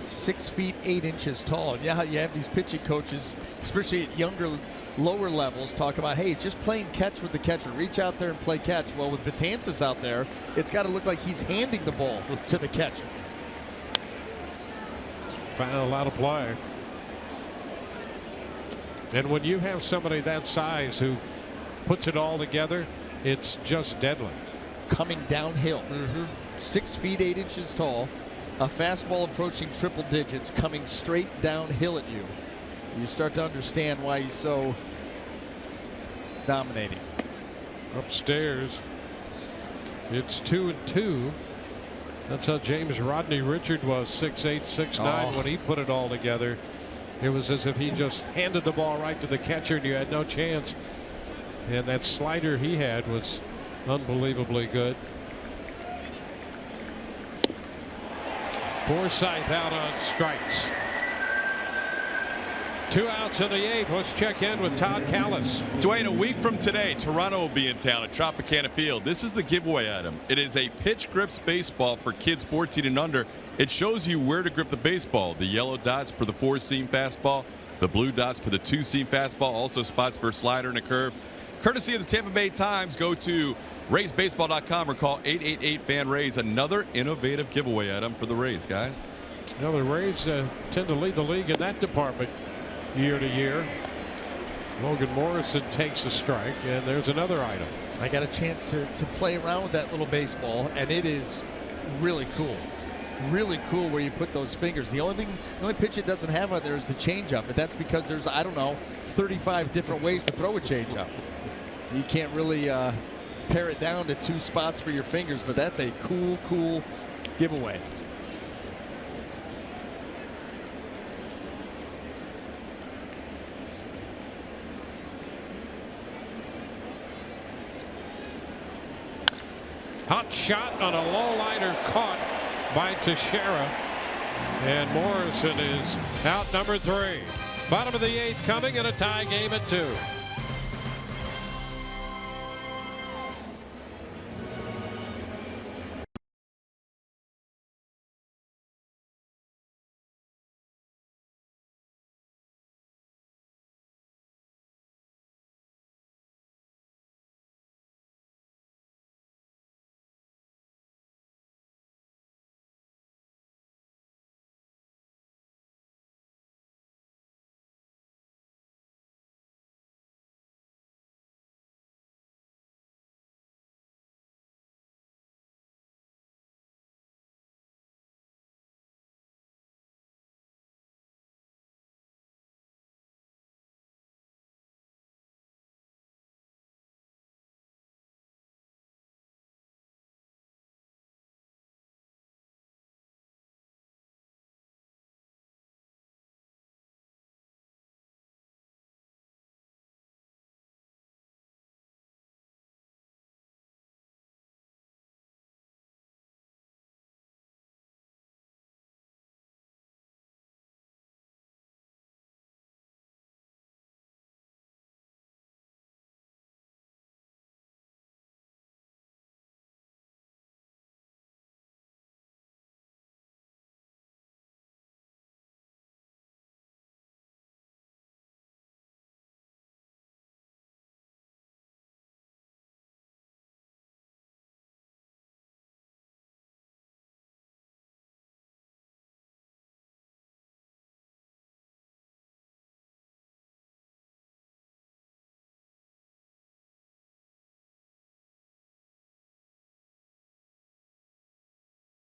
6 feet 8 inches tall. And yeah, you have these pitching coaches, especially at younger, lower levels, talk about, hey, just playing catch with the catcher. Reach out there and play catch. Well, with Betances out there, it's got to look like he's handing the ball to the catcher. Foul out of play. And when you have somebody that size who puts it all together, it's just deadly. Coming downhill. 6 feet 8 inches tall. A fastball approaching triple digits coming straight downhill at you. You start to understand why he's so dominating. Upstairs, it's 2-2. That's how James Rodney Richard was, 6'8", 6'9", when he put it all together. It was as if he just handed the ball right to the catcher and you had no chance. And that slider he had was unbelievably good. Forsythe out on strikes. 2 outs in the 8th. Let's check in with Todd Callis. Dwayne, a week from today, Toronto will be in town at Tropicana Field. This is the giveaway item. It is a pitch grips baseball for kids 14 and under. It shows you where to grip the baseball. The yellow dots for the 4-seam fastball, the blue dots for the 2-seam fastball, also spots for a slider and a curve. Courtesy of the Tampa Bay Times, go to RaysBaseball.com or call 888-FAN-RAYS. Another innovative giveaway item for the Rays, guys. Well, the Rays tend to lead the league in that department year to year. Logan Morrison takes a strike, and there's another item. I got a chance to play around with that little baseball, and it is really cool. Really cool where you put those fingers. The only pitch it doesn't have on there is the changeup, but that's because there's, I don't know, 35 different ways to throw a changeup. You can't really pare it down to 2 spots for your fingers, but that's a cool giveaway. Hot shot on a low liner caught by Teixeira. And Morrison is out number 3. Bottom of the 8th coming in a tie game at 2.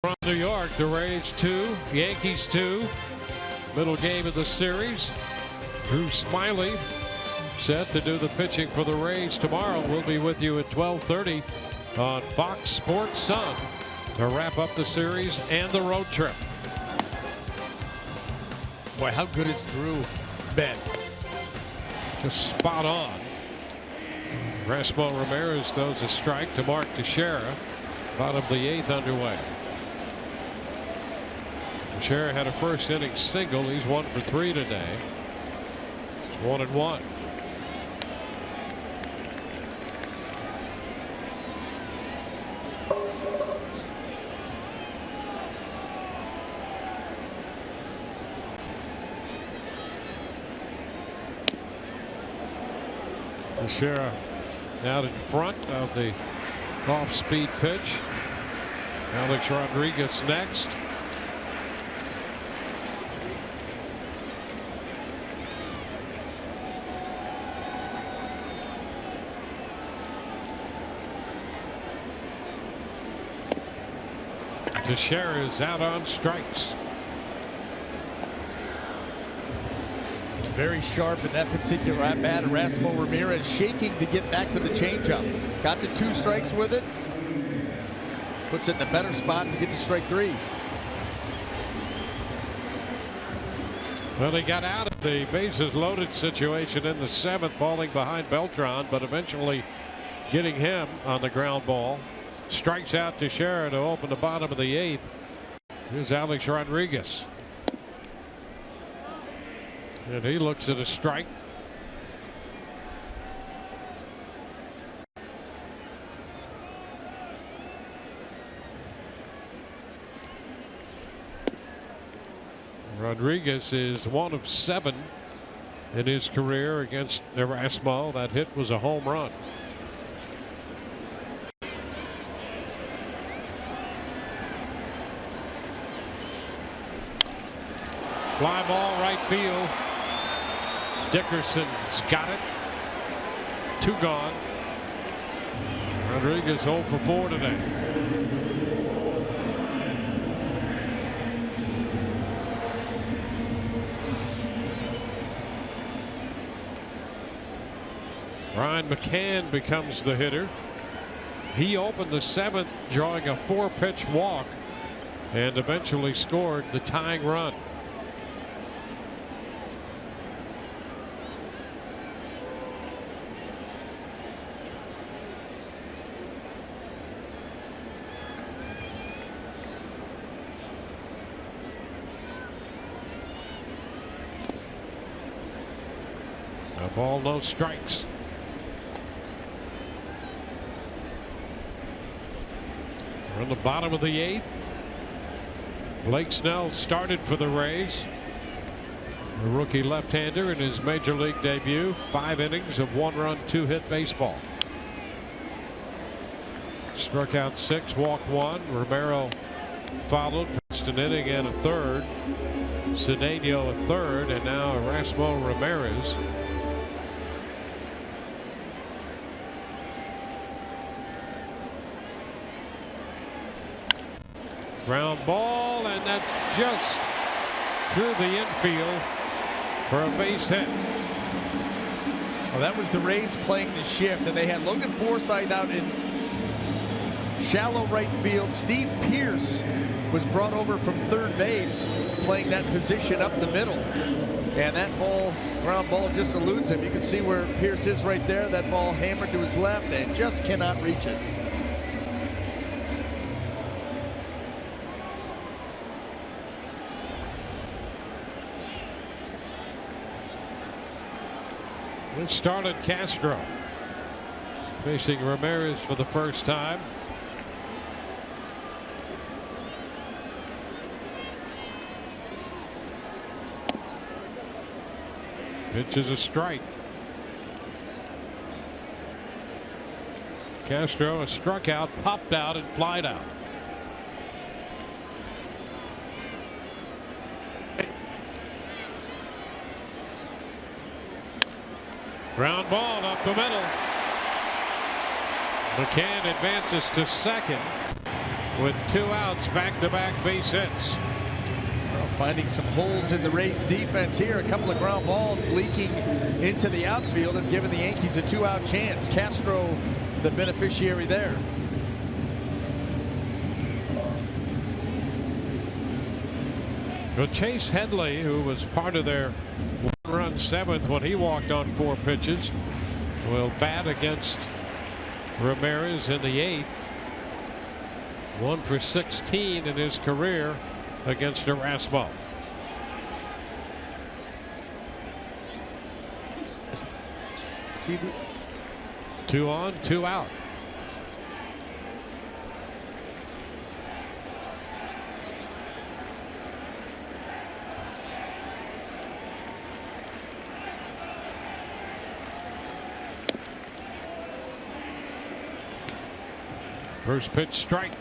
From New York, the Rays 2, Yankees 2. Middle game of the series. Drew Smiley set to do the pitching for the Rays tomorrow. We'll be with you at 12:30 on Fox Sports Sun to wrap up the series and the road trip. Boy, how good has Drew been? Just spot on. Rasmo Ramirez throws a strike to Mark Teixeira. Bottom of the 8th underway. Teixeira had a first inning single. He's 1 for 3 today. It's 1-1. Teixeira out in front of the off-speed pitch. Alex Rodriguez next. Teixeira is out on strikes. Very sharp in that particular at bat. Rasmo Ramirez shaking to get back to the changeup. Got to 2 strikes with it. Puts it in a better spot to get to strike 3. Well, they got out of the bases loaded situation in the 7th, falling behind Beltran, but eventually getting him on the ground ball. Strikes out Teixeira to open the bottom of the 8th. Here's Alex Rodriguez. And he looks at a strike. Rodriguez is 1 of 7 in his career against Erasmo. That hit was a home run. Fly ball right field. Dickerson's got it. 2 gone. Rodriguez 0 for 4 today. Ryan McCann becomes the hitter. He opened the 7th drawing a 4-pitch walk and eventually scored the tying run. A ball, no strikes. We're in the bottom of the 8th. Blake Snell started for the Rays. The rookie left-hander in his major league debut. 5 innings of 1-run, 2-hit baseball. Struck out 6, walked 1. Romero followed, pitched an inning and a third. Cedeno a third, and now Erasmo Ramirez. Ground ball, and that's just through the infield for a base hit. Well, that was the Rays playing the shift, and they had Logan Forsythe out in shallow right field. Steve Pearce was brought over from third base, playing that position up the middle. And that ball, ground ball, just eludes him. You can see where Pearce is right there. That ball hammered to his left and just cannot reach it. It started Castro facing Ramirez for the first time. Pitch is a strike. Castro struck out, popped out, and flied out. Ground ball up the middle. McCann advances to second with 2 outs, back-to-back base hits. Well, finding some holes in the Rays defense here. A couple of ground balls leaking into the outfield and giving the Yankees a 2-out chance. Castro the beneficiary there. Well, Chase Headley, who was part of their 1-run 7th when he walked on 4 pitches, will bat against Ramirez in the 8th. 1 for 16 in his career against Erasmo. See the 2 on, 2 out. First pitch strike.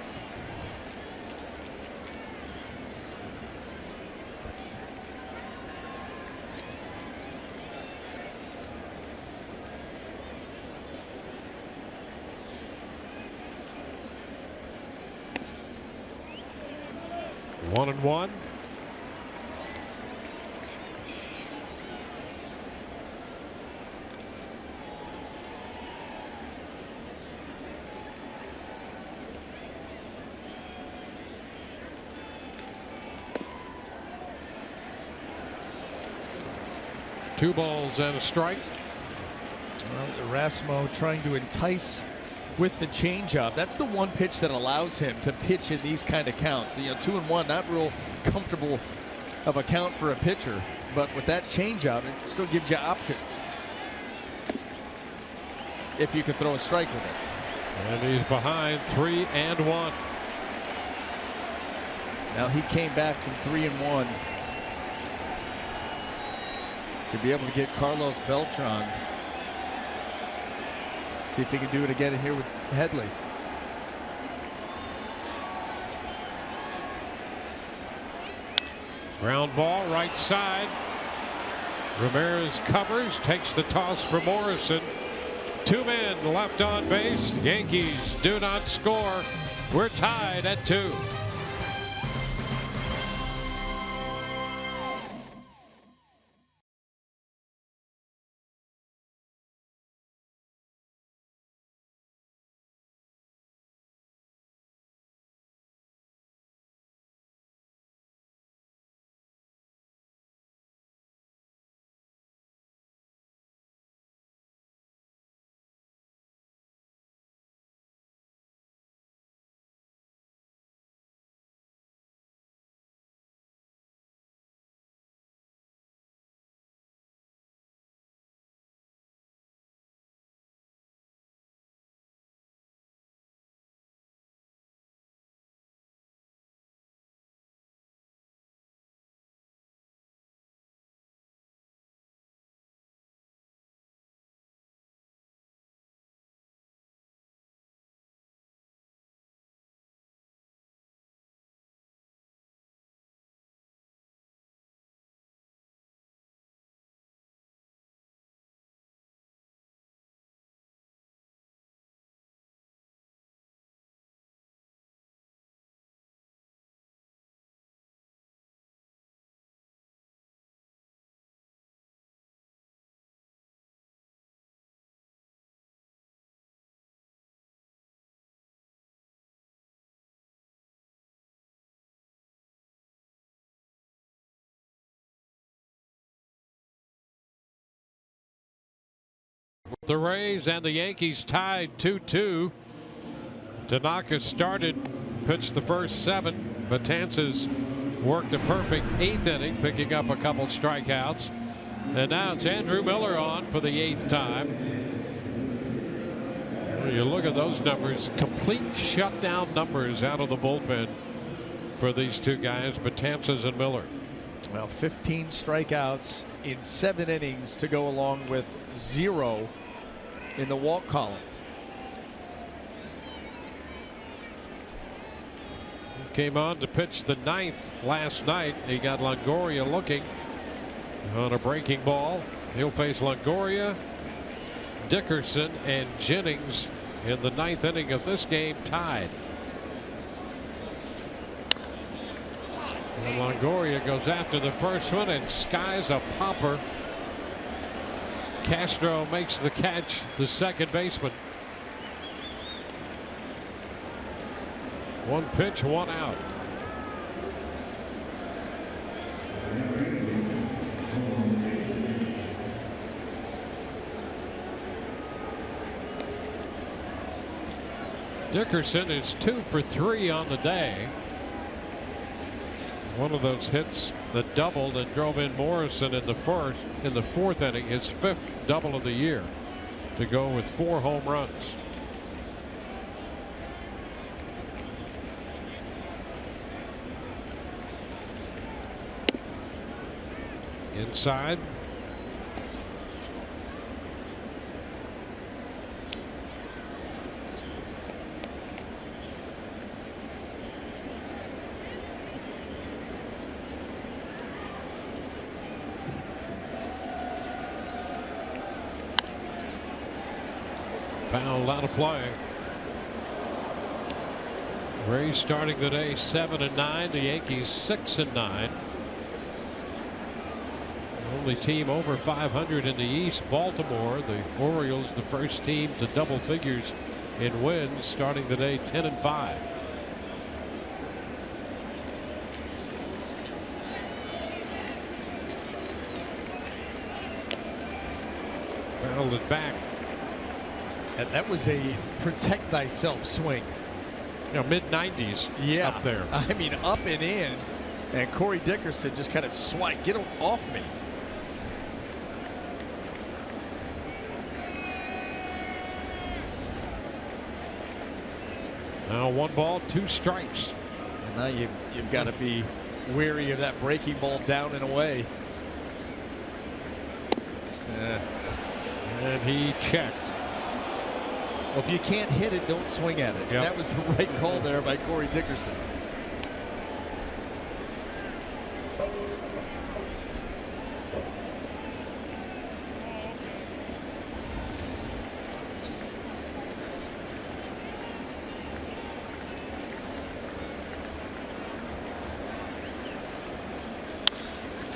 One and one. Two balls and a strike. Well, Erasmo trying to entice with the changeup. That's the one pitch that allows him to pitch in these kind of counts. 2-1, not real comfortable of a count for a pitcher, but with that changeup, it still gives you options if you could throw a strike with it. And he's behind 3-1. Now he came back from 3-1 to be able to get Carlos Beltran. See if he can do it again here with Headley. Ground ball right side. Ramirez covers, takes the toss for Morrison. 2 men left on base. Yankees do not score. We're tied at 2. The Rays and the Yankees tied 2-2. Tanaka started, pitched the first 7. Betances worked a perfect 8th inning, picking up a couple strikeouts. And now it's Andrew Miller on for the 8th time. Well, you look at those numbers, complete shutdown numbers out of the bullpen for these two guys, Betances and Miller. Well, 15 strikeouts in 7 innings to go along with 0 in the walk column. He came on to pitch the 9th last night. He got Longoria looking on a breaking ball. He'll face Longoria, Dickerson, and Jennings in the 9th inning of this game, tied. And Longoria goes after the first one and skies a popper. Castro makes the catch, the second baseman. 1 pitch, 1 out. Dickerson is 2 for 3 on the day. One of those hits that doubled and drove in Morrison in the 4th inning, his 5th double of the year, to go with 4 home runs. Inside. Foul out of play. Rays starting the day 7-9. The Yankees 6-9. Only team over 500 in the East, Baltimore. The Orioles, the first team to double figures in wins, starting the day 10-5. Fouled it back. And that was a protect thyself swing. You know, mid-90s up there. I mean, up and in. And Corey Dickerson just kind of swiped. Get him off me. Now 1 ball, 2 strikes. And now you've got to be wary of that breaking ball down and away. And he checked. Well, if you can't hit it, don't swing at it. Yep. That was the right call there by Corey Dickerson.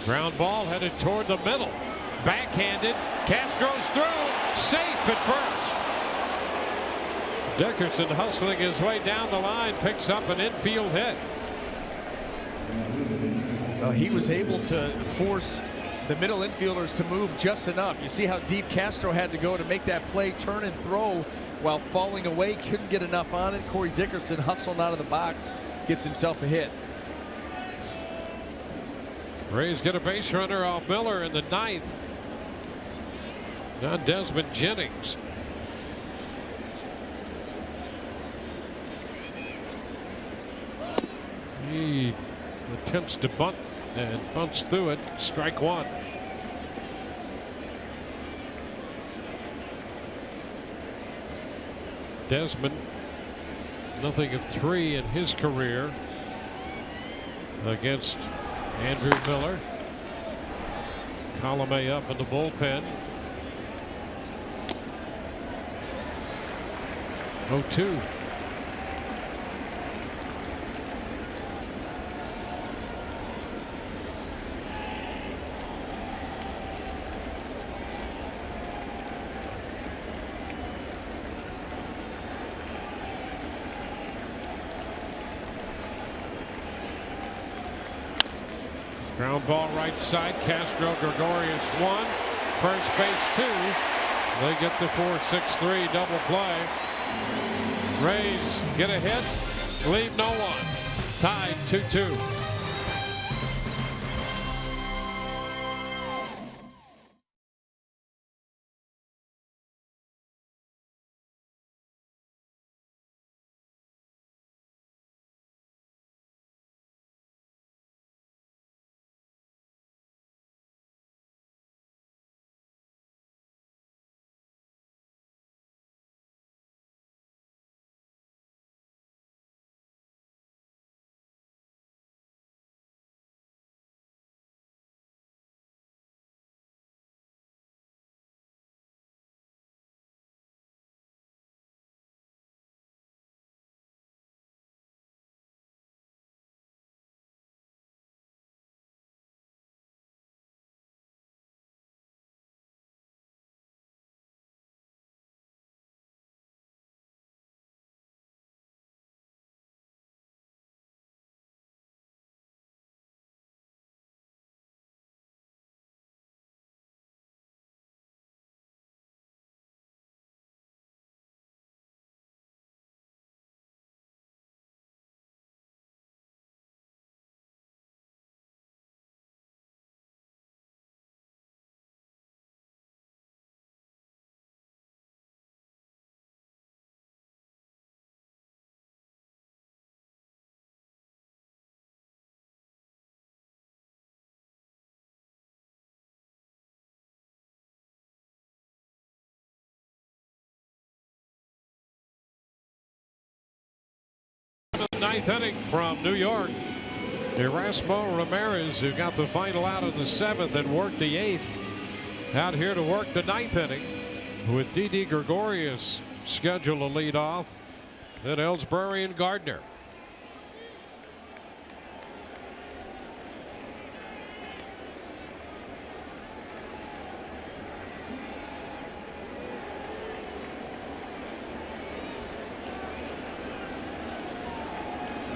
Ground ball headed toward the middle. Backhanded. Castro's through. Safe at first. Dickerson hustling his way down the line, picks up an infield hit. Well, he was able to force the middle infielders to move just enough. You see how deep Castro had to go to make that play, turn and throw while falling away. Couldn't get enough on it. Corey Dickerson hustling out of the box, gets himself a hit. Rays get a base runner off Miller in the 9th. Now Desmond Jennings. He attempts to bunt and bunts through it. Strike 1. Desmond, nothing of 3 in his career against Andrew Miller. Colomé up in the bullpen. 0-2. Ground ball right side. Castro, Gregorius 1. First base 2. They get the 4-6-3 double play. Rays get a hit, leave no one. Tied 2-2. Ninth inning from New York. Erasmo Ramirez, who got the final out of the 7th and worked the 8th, out here to work the 9th inning with Didi Gregorius scheduled to lead off. Then Ellsbury and Gardner.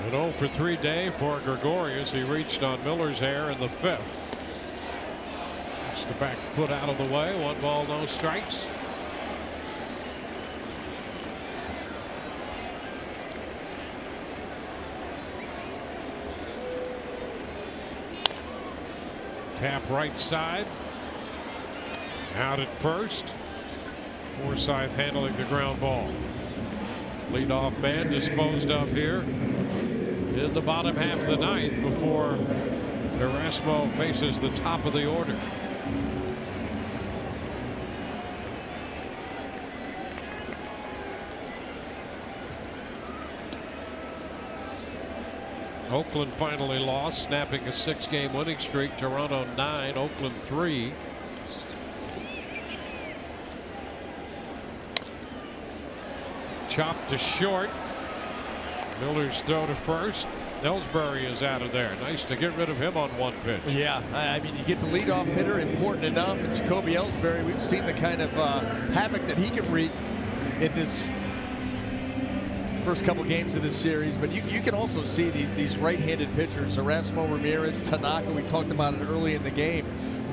An 0 for 3 day for Gregorius. He reached on Miller's hair in the 5th. That's the back foot out of the way. 1 ball, no strikes. Tap right side. Out at first. Forsythe handling the ground ball. Leadoff man disposed of here in the bottom half of the 9th before Erasmo faces the top of the order. Oakland finally lost, snapping a 6-game winning streak. Toronto 9, Oakland 3. Chopped to short. Miller's throw to first. Ellsbury is out of there. Nice to get rid of him on 1 pitch. Yeah, I mean, you get the leadoff hitter, important enough. And Jacoby Ellsbury, we've seen the kind of havoc that he can wreak in this first couple games of this series. But you can also see these right-handed pitchers, Erasmo Ramirez, Tanaka, we talked about it early in the game,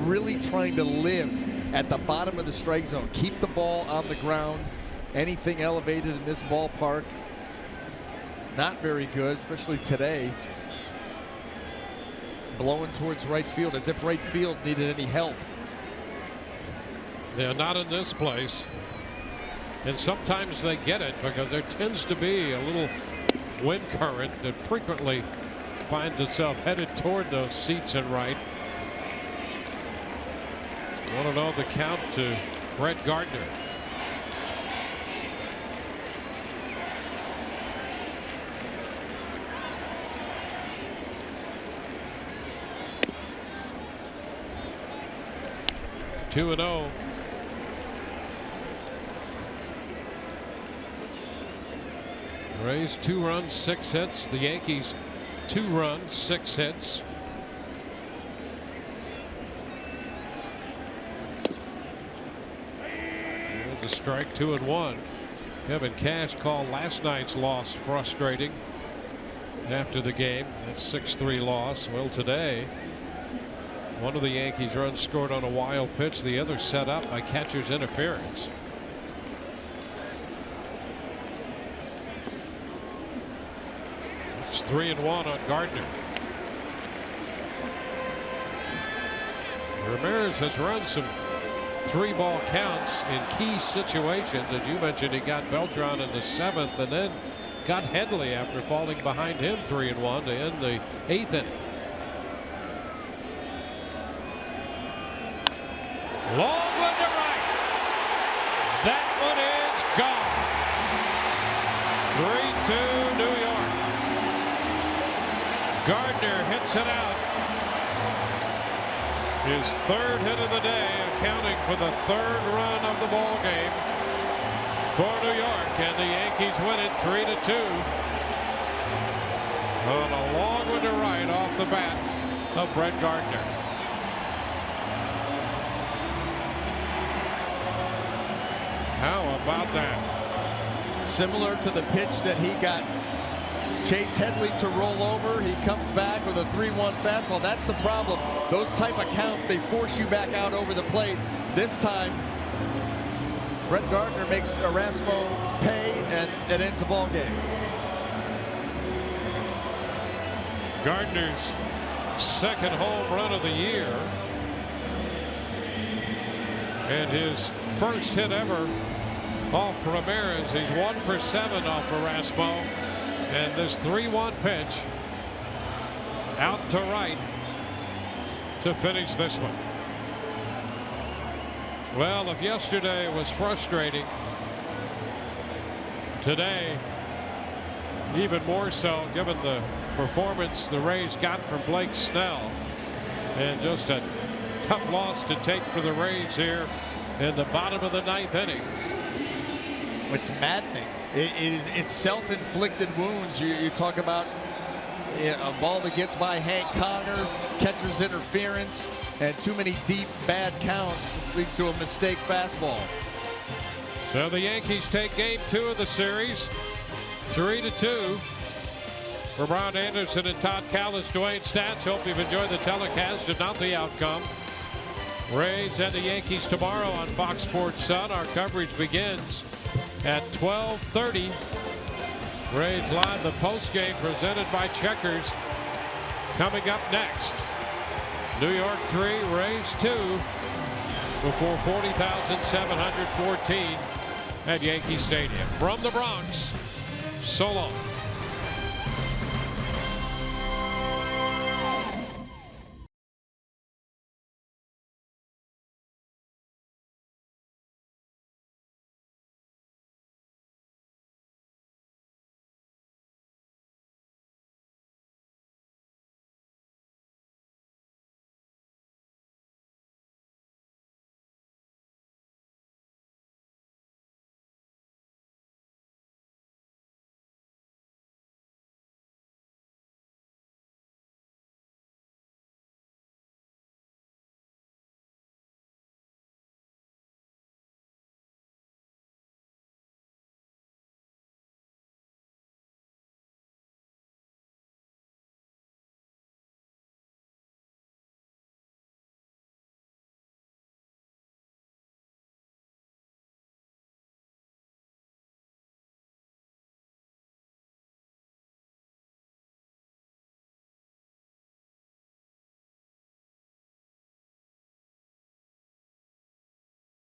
really trying to live at the bottom of the strike zone, keep the ball on the ground. Anything elevated in this ballpark, not very good, especially today. Blowing towards right field as if right field needed any help. They're not in this place. And sometimes they get it because there tends to be a little wind current that frequently finds itself headed toward those seats in right. 1-0 the count to Brett Gardner. Two and 0. Rays 2 runs, 6 hits. The Yankees 2 runs, 6 hits. And the strike, 2-1. Kevin Cash called last night's loss frustrating after the game. That 6-3 loss. Well, today One of the Yankees runs scored on a wild pitch, the other set up by catcher's interference. It's 3-1 on Gardner. Ramirez has run some 3-ball counts in key situations. As you mentioned, he got Beltran in the 7th and then got Headley after falling behind him 3-1 to end the 8th inning. Long one to right. That one is gone. 3-2 New York. Gardner hits it out. His 3rd hit of the day, accounting for the 3rd run of the ball game for New York, and the Yankees win it 3-2 on a long one to right off the bat of Brett Gardner. How about that? Similar to the pitch that he got Chase Headley to roll over. He comes back with a 3-1 fastball. That's the problem. Those type of counts, they force you back out over the plate. This time, Brett Gardner makes Erasmo pay, and it ends the ball game. Gardner's 2nd home run of the year, and his 1st hit ever off Ramirez. He's 1 for 7 off Erasmo. And this 3-1 pitch out to right to finish this one. Well, if yesterday was frustrating, today even more so, given the performance the Rays got from Blake Snell, and just a tough loss to take for the Rays here in the bottom of the 9th inning. It's maddening. It's self-inflicted wounds. You talk about a ball that gets by Hank Connor, catcher's interference, and too many deep bad counts leads to a mistake fastball. So the Yankees take game 2 of the series, 3-2. For Brian Anderson and Todd Callis, Dwayne Stats. Hope you've enjoyed the telecast and not the outcome. Rays and the Yankees tomorrow on Fox Sports Sun. Our coverage begins at 12:30. Rays live, the post game presented by Checkers. Coming up next, New York 3, Rays 2 before 40,714 at Yankee Stadium. From the Bronx, so long.